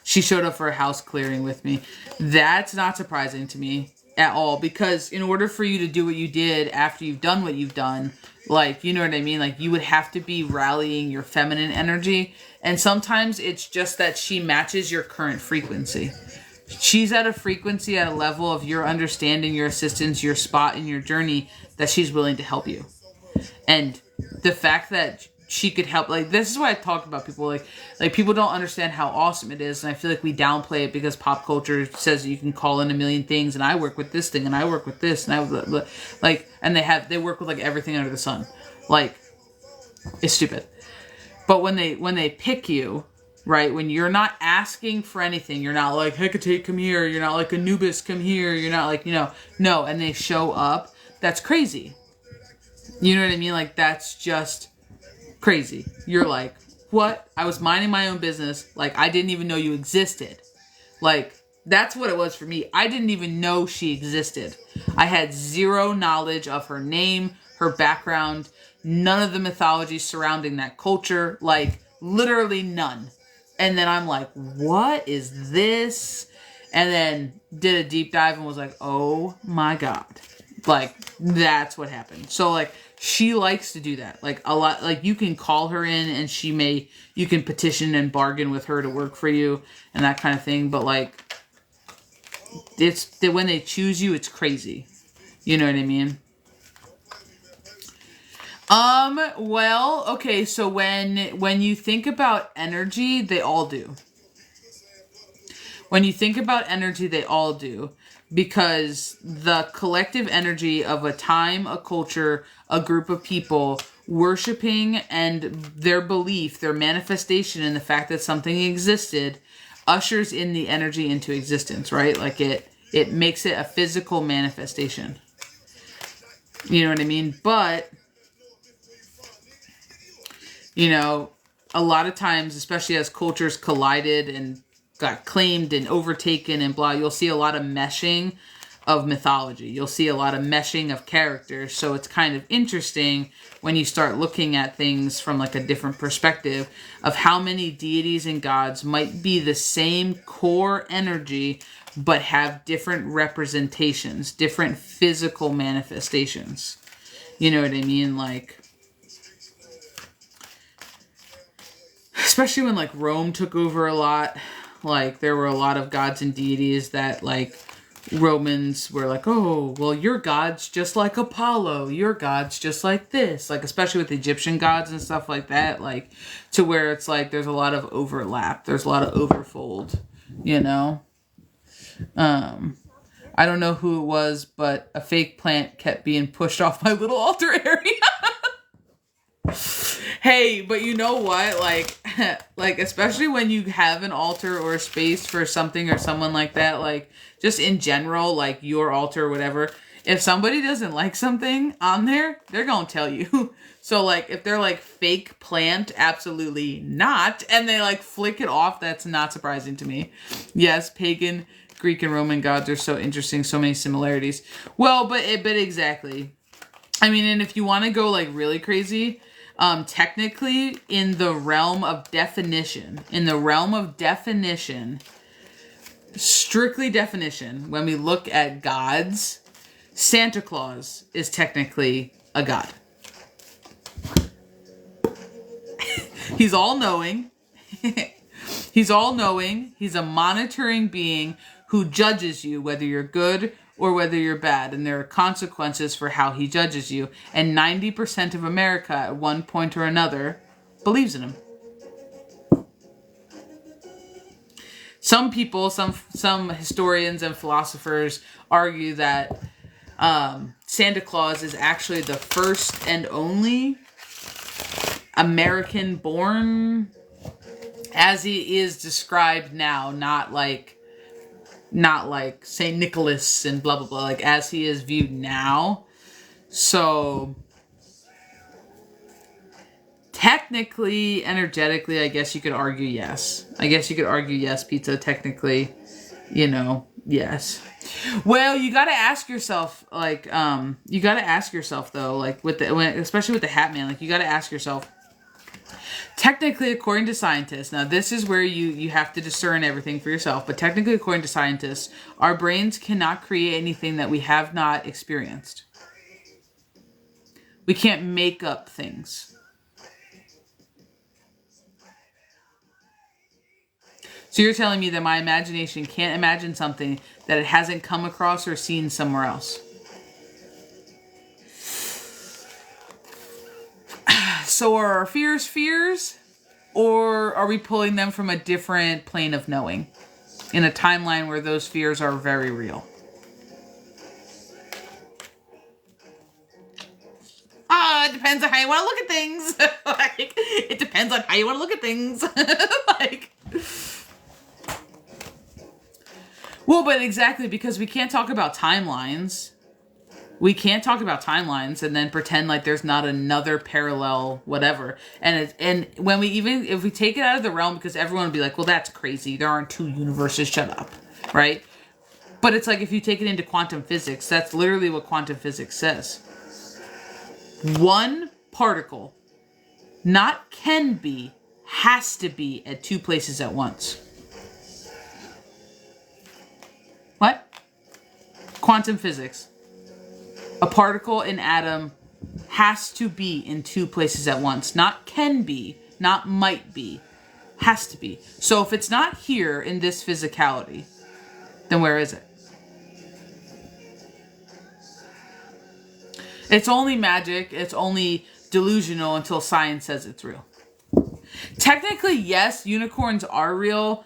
She showed up for a house clearing with me. That's not surprising to me at all, because in order for you to do what you did after you've done what you've done, like, you know what I mean? Like, you would have to be rallying your feminine energy. And sometimes it's just that she matches your current frequency. She's at a frequency, at a level of your understanding, your assistance, your spot in your journey, that she's willing to help you. And the fact that she could help, like, this is why I talk about people, like people don't understand how awesome it is, and I feel like we downplay it because pop culture says you can call in a million things, and I work with this thing, and I work with this, and and they work with like everything under the sun. Like, it's stupid. But when they pick you, right, when you're not asking for anything, you're not like, Hecate, come here, you're not like Anubis, come here, you're not like, no, and they show up, that's crazy. You know what I mean? Like, that's just crazy. You're like, what? I was minding my own business. Like, I didn't even know you existed. Like, That's what it was for me. I didn't even know she existed. I had zero knowledge of her name, her background, none of the mythology surrounding that culture, like literally none. And then I'm like, what is this? And then did a deep dive and was like, oh my God. Like, that's what happened. So, like, she likes to do that. Like, a lot, like, you can call her in and you can petition and bargain with her to work for you and that kind of thing. But, like, it's that when they choose you, it's crazy. You know what I mean? Well, okay, so when you think about energy, they all do. When you think about energy, they all do. Because the collective energy of a time, a culture, a group of people worshiping and their belief, their manifestation in the fact that something existed, ushers in the energy into existence, right? Like it makes it a physical manifestation. You know what I mean? But, you know, a lot of times, especially as cultures collided and got claimed and overtaken and blah, you'll see a lot of meshing of mythology. You'll see a lot of meshing of characters. So it's kind of interesting when you start looking at things from like a different perspective of how many deities and gods might be the same core energy, but have different representations, different physical manifestations. You know what I mean? Like, especially when like Rome took over a lot. Like, there were a lot of gods and deities that, like, Romans were like, oh, well, your god's just like Apollo. Your god's just like this. Like, especially with Egyptian gods and stuff like that. Like, to where it's like there's a lot of overlap. There's a lot of overfold, you know? I don't know who it was, but a fake plant kept being pushed off my little altar area. Hey, but you know what? Like, especially when you have an altar or a space for something or someone like that, like, just in general, like, your altar or whatever, if somebody doesn't like something on there, they're gonna tell you. So, like, if they're, like, fake plant, absolutely not, and they, like, flick it off, that's not surprising to me. Yes, pagan, Greek, and Roman gods are so interesting, so many similarities. Well, but exactly. I mean, and if you want to go, like, really crazy... technically, in the realm of definition, strictly definition, when we look at gods, Santa Claus is technically a god. He's all-knowing. He's all-knowing. He's a monitoring being who judges you, whether you're good or whether you're bad, and there are consequences for how he judges you. And 90% of America, at one point or another, believes in him. Some people, some historians and philosophers argue that Santa Claus is actually the first and only American-born, as he is described now, not like St. Nicholas and blah, blah, blah, like as he is viewed now. So technically, energetically, I guess you could argue yes. Pizza, technically, you know, yes. Well, you got to ask yourself, like, though, like especially with the Hat Man, like you got to ask yourself, technically, according to scientists, now this is where you have to discern everything for yourself, but technically, according to scientists, our brains cannot create anything that we have not experienced. We can't make up things. So you're telling me that my imagination can't imagine something that it hasn't come across or seen somewhere else. So are our fears, or are we pulling them from a different plane of knowing in a timeline where those fears are very real? It depends on how you want to look at things. Like, it depends on how you want to look at things. Like, well, but exactly, because we can't talk about timelines. We can't talk about timelines and then pretend like there's not another parallel whatever. And when we if we take it out of the realm, because everyone would be like, well, that's crazy. There aren't two universes. Shut up. right? But it's like if you take it into quantum physics, that's literally what quantum physics says. One particle, not can be, has to be at two places at once. What? Quantum physics. A particle, an atom, has to be in two places at once. Not can be, not might be. Has to be. So if it's not here in this physicality, then where is it? It's only magic. It's only delusional until science says it's real. Technically, yes, unicorns are real.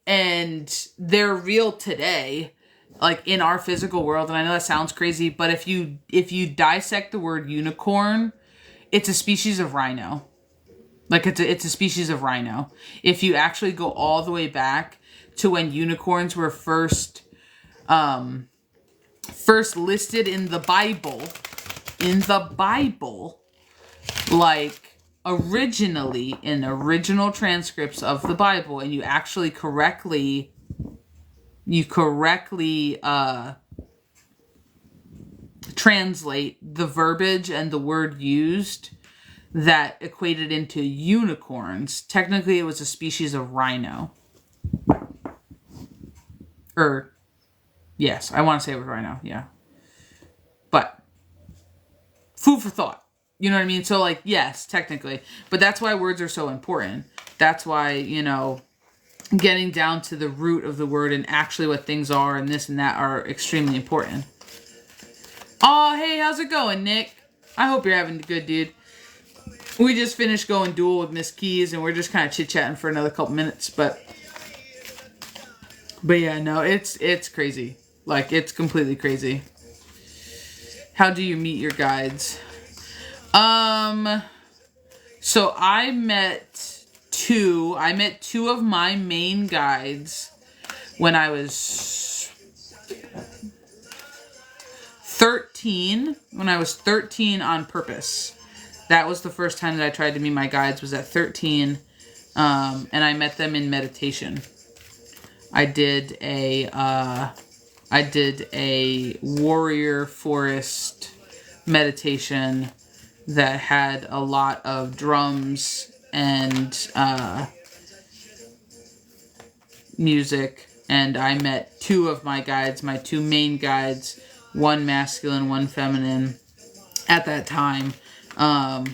And they're real today, like in our physical world. And I know that sounds crazy, but if you dissect the word unicorn, it's a species of rhino. Like it's a species of rhino. If you actually go all the way back to when unicorns were first listed in the Bible, like originally in original transcripts of the Bible, and you actually correctly translate the verbiage and the word used that equated into unicorns, technically it was a species of rhino. Yes, I want to say it was rhino, yeah. But food for thought. You know what I mean? So, like, yes, technically. But that's why words are so important. That's why, you know, getting down to the root of the word and actually what things are and this and that are extremely important. Oh, hey, how's it going, Nick? I hope you're having a good, dude. We just finished going duel with Miss Keys, and we're just kind of chit-chatting for another couple minutes. But yeah, no, it's crazy. Like, it's completely crazy. How do you meet your guides? So I met two of my main guides when I was 13, on purpose. That was the first time that I tried to meet my guides, was at 13. And I met them in meditation. I did a warrior forest meditation that had a lot of drums and music, and I met two of my guides, my two main guides, one masculine, one feminine, at that time. And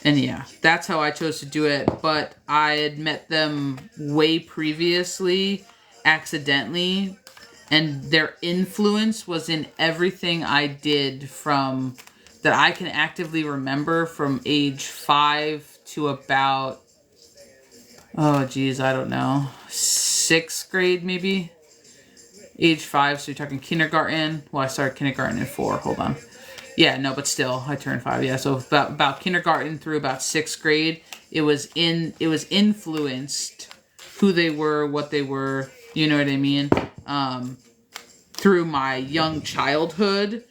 yeah, that's how I chose to do it. But I had met them way previously, accidentally, and their influence was in everything I did from that I can actively remember from age 5 to about, oh geez, I don't know, 6th grade maybe? Age 5, so you're talking kindergarten. Well, I started kindergarten at 4, hold on. Yeah, no, but still, I turned 5, yeah. So about kindergarten through about 6th grade, it was influenced who they were, what they were, you know what I mean? Through my young childhood.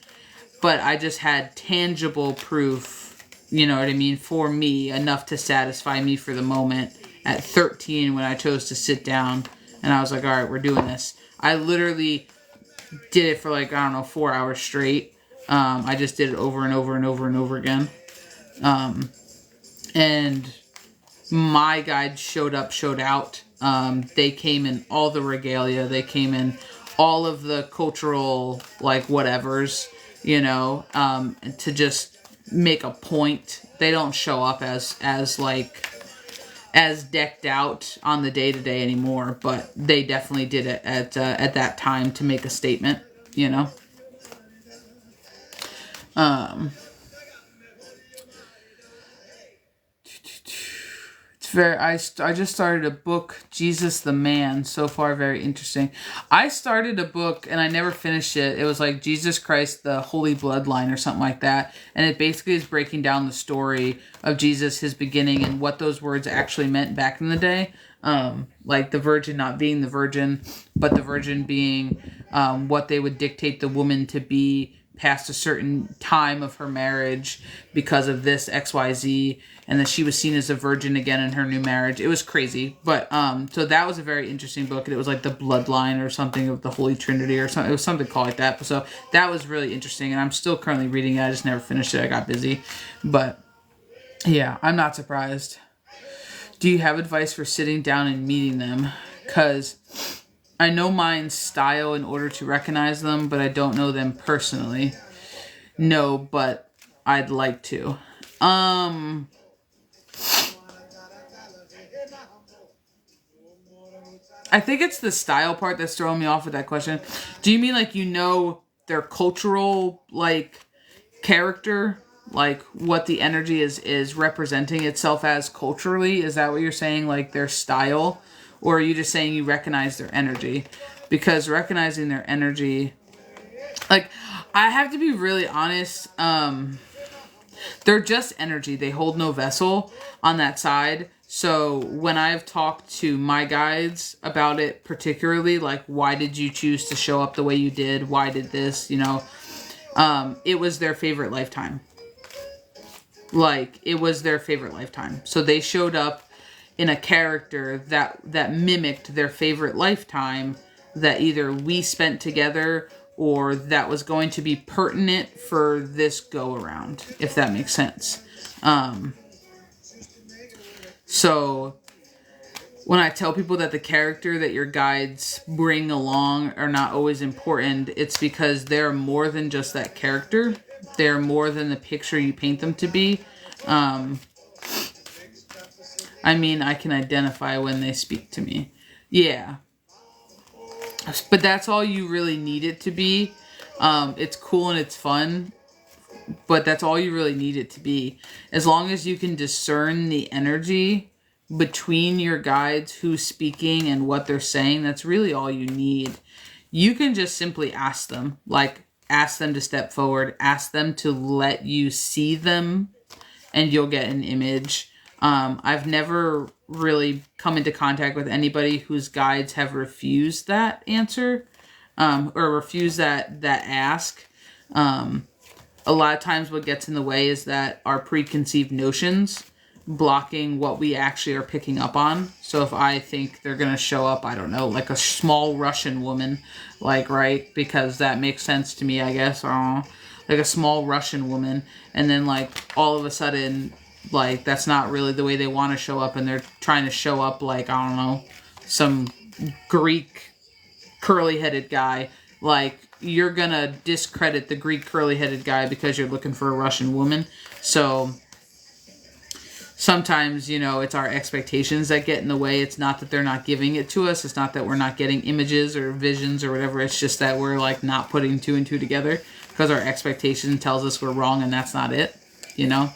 But I just had tangible proof, you know what I mean, for me, enough to satisfy me for the moment at 13 when I chose to sit down. And I was like, all right, we're doing this. I literally did it for like, I don't know, 4 hours straight. I just did it over and over and over and over again. And my guides showed out. They came in all the regalia. They came in all of the cultural, like, whatevers. You know, to just make a point. They don't show up as decked out on the day-to-day anymore, but they definitely did it at that time to make a statement, you know. I just started a book, Jesus the Man. So far, very interesting. I started a book and I never finished it. It was like Jesus Christ, the Holy Bloodline or something like that. And it basically is breaking down the story of Jesus, his beginning, and what those words actually meant back in the day. Like the virgin not being the virgin, but the virgin being what they would dictate the woman to be past a certain time of her marriage because of this XYZ, and that she was seen as a virgin again in her new marriage. It was crazy. But so that was a very interesting book, and it was like the bloodline or something of the Holy Trinity or something. It was something called like that. So that was really interesting, and I'm still currently reading it. I just never finished it. I got busy. But yeah, I'm not surprised. Do you have advice for sitting down and meeting them? Because I know mine's style in order to recognize them, but I don't know them personally. No, but I'd like to. I think it's the style part that's throwing me off with that question. Do you mean like you know their cultural like character? Like what the energy is representing itself as culturally? Is that what you're saying? Like their style? Or are you just saying you recognize their energy? Because recognizing their energy, like, I have to be really honest. They're just energy. They hold no vessel on that side. So when I've talked to my guides about it, particularly, like, why did you choose to show up the way you did? Why did this? You know, it was their favorite lifetime. Like, it was their favorite lifetime. So they showed up in a character that mimicked their favorite lifetime that either we spent together or that was going to be pertinent for this go around, if that makes sense. So when I tell people that the character that your guides bring along are not always important, it's because they're more than just that character. They're more than the picture you paint them to be. I mean, I can identify when they speak to me. Yeah. But that's all you really need it to be. It's cool and it's fun, but that's all you really need it to be. As long as you can discern the energy between your guides, who's speaking and what they're saying, that's really all you need. You can just simply ask them. Like, ask them to step forward. Ask them to let you see them, and you'll get an image. I've never really come into contact with anybody whose guides have refused that answer, or refused that ask. A lot of times what gets in the way is that our preconceived notions blocking what we actually are picking up on. So if I think they're going to show up, I don't know, like a small Russian woman, like, right? Because that makes sense to me, I guess. Like a small Russian woman. And then like all of a sudden, like, that's not really the way they want to show up, and they're trying to show up like, I don't know, some Greek curly-headed guy. Like, you're gonna discredit the Greek curly-headed guy because you're looking for a Russian woman. So sometimes, you know, it's our expectations that get in the way. It's not that they're not giving it to us. It's not that we're not getting images or visions or whatever. It's just that we're, like, not putting two and two together because our expectation tells us we're wrong, and that's not it, you know?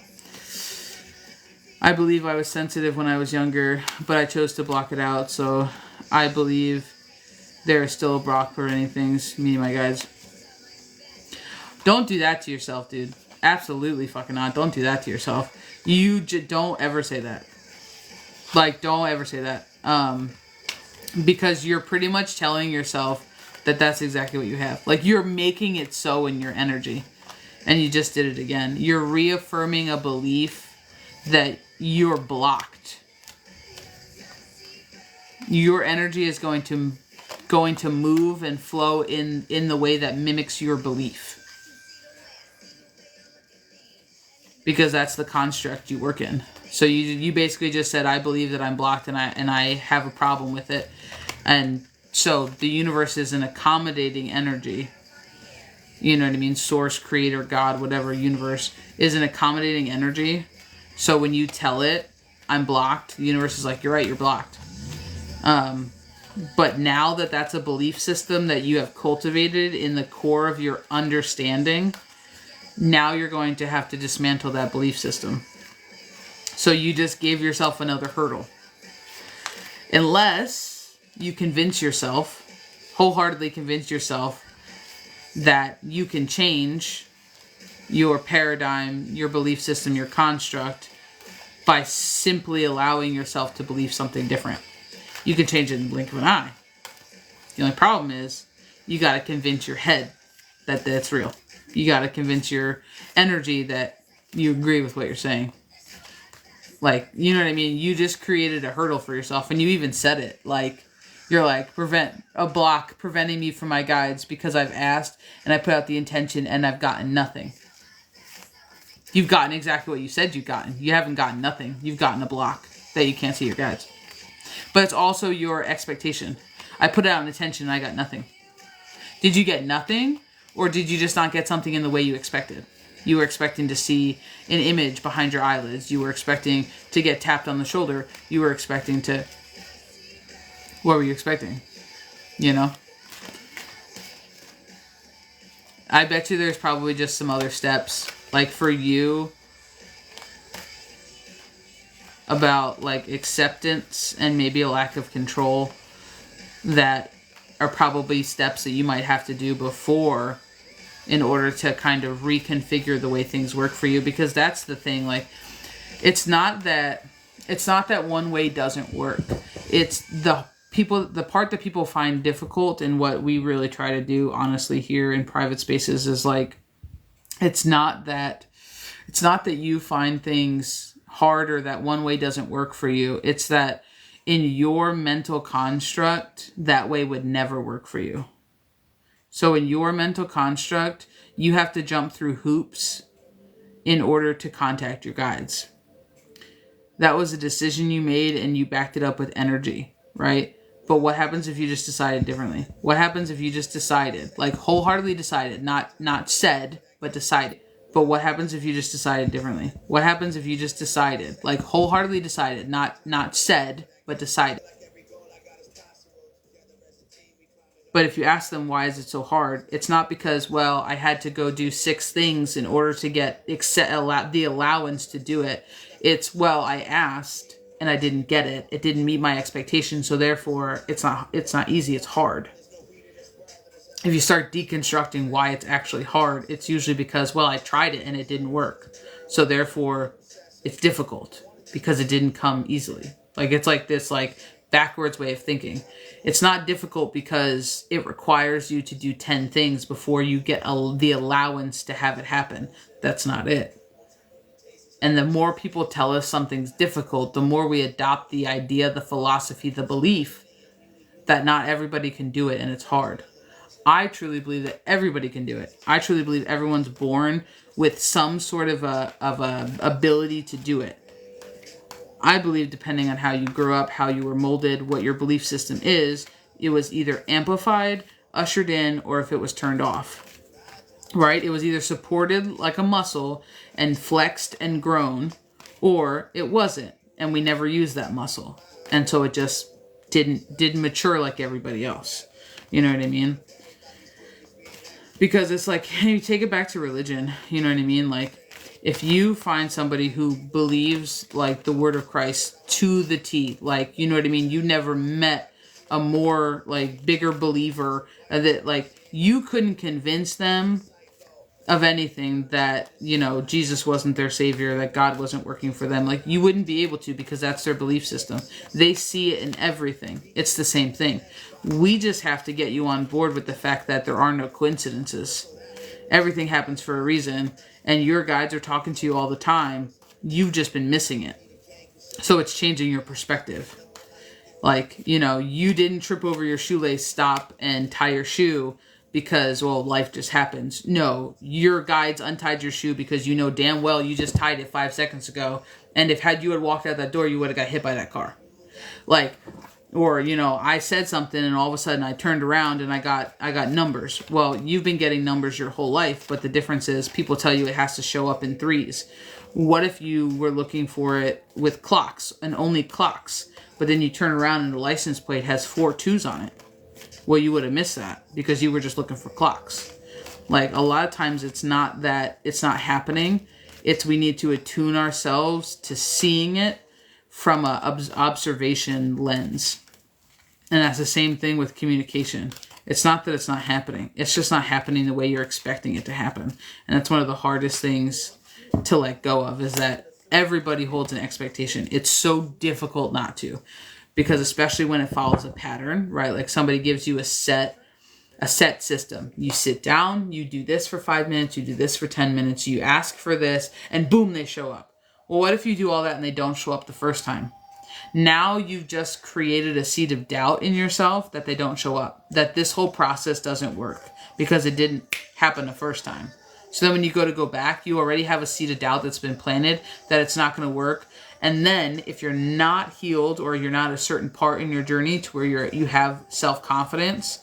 I believe I was sensitive when I was younger, but I chose to block it out, so I believe there is still a block for any things, me and my guys. Don't do that to yourself, dude. Absolutely fucking not. Don't do that to yourself. You don't ever say that. Like, don't ever say that. Because you're pretty much telling yourself that that's exactly what you have. Like, you're making it so in your energy. And you just did it again. You're reaffirming a belief that you're blocked. Your energy is going to move and flow in the way that mimics your belief. Because that's the construct you work in. So you basically just said, I believe that I'm blocked and I have a problem with it. And so the universe is an accommodating energy. You know what I mean? Source, creator, God, whatever, universe is an accommodating energy. So when you tell it, I'm blocked, the universe is like, you're right, you're blocked. But now that that's a belief system that you have cultivated in the core of your understanding, now you're going to have to dismantle that belief system. So you just gave yourself another hurdle. Unless you convince yourself, wholeheartedly convince yourself that you can change your paradigm, your belief system, your construct by simply allowing yourself to believe something different. You can change it in the blink of an eye. The only problem is you got to convince your head that that's real. You got to convince your energy that you agree with what you're saying. Like, you know what I mean? You just created a hurdle for yourself, and you even said it. Like, you're like, prevent a block preventing me from my guides because I've asked and I put out the intention and I've gotten nothing. You've gotten exactly what you said you've gotten. You haven't gotten nothing. You've gotten a block that you can't see your guides. But it's also your expectation. I put out an intention and I got nothing. Did you get nothing? Or did you just not get something in the way you expected? You were expecting to see an image behind your eyelids. You were expecting to get tapped on the shoulder. You were expecting to... What were you expecting? You know? I bet you there's probably just some other steps. Like for you... about like acceptance and maybe a lack of control that are probably steps that you might have to do before in order to kind of reconfigure the way things work for you. Because that's the thing, like it's not that one way doesn't work. It's the part that people find difficult, and what we really try to do honestly here in private spaces is like it's not that you find things hard or that one way doesn't work for you. It's that in your mental construct, that way would never work for you. So in your mental construct, you have to jump through hoops in order to contact your guides. That was a decision you made and you backed it up with energy, right? But what happens if you just decided differently? What happens if you just decided, like wholeheartedly decided, not said, but decided? But what happens if you just decided differently? What happens if you just decided, like wholeheartedly decided, not said, but decided? But if you ask them, why is it so hard? It's not because, well, I had to go do 6 things in order to get the allowance to do it. It's, well, I asked and I didn't get it. It didn't meet my expectations. So therefore it's not easy. It's hard. If you start deconstructing why it's actually hard, it's usually because, well, I tried it and it didn't work. So therefore it's difficult because it didn't come easily. Like it's like this like backwards way of thinking. It's not difficult because it requires you to do 10 things before you get the allowance to have it happen. That's not it. And the more people tell us something's difficult, the more we adopt the idea, the philosophy, the belief that not everybody can do it and it's hard. I truly believe that everybody can do it. I truly believe everyone's born with some sort of a ability to do it. I believe depending on how you grew up, how you were molded, what your belief system is, it was either amplified, ushered in, or if it was turned off. Right? It was either supported like a muscle and flexed and grown, or it wasn't, and we never used that muscle. And so it just didn't mature like everybody else. You know what I mean? Because it's like, you take it back to religion, you know what I mean? Like, if you find somebody who believes, like, the word of Christ to the T, like, you know what I mean? You never met a more, like, bigger believer that, like, you couldn't convince them of anything that, you know, Jesus wasn't their savior, that God wasn't working for them. Like, you wouldn't be able to because that's their belief system. They see it in everything. It's the same thing. We just have to get you on board with the fact that there are no coincidences. Everything happens for a reason, and your guides are talking to you all the time. You've just been missing it. So it's changing your perspective. Like, you know, you didn't trip over your shoelace, stop and tie your shoe because, well, life just happens. No, your guides untied your shoe because you know damn well you just tied it 5 seconds ago. And had you walked out that door, you would have got hit by that car. Like, or, you know, I said something and all of a sudden I turned around and I got numbers. Well, you've been getting numbers your whole life, but the difference is people tell you it has to show up in 3s. What if you were looking for it with clocks and only clocks, but then you turn around and the license plate has 4 2s on it? Well, you would have missed that because you were just looking for clocks. Like, a lot of times it's not that it's not happening. It's we need to attune ourselves to seeing it from a observation lens. And that's the same thing with communication. It's not that it's not happening. It's just not happening the way you're expecting it to happen. And that's one of the hardest things to let go of, is that everybody holds an expectation. It's so difficult not to. Because especially when it follows a pattern, right? Like somebody gives you a set a set system. You sit down, you do this for 5 minutes, you do this for 10 minutes, you ask for this, and boom, they show up. Well, what if you do all that and they don't show up the first time? Now you've just created a seed of doubt in yourself that they don't show up, that this whole process doesn't work because it didn't happen the first time. So then when you go back, you already have a seed of doubt that's been planted that it's not going to work. And then if you're not healed or you're not a certain part in your journey to where you have self-confidence,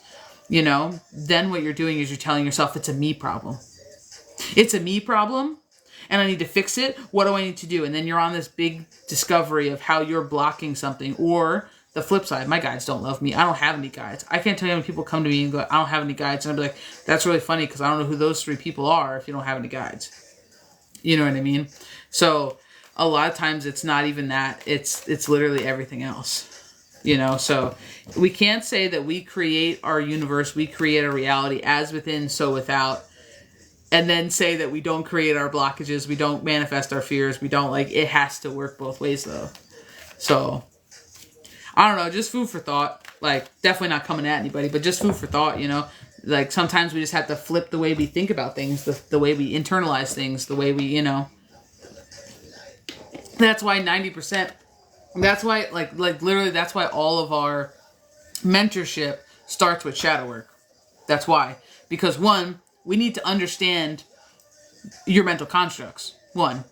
then what you're doing is you're telling yourself it's a me problem. It's a me problem and I need to fix it. What do I need to do? And then you're on this big discovery of how you're blocking something. Or the flip side, my guides don't love me. I don't have any guides. I can't tell you how many people come to me and go, I don't have any guides. And I'll be like, that's really funny because I don't know who those 3 people are if you don't have any guides. You know what I mean? So a lot of times it's not even that. It's literally everything else. So we can't say that we create our universe, we create a reality as within, so without, and then say that we don't create our blockages, we don't manifest our fears, we don't, it has to work both ways though. So I don't know, just food for thought. Definitely not coming at anybody, but just food for thought, sometimes we just have to flip the way we think about things, the way we internalize things, the way we, that's why 90%, that's why, literally, that's why all of our mentorship starts with shadow work. That's why. Because 1, we need to understand your mental constructs. 1.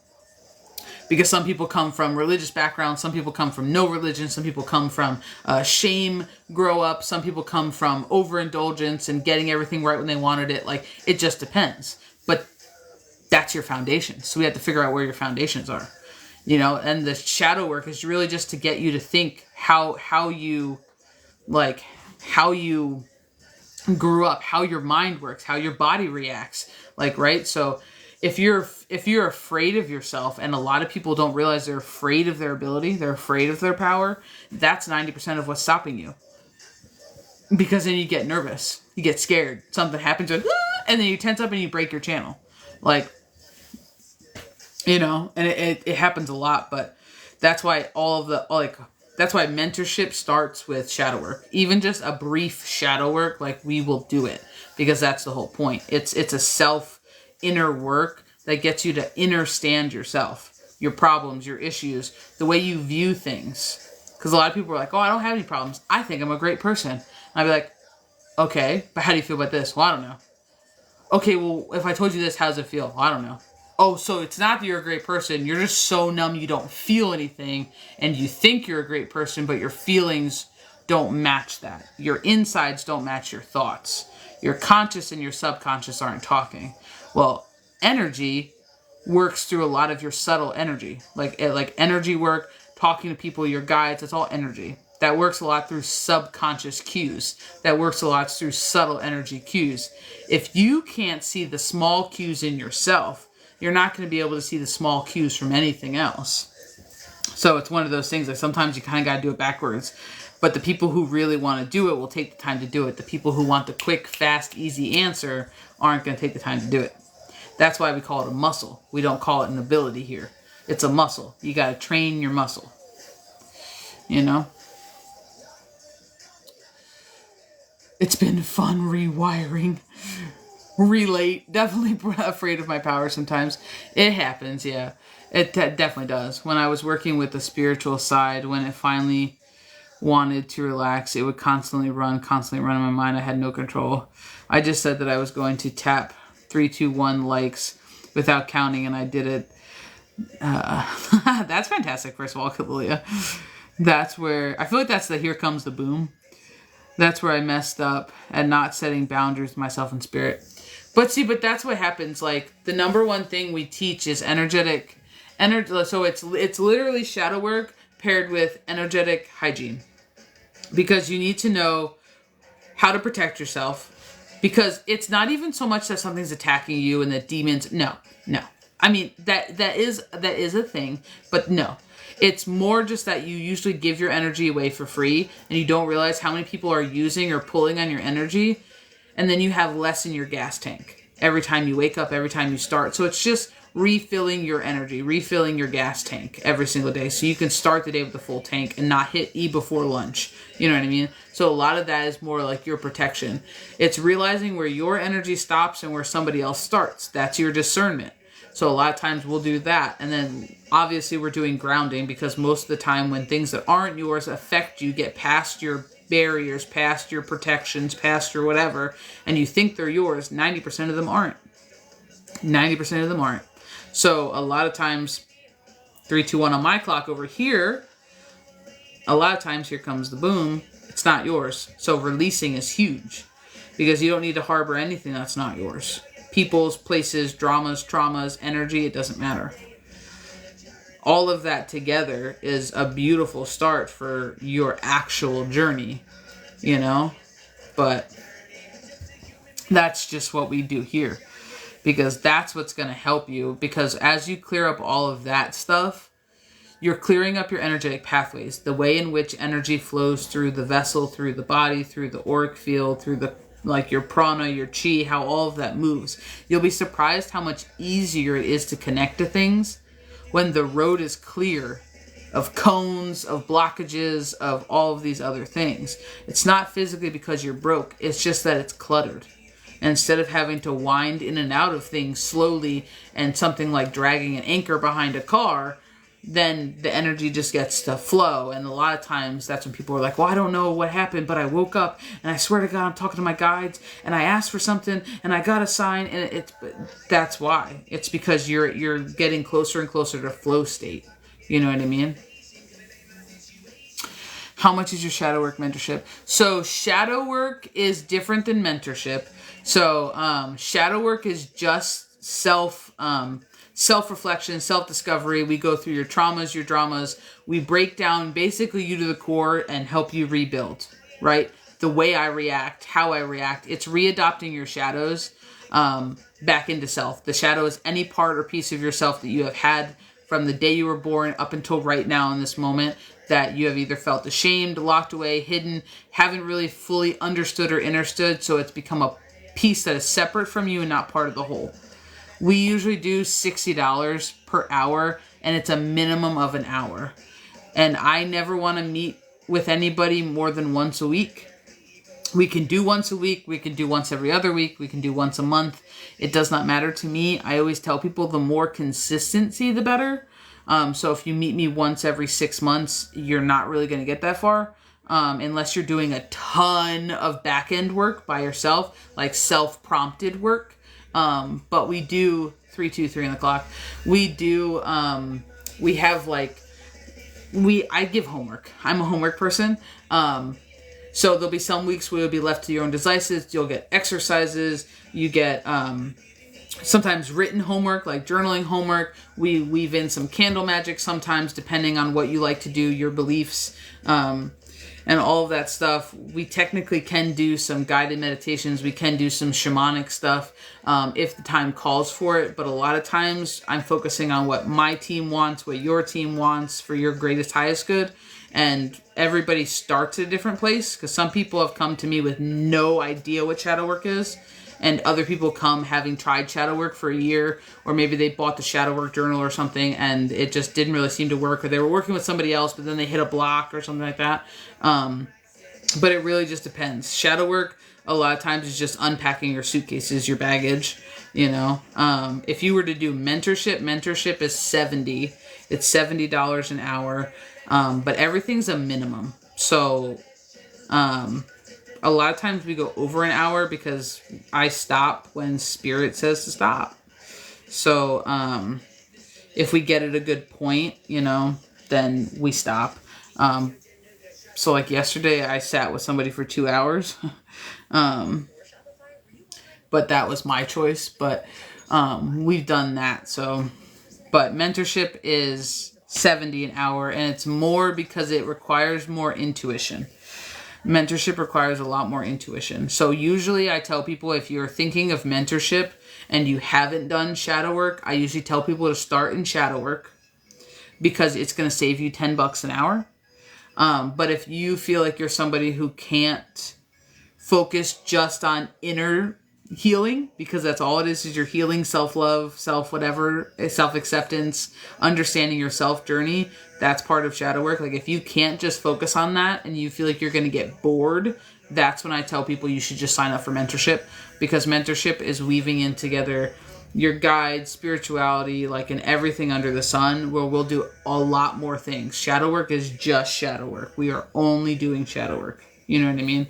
Because some people come from religious backgrounds, some people come from no religion, some people come from shame, grow up, some people come from overindulgence and getting everything right when they wanted it. It just depends. But that's your foundation. So we have to figure out where your foundations are. And the shadow work is really just to get you to think how you grew up, how your mind works, how your body reacts, right? So if you're afraid of yourself, and a lot of people don't realize they're afraid of their ability, they're afraid of their power, that's 90% of what's stopping you. Because then you get nervous, you get scared, something happens, and then you tense up and you break your channel. And it happens a lot, but that's why that's why mentorship starts with shadow work. Even just a brief shadow work, we will do it because that's the whole point. It's a inner work that gets you to understand yourself, your problems, your issues, the way you view things. Because a lot of people are like, oh, I don't have any problems. I think I'm a great person. And I'd be like, okay, but how do you feel about this? Well, I don't know. Okay, well, if I told you this, how does it feel? Well, I don't know. Oh, so it's not that you're a great person. You're just so numb you don't feel anything. And you think you're a great person, but your feelings don't match that. Your insides don't match your thoughts. Your conscious and your subconscious aren't talking. Well, energy works through a lot of your subtle energy. Like energy work, talking to people, your guides, it's all energy. That works a lot through subconscious cues. That works a lot through subtle energy cues. If you can't see the small cues in yourself, you're not going to be able to see the small cues from anything else. So it's one of those things, sometimes you kind of got to do it backwards. But the people who really want to do it will take the time to do it. The people who want the quick, fast, easy answer aren't going to take the time to do it. That's why we call it a muscle. We don't call it an ability here. It's a muscle. You got to train your muscle. It's been fun rewiring. Relate. Definitely afraid of my power sometimes. It happens, yeah. It definitely does. When I was working with the spiritual side, when it finally wanted to relax, it would constantly run in my mind. I had no control. I just said that I was going to tap 3, 2, 1 likes without counting, and I did it. That's fantastic, first of all, Kalulia. That's where, I feel like that's the here comes the boom. That's where I messed up at not setting boundaries with myself and spirit. But that's what happens. The number one thing we teach is energetic. So it's literally shadow work paired with energetic hygiene. Because you need to know how to protect yourself. Because it's not even so much that something's attacking you and that demons. No. I mean, that is a thing. But no. It's more just that you usually give your energy away for free. And you don't realize how many people are using or pulling on your energy. And then you have less in your gas tank. every time you wake up, every time you start. So it's just refilling your energy, refilling your gas tank every single day, so you can start the day with a full tank and not hit E before lunch. You know what I mean? So a lot of that is more like your protection. It's realizing where your energy stops and where somebody else starts. That's your discernment. So a lot of times we'll do that. And then obviously we're doing grounding, because most of the time when things that aren't yours affect you, get past your barriers, past your protections, past your whatever, and you think they're yours, 90% of them aren't. 90% of them aren't. So a lot of times, 3, 2, 1 on my clock over here, a lot of times here comes the boom. It's not yours. So releasing is huge, because you don't need to harbor anything that's not yours. People's, places, dramas, traumas, energy, it doesn't matter. All of that together is a beautiful start for your actual journey, you know? But that's just what we do here, because that's what's going to help you. Because as you clear up all of that stuff, you're clearing up your energetic pathways, the way in which energy flows through the vessel, through the body, through the auric field, through the, like, your prana, your chi, how all of that moves. You'll be surprised how much easier it is to connect to things when the road is clear of cones, of blockages, of all of these other things. It's not physically because you're broke. It's just that it's cluttered. And instead of having to wind in and out of things slowly, and something like dragging an anchor behind a car, then the energy just gets to flow. And a lot of times that's when people are like, well, I don't know what happened, but I woke up and I swear to God, I'm talking to my guides and I asked for something and I got a sign. And that's why. It's because you're getting closer and closer to flow state. You know what I mean? How much is your shadow work mentorship? So shadow work is different than mentorship. So shadow work is just self-reflection, self-discovery. We go through your traumas, your dramas. We break down basically you to the core and help you rebuild, right? The way I react, how I react. It's readopting your shadows back into self. The shadow is any part or piece of yourself that you have had from the day you were born up until right now in this moment, that you have either felt ashamed, locked away, hidden, haven't really fully understood or understood. So it's become a piece that is separate from you and not part of the whole. We usually do $60 per hour, and it's a minimum of an hour. And I never want to meet with anybody more than once a week. We can do once a week. We can do once every other week. We can do once a month. It does not matter to me. I always tell people the more consistency, the better. So if you meet me once every 6 months, you're not really going to get that far. Unless you're doing a ton of back-end work by yourself, like self-prompted work. But we do 3 on the clock. We do, we have like, I give homework. I'm a homework person. So there'll be some weeks where you'll be left to your own devices. You'll get exercises. You get, sometimes written homework, like journaling homework. We weave in some candle magic sometimes, depending on what you like to do, your beliefs, and all of that stuff. We technically can do some guided meditations. We can do some shamanic stuff if the time calls for it. But a lot of times I'm focusing on what my team wants, what your team wants for your greatest, highest good. And everybody starts at a different place, because some people have come to me with no idea what shadow work is. And other people come having tried shadow work for a year, or maybe they bought the shadow work journal or something and it just didn't really seem to work, or they were working with somebody else, but then they hit a block or something like that. But it really just depends. Shadow work, a lot of times, is just unpacking your suitcases, your baggage, you know. If you were to do mentorship is $70. It's $70 an hour. But everything's a minimum. So, a lot of times we go over an hour because I stop when spirit says to stop. So, if we get at a good point, you know, then we stop. So like yesterday I sat with somebody for 2 hours. But that was my choice. But, we've done that. So, but mentorship is $70 an hour, and it's more because it requires more intuition. Mentorship requires a lot more intuition. So usually I tell people, if you're thinking of mentorship and you haven't done shadow work, I usually tell people to start in shadow work, because it's going to save you $10 an hour. But if you feel like you're somebody who can't focus just on inner healing, because that's all it is your healing, self-love, self-whatever, self-acceptance, understanding your self-journey. That's part of shadow work. Like if you can't just focus on that and you feel like you're going to get bored, that's when I tell people you should just sign up for mentorship, because mentorship is weaving in together your guide, spirituality, like in everything under the sun, where we'll do a lot more things. Shadow work is just shadow work. We are only doing shadow work. You know what I mean?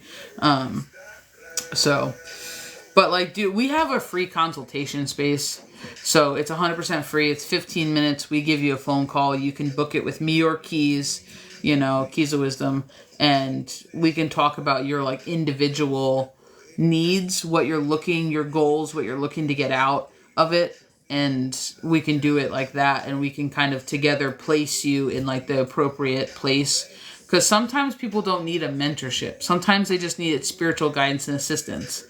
But like, dude, we have a free consultation space. So it's 100% free. It's 15 minutes. We give you a phone call. You can book it with me or Keys, Keys of Wisdom. And we can talk about your like individual needs, what you're looking, your goals, what you're looking to get out of it. And we can do it like that. And we can kind of together place you in like the appropriate place. Because sometimes people don't need a mentorship. Sometimes they just need spiritual guidance and assistance,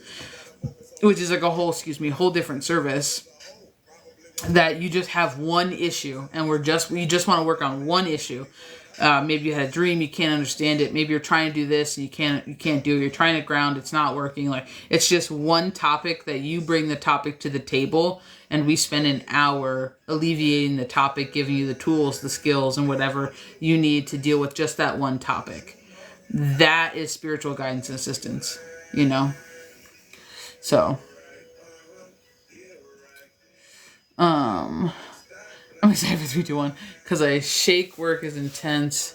which is like a whole different service, that you just have one issue and you just want to work on one issue. Maybe you had a dream, you can't understand it. Maybe you're trying to do this and you can't do it. You're trying to ground, it's not working. Like it's just one topic that you bring the topic to the table, and we spend an hour alleviating the topic, giving you the tools, the skills, and whatever you need to deal with just that one topic. That is spiritual guidance and assistance, So, I'm excited for 3, 2, 1 because I shake work is intense,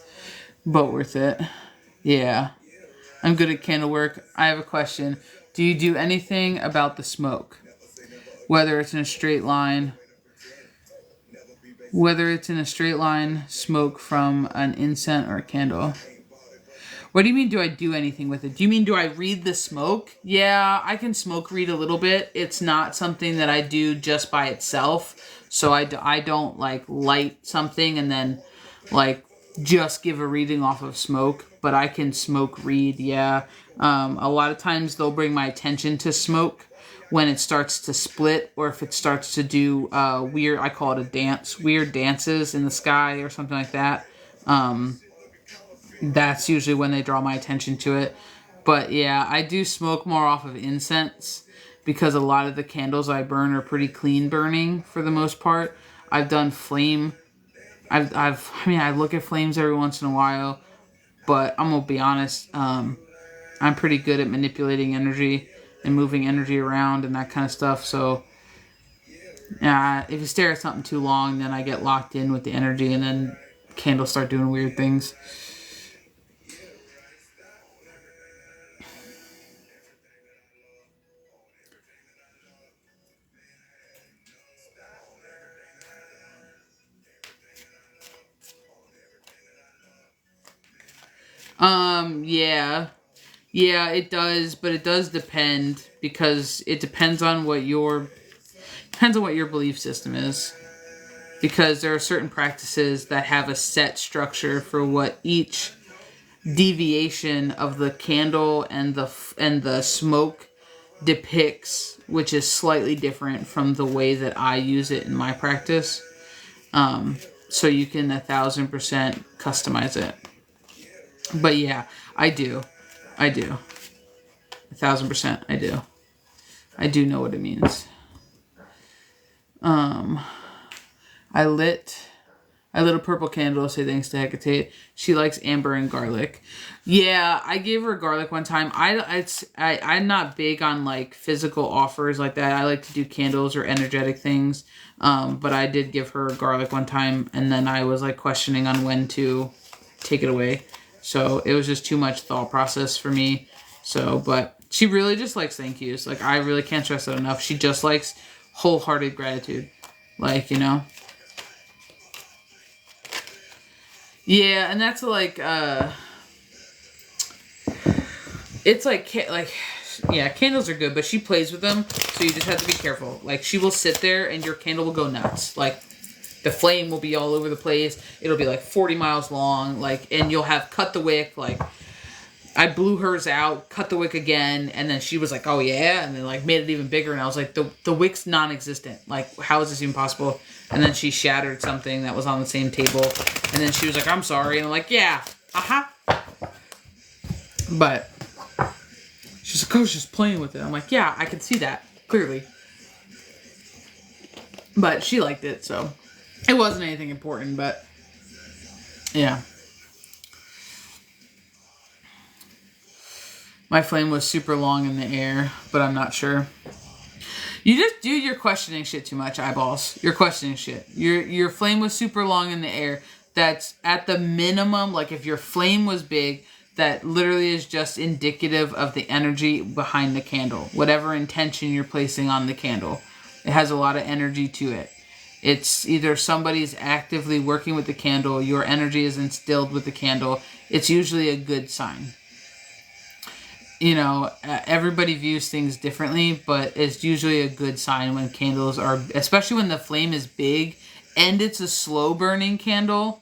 but worth it. Yeah, I'm good at candle work. I have a question. Do you do anything about the smoke? Whether it's in a straight line, smoke from an incense or a candle. What do you mean, do I do anything with it? Do you mean, do I read the smoke? Yeah, I can smoke read a little bit. It's not something that I do just by itself. So I don't like light something and then like just give a reading off of smoke. But I can smoke read, yeah. A lot of times they'll bring my attention to smoke when it starts to split, or if it starts to do weird, I call it a dance, weird dances in the sky or something like that. That's usually when they draw my attention to it. But yeah, I do smoke more off of incense because a lot of the candles I burn are pretty clean burning for the most part. I've done flame. I look at flames every once in a while, but I'm gonna be honest. I'm pretty good at manipulating energy and moving energy around and that kind of stuff. So if you stare at something too long, then I get locked in with the energy, and then candles start doing weird things. Yeah, it does, but it does depend, because it depends on what your belief system is. Because there are certain practices that have a set structure for what each deviation of the candle and the smoke depicts, which is slightly different from the way that I use it in my practice. So you can 1,000% customize it. But yeah, I do. 1,000% I do. I do know what it means. I lit a purple candle, say thanks to Hecate. She likes amber and garlic. Yeah, I gave her garlic one time. I'm not big on like physical offers like that. I like to do candles or energetic things. But I did give her garlic one time, and then I was like questioning on when to take it away. So it was just too much thought process for me. So, but she really just likes thank yous. Like, I really can't stress that enough. She just likes wholehearted gratitude. Like, Yeah, and that's like, it's like, yeah, candles are good, but she plays with them, so you just have to be careful. Like, she will sit there and your candle will go nuts. Like, the flame will be all over the place. It'll be like 40 miles long, like, and you'll have cut the wick. Like, I blew hers out, cut the wick again, and then she was like, oh yeah, and then like made it even bigger, and I was like, the wick's non-existent. Like, how is this even possible? And then she shattered something that was on the same table, and then she was like, I'm sorry, and I'm like, yeah, But she's She's like, I was just playing with it. I'm like, yeah, I can see that, clearly. But she liked it, so it wasn't anything important, but yeah. My flame was super long in the air, but I'm not sure. You just do your questioning shit too much, eyeballs. You're questioning shit. Your flame was super long in the air. That's at the minimum, like if your flame was big, that literally is just indicative of the energy behind the candle. Whatever intention you're placing on the candle. It has a lot of energy to it. It's either somebody's actively working with the candle, your energy is instilled with the candle. It's usually a good sign. You know, everybody views things differently, but it's usually a good sign when candles are, especially when the flame is big and it's a slow burning candle,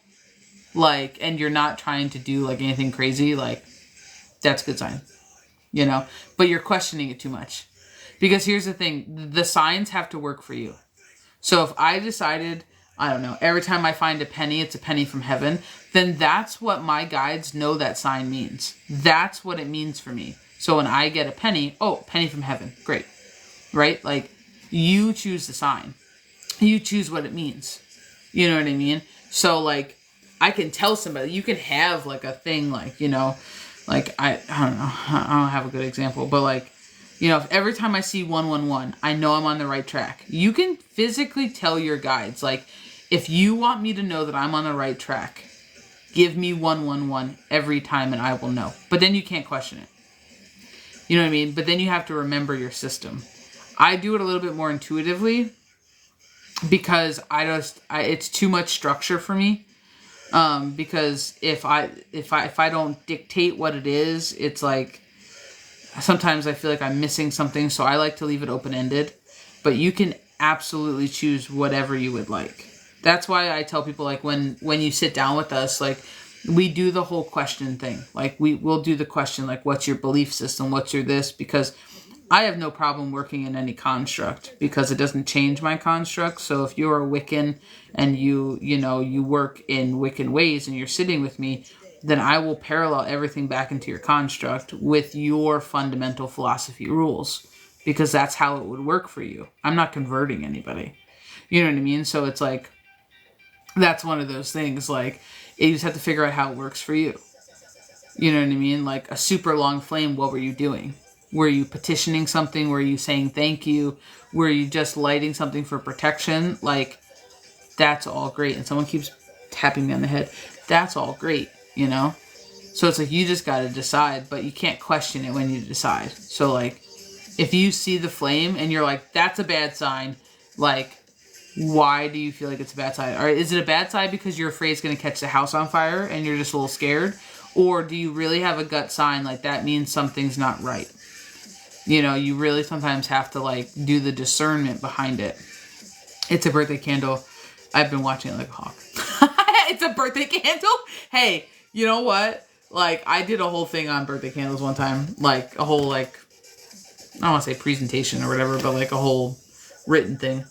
like, and you're not trying to do like anything crazy, like, that's a good sign, you know, but you're questioning it too much. Because here's the thing, the signs have to work for you. So if I decided, I don't know, every time I find a penny, it's a penny from heaven, then that's what my guides know that sign means. That's what it means for me. So when I get a penny, oh, penny from heaven, great, right? Like, you choose the sign. You choose what it means. You know what I mean? So, like, I can tell somebody, you can have, like, a thing, like, you know, like, I don't know, I don't have a good example, but, like, you know, if every time I see 111, I know I'm on the right track. You can physically tell your guides, like, if you want me to know that I'm on the right track, give me 111 every time and I will know. But then you can't question it. You know what I mean? But then you have to remember your system. I do it a little bit more intuitively because it's too much structure for me. Because if I don't dictate what it is, it's like, sometimes I feel like I'm missing something, so I like to leave it open-ended. But you can absolutely choose whatever you would like. That's why I tell people, like, when you sit down with us, like, we do the whole question thing. Like, we'll do the question, like, what's your belief system? What's your this? Because I have no problem working in any construct because it doesn't change my construct. So if you're a Wiccan and you work in Wiccan ways and you're sitting with me, then I will parallel everything back into your construct with your fundamental philosophy rules, because that's how it would work for you. I'm not converting anybody. You know what I mean? So it's like, that's one of those things, like, you just have to figure out how it works for you. You know what I mean? Like, a super long flame, what were you doing? Were you petitioning something? Were you saying thank you? Were you just lighting something for protection? Like, that's all great. And someone keeps tapping me on the head. That's all great, you know? So it's like, you just got to decide, but you can't question it when you decide. So, like, if you see the flame and you're like, that's a bad sign, like, why do you feel like it's a bad sign? Or is it a bad sign because you're afraid it's going to catch the house on fire and you're just a little scared? Or do you really have a gut sign, like, that means something's not right? You know, you really sometimes have to, like, do the discernment behind it. It's a birthday candle. I've been watching it like a hawk. It's a birthday candle? Hey, you know what? Like, I did a whole thing on birthday candles one time. Like, a whole, like, I don't want to say presentation or whatever, but, like, a whole written thing.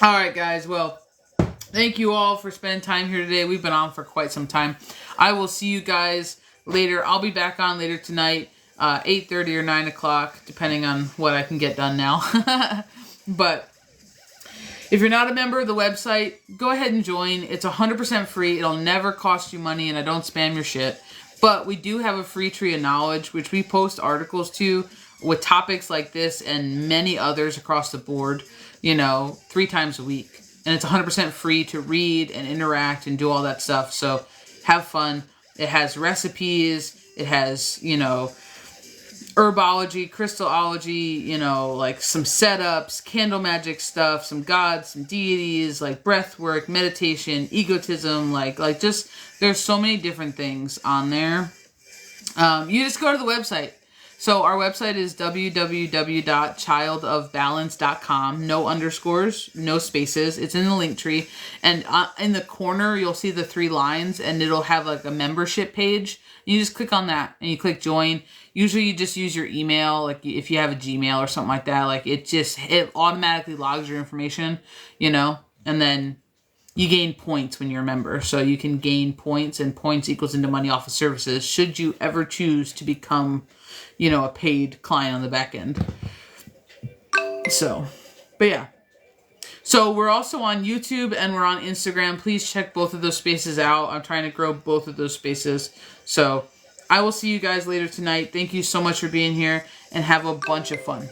All right, guys. Well, thank you all for spending time here today. We've been on for quite some time. I will see you guys later. I'll be back on later tonight, 8:30 or 9 o'clock, depending on what I can get done now. But if you're not a member of the website, go ahead and join. It's 100% free. It'll never cost you money, and I don't spam your shit. But we do have a free tree of knowledge, which we post articles to with topics like this and many others across the board, 3 times a week. And it's 100% free to read and interact and do all that stuff. So have fun. It has recipes. It has, herbology, crystallology, like some setups, candle magic stuff, some gods, some deities, like breath work, meditation, egotism, like just, there's so many different things on there. You just go to the website. So our website is www.childofbalance.com. No underscores, no spaces. It's in the link tree. And in the corner, you'll see the 3 lines, and it'll have like a membership page. You just click on that and you click join. Usually you just use your email. Like if you have a Gmail or something like that, like it automatically logs your information, and then you gain points when you're a member. So you can gain points, and points equals into money off of services should you ever choose to become, a paid client on the back end. So, but yeah. So we're also on YouTube and we're on Instagram. Please check both of those spaces out. I'm trying to grow both of those spaces. So I will see you guys later tonight. Thank you so much for being here, and have a bunch of fun.